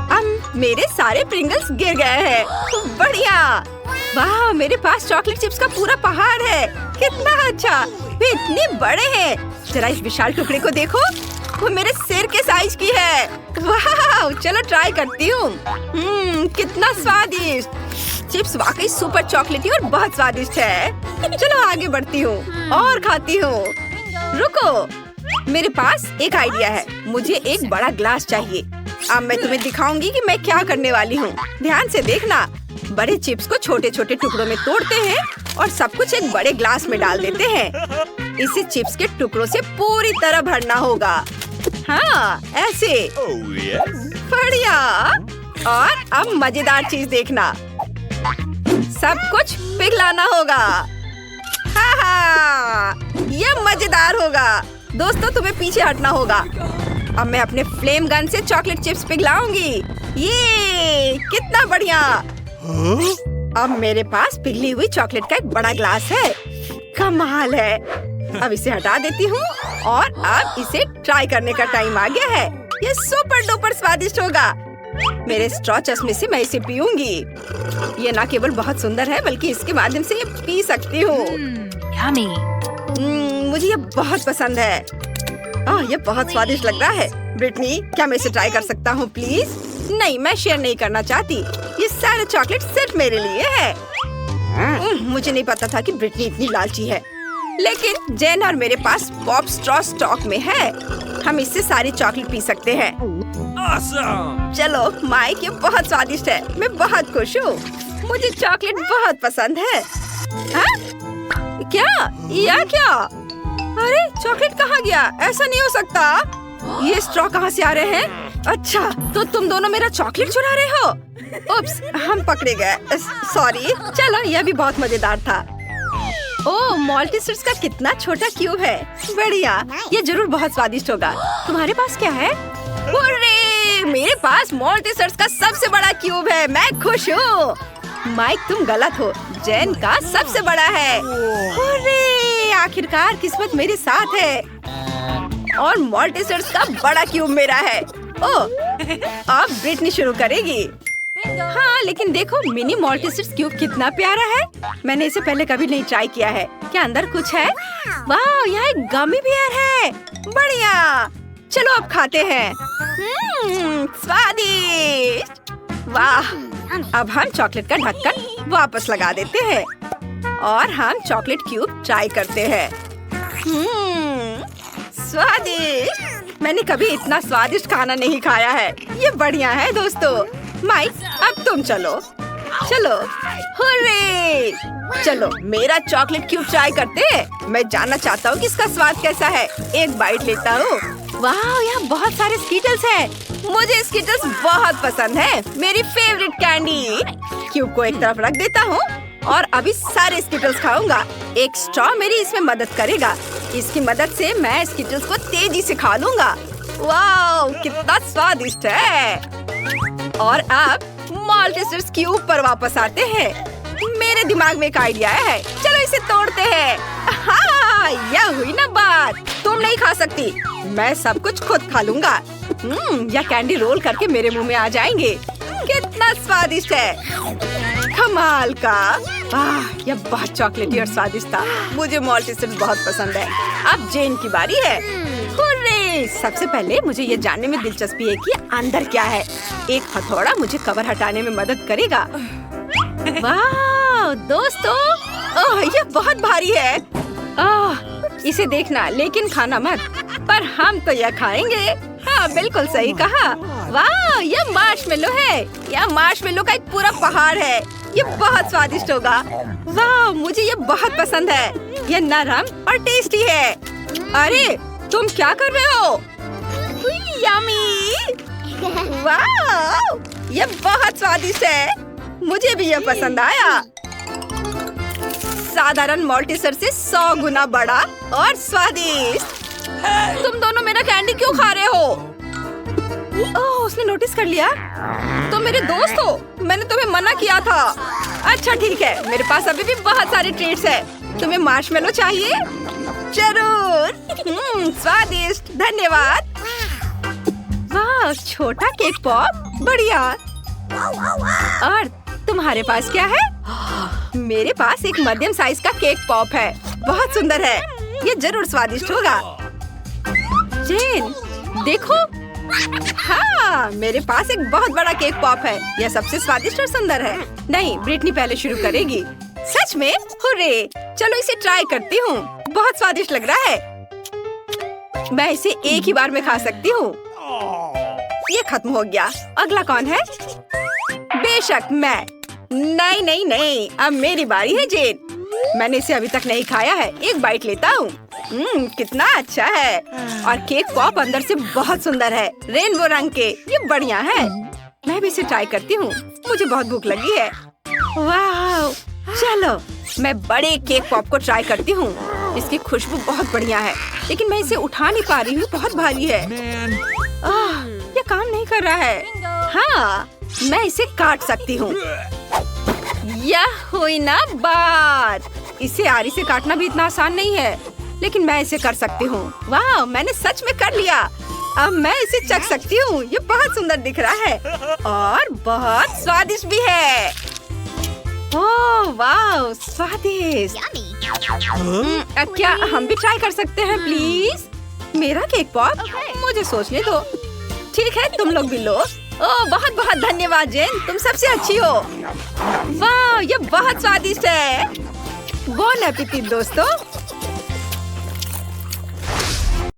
अब मेरे सारे प्रिंगल्स गिर गए हैं। बढ़िया। वाह, मेरे पास चॉकलेट चिप्स का पूरा पहाड़ है। कितना अच्छा। वे इतने बड़े हैं। जरा इस विशाल टुकड़े को देखो। वो मेरे सिर के साइज की है। वाह, चलो ट्राई करती हूँ। कितना स्वादिष्ट। चिप्स वाकई सुपर चॉकलेटी और बहुत स्वादिष्ट है। चलो आगे बढ़ती हूँ और खाती हूँ। रुको, मेरे पास एक आइडिया है। मुझे एक बड़ा ग्लास चाहिए। अब मैं तुम्हें दिखाऊंगी कि मैं क्या करने वाली हूँ। ध्यान से देखना। बड़े चिप्स को छोटे छोटे टुकड़ों में तोड़ते हैं और सब कुछ एक बड़े ग्लास में डाल देते हैं। इसे चिप्स के टुकड़ों से पूरी तरह भरना होगा। हाँ, ऐसे। बढ़िया। और अब मजेदार चीज देखना। सब कुछ पिघलाना होगा। ये मजेदार होगा। दोस्तों, तुम्हें पीछे हटना होगा। अब मैं अपने फ्लेम गन से चॉकलेट चिप्स पिघलाऊंगी। ये कितना बढ़िया। अब मेरे पास पिघली हुई चॉकलेट का एक बड़ा ग्लास है। कमाल है। अब इसे हटा देती हूँ और अब इसे ट्राई करने का टाइम आ गया है। ये सुपर डुपर स्वादिष्ट होगा। मेरे स्ट्रॉ चश्मे से मैं इसे पीऊंगी। ये ना केवल बहुत सुंदर है, बल्कि इसके माध्यम से ये पी सकती हूँ। Yummy. मुझे ये बहुत पसंद है। ये बहुत स्वादिष्ट लग रहा है। ब्रिटनी, क्या मैं इसे ट्राई कर सकता हूँ प्लीज? नहीं, मैं शेयर नहीं करना चाहती। ये सारे चॉकलेट सिर्फ मेरे लिए है। मुझे नहीं पता था कि ब्रिटनी इतनी लालची है। लेकिन जेन और मेरे पास पॉप स्ट्रॉ स्टॉक में है। हम इससे सारी चॉकलेट पी सकते हैं। Awesome! चलो माइक, ये बहुत स्वादिष्ट है। मैं बहुत खुश हूँ। मुझे चॉकलेट बहुत पसंद है। हाँ? क्या? अरे चॉकलेट कहाँ गया? ऐसा नहीं हो सकता। ये स्ट्रॉ कहाँ से आ रहे हैं? अच्छा, तो तुम दोनों मेरा चॉकलेट चुरा रहे हो? उप्स, हम पकड़े गए। सॉरी। चलो, यह भी बहुत मजेदार था। ओह, मॉल्टीसर्स का कितना छोटा क्यूब है। बढ़िया, ये जरूर बहुत स्वादिष्ट होगा। तुम्हारे पास क्या है? हुर्रे! मेरे पास मॉल्टीसर्स का सबसे बड़ा क्यूब है। मैं खुश हूँ। माइक, तुम गलत हो। जेन का सबसे बड़ा है। हुर्रे! आखिरकार किस्मत मेरे साथ है। और मॉल्टीसर्स का बड़ा क्यूब मेरा है। ओह, अब ब्रिटनी शुरू करेगी। हाँ, लेकिन देखो मिनी मॉल्टीसर्स क्यूब कितना प्यारा है। मैंने इसे पहले कभी नहीं ट्राई किया है। क्या अंदर कुछ है? वाह, यहाँ एक गमी बियर है। बढ़िया, चलो अब खाते हैं। स्वादिष्ट। वाह, अब हम चॉकलेट का ढक्कन वापस लगा देते हैं और हम चॉकलेट क्यूब ट्राई करते हैं। स्वादिष्ट। मैंने कभी इतना स्वादिष्ट खाना नहीं खाया है। ये बढ़िया है दोस्तों। माइक, अब तुम चलो। हुर्रे! चलो मेरा चॉकलेट क्यूब ट्राई करते हैं। मैं जानना चाहता हूँ कि इसका स्वाद कैसा है। एक बाइट लेता हूँ। वाह, यहाँ बहुत सारे स्कीटल्स हैं। मुझे स्कीटल्स बहुत पसंद है। मेरी फेवरेट कैंडी। क्यूब को एक तरफ रख देता हूँ और अभी सारे स्कीटल्स खाऊंगा। एक स्ट्रॉ मेरी इसमें मदद करेगा। इसकी मदद से मैं स्कीटल्स को तेजी से खा लूंगा। वाह, कितना स्वादिष्ट है। और अब मॉल्टीसर्स क्यूब पर वापस आते हैं। मेरे दिमाग में एक आइडिया है। चलो इसे तोड़ते हैं। हाँ, यह हुई ना बात। तुम नहीं खा सकती। मैं सब कुछ खुद खा लूंगा। यह कैंडी रोल करके मेरे मुंह में आ जाएंगे। कितना स्वादिष्ट है। कमाल का। यह बहुत चॉकलेटी और स्वादिष्ट था। मुझे मॉल्टीसर्स बहुत पसंद है। अब जेन की बारी है। हुर्रे! सबसे पहले मुझे ये जानने में दिलचस्पी है कि अंदर क्या है। एक हथौड़ा मुझे कवर हटाने में मदद करेगा। वाह दोस्तों, ये बहुत भारी है। इसे देखना लेकिन खाना मत। पर हम तो यह खाएंगे। हाँ, बिल्कुल सही कहा। वाह, यह मार्शमेलो है। यह मार्शमेलो का एक पूरा पहाड़ है। ये बहुत स्वादिष्ट होगा। वाह, मुझे ये बहुत पसंद है। ये नरम और टेस्टी है। अरे तुम क्या कर रहे हो? यम्मी! वाह, ये बहुत स्वादिष्ट है। मुझे भी ये पसंद आया। साधारण मॉल्टीसर से 100 गुना बड़ा और स्वादिष्ट। तुम दोनों मेरा कैंडी क्यों खा रहे हो? ओह, उसने नोटिस कर लिया। तुम मेरे दोस्त हो। मैंने तुम्हें मना किया था। अच्छा ठीक है, मेरे पास अभी भी बहुत सारे ट्रीट्स हैं। तुम्हें मार्शमेलो चाहिए? जरूर। स्वादिष्ट, धन्यवाद। वाह, छोटा केक पॉप, बढ़िया। और तुम्हारे पास क्या है? मेरे पास एक मध्यम साइज का केक पॉप है। बहुत सुंदर है। ये जरूर स्वादिष्ट होगा। जेन, देखो। हाँ, मेरे पास एक बहुत बड़ा केक पॉप है। यह सबसे स्वादिष्ट और सुंदर है। नहीं, ब्रिटनी पहले शुरू करेगी। सच में? हुर्रे! चलो इसे ट्राई करती हूँ। बहुत स्वादिष्ट लग रहा है। मैं इसे एक ही बार में खा सकती हूँ। ये खत्म हो गया। अगला कौन है? बेशक मैं। नहीं, अब मेरी बारी है जेन। मैंने इसे अभी तक नहीं खाया है। एक बाइट लेता हूँ। कितना अच्छा है। और केक पॉप अंदर से बहुत सुंदर है, रेनबो रंग के। ये बढ़िया है। मैं भी इसे ट्राई करती हूँ। मुझे बहुत भूख लगी है। वाह, चलो मैं बड़े केक पॉप को ट्राई करती हूँ। इसकी खुशबू बहुत बढ़िया है, लेकिन मैं इसे उठा नहीं पा रही हूँ। बहुत भारी है। ये काम नहीं कर रहा है। हाँ, मैं इसे काट सकती हूँ। यह हुई ना बात। इसे आरी से काटना भी इतना आसान नहीं है, लेकिन मैं इसे कर सकती हूँ। वाह, मैंने सच में कर लिया। अब मैं इसे चख सकती हूँ। ये बहुत सुंदर दिख रहा है और बहुत स्वादिष्ट भी है। ओह वाह, स्वादिष्ट। क्या हम भी ट्राई कर सकते हैं प्लीज? मेरा केक पॉप? मुझे सोचने दो। ठीक है, तुम लोग भी लो। ओह बहुत बहुत धन्यवाद जेन, तुम सबसे अच्छी हो। वाह, ये बहुत स्वादिष्ट है। बोन एपेटिट दोस्तों।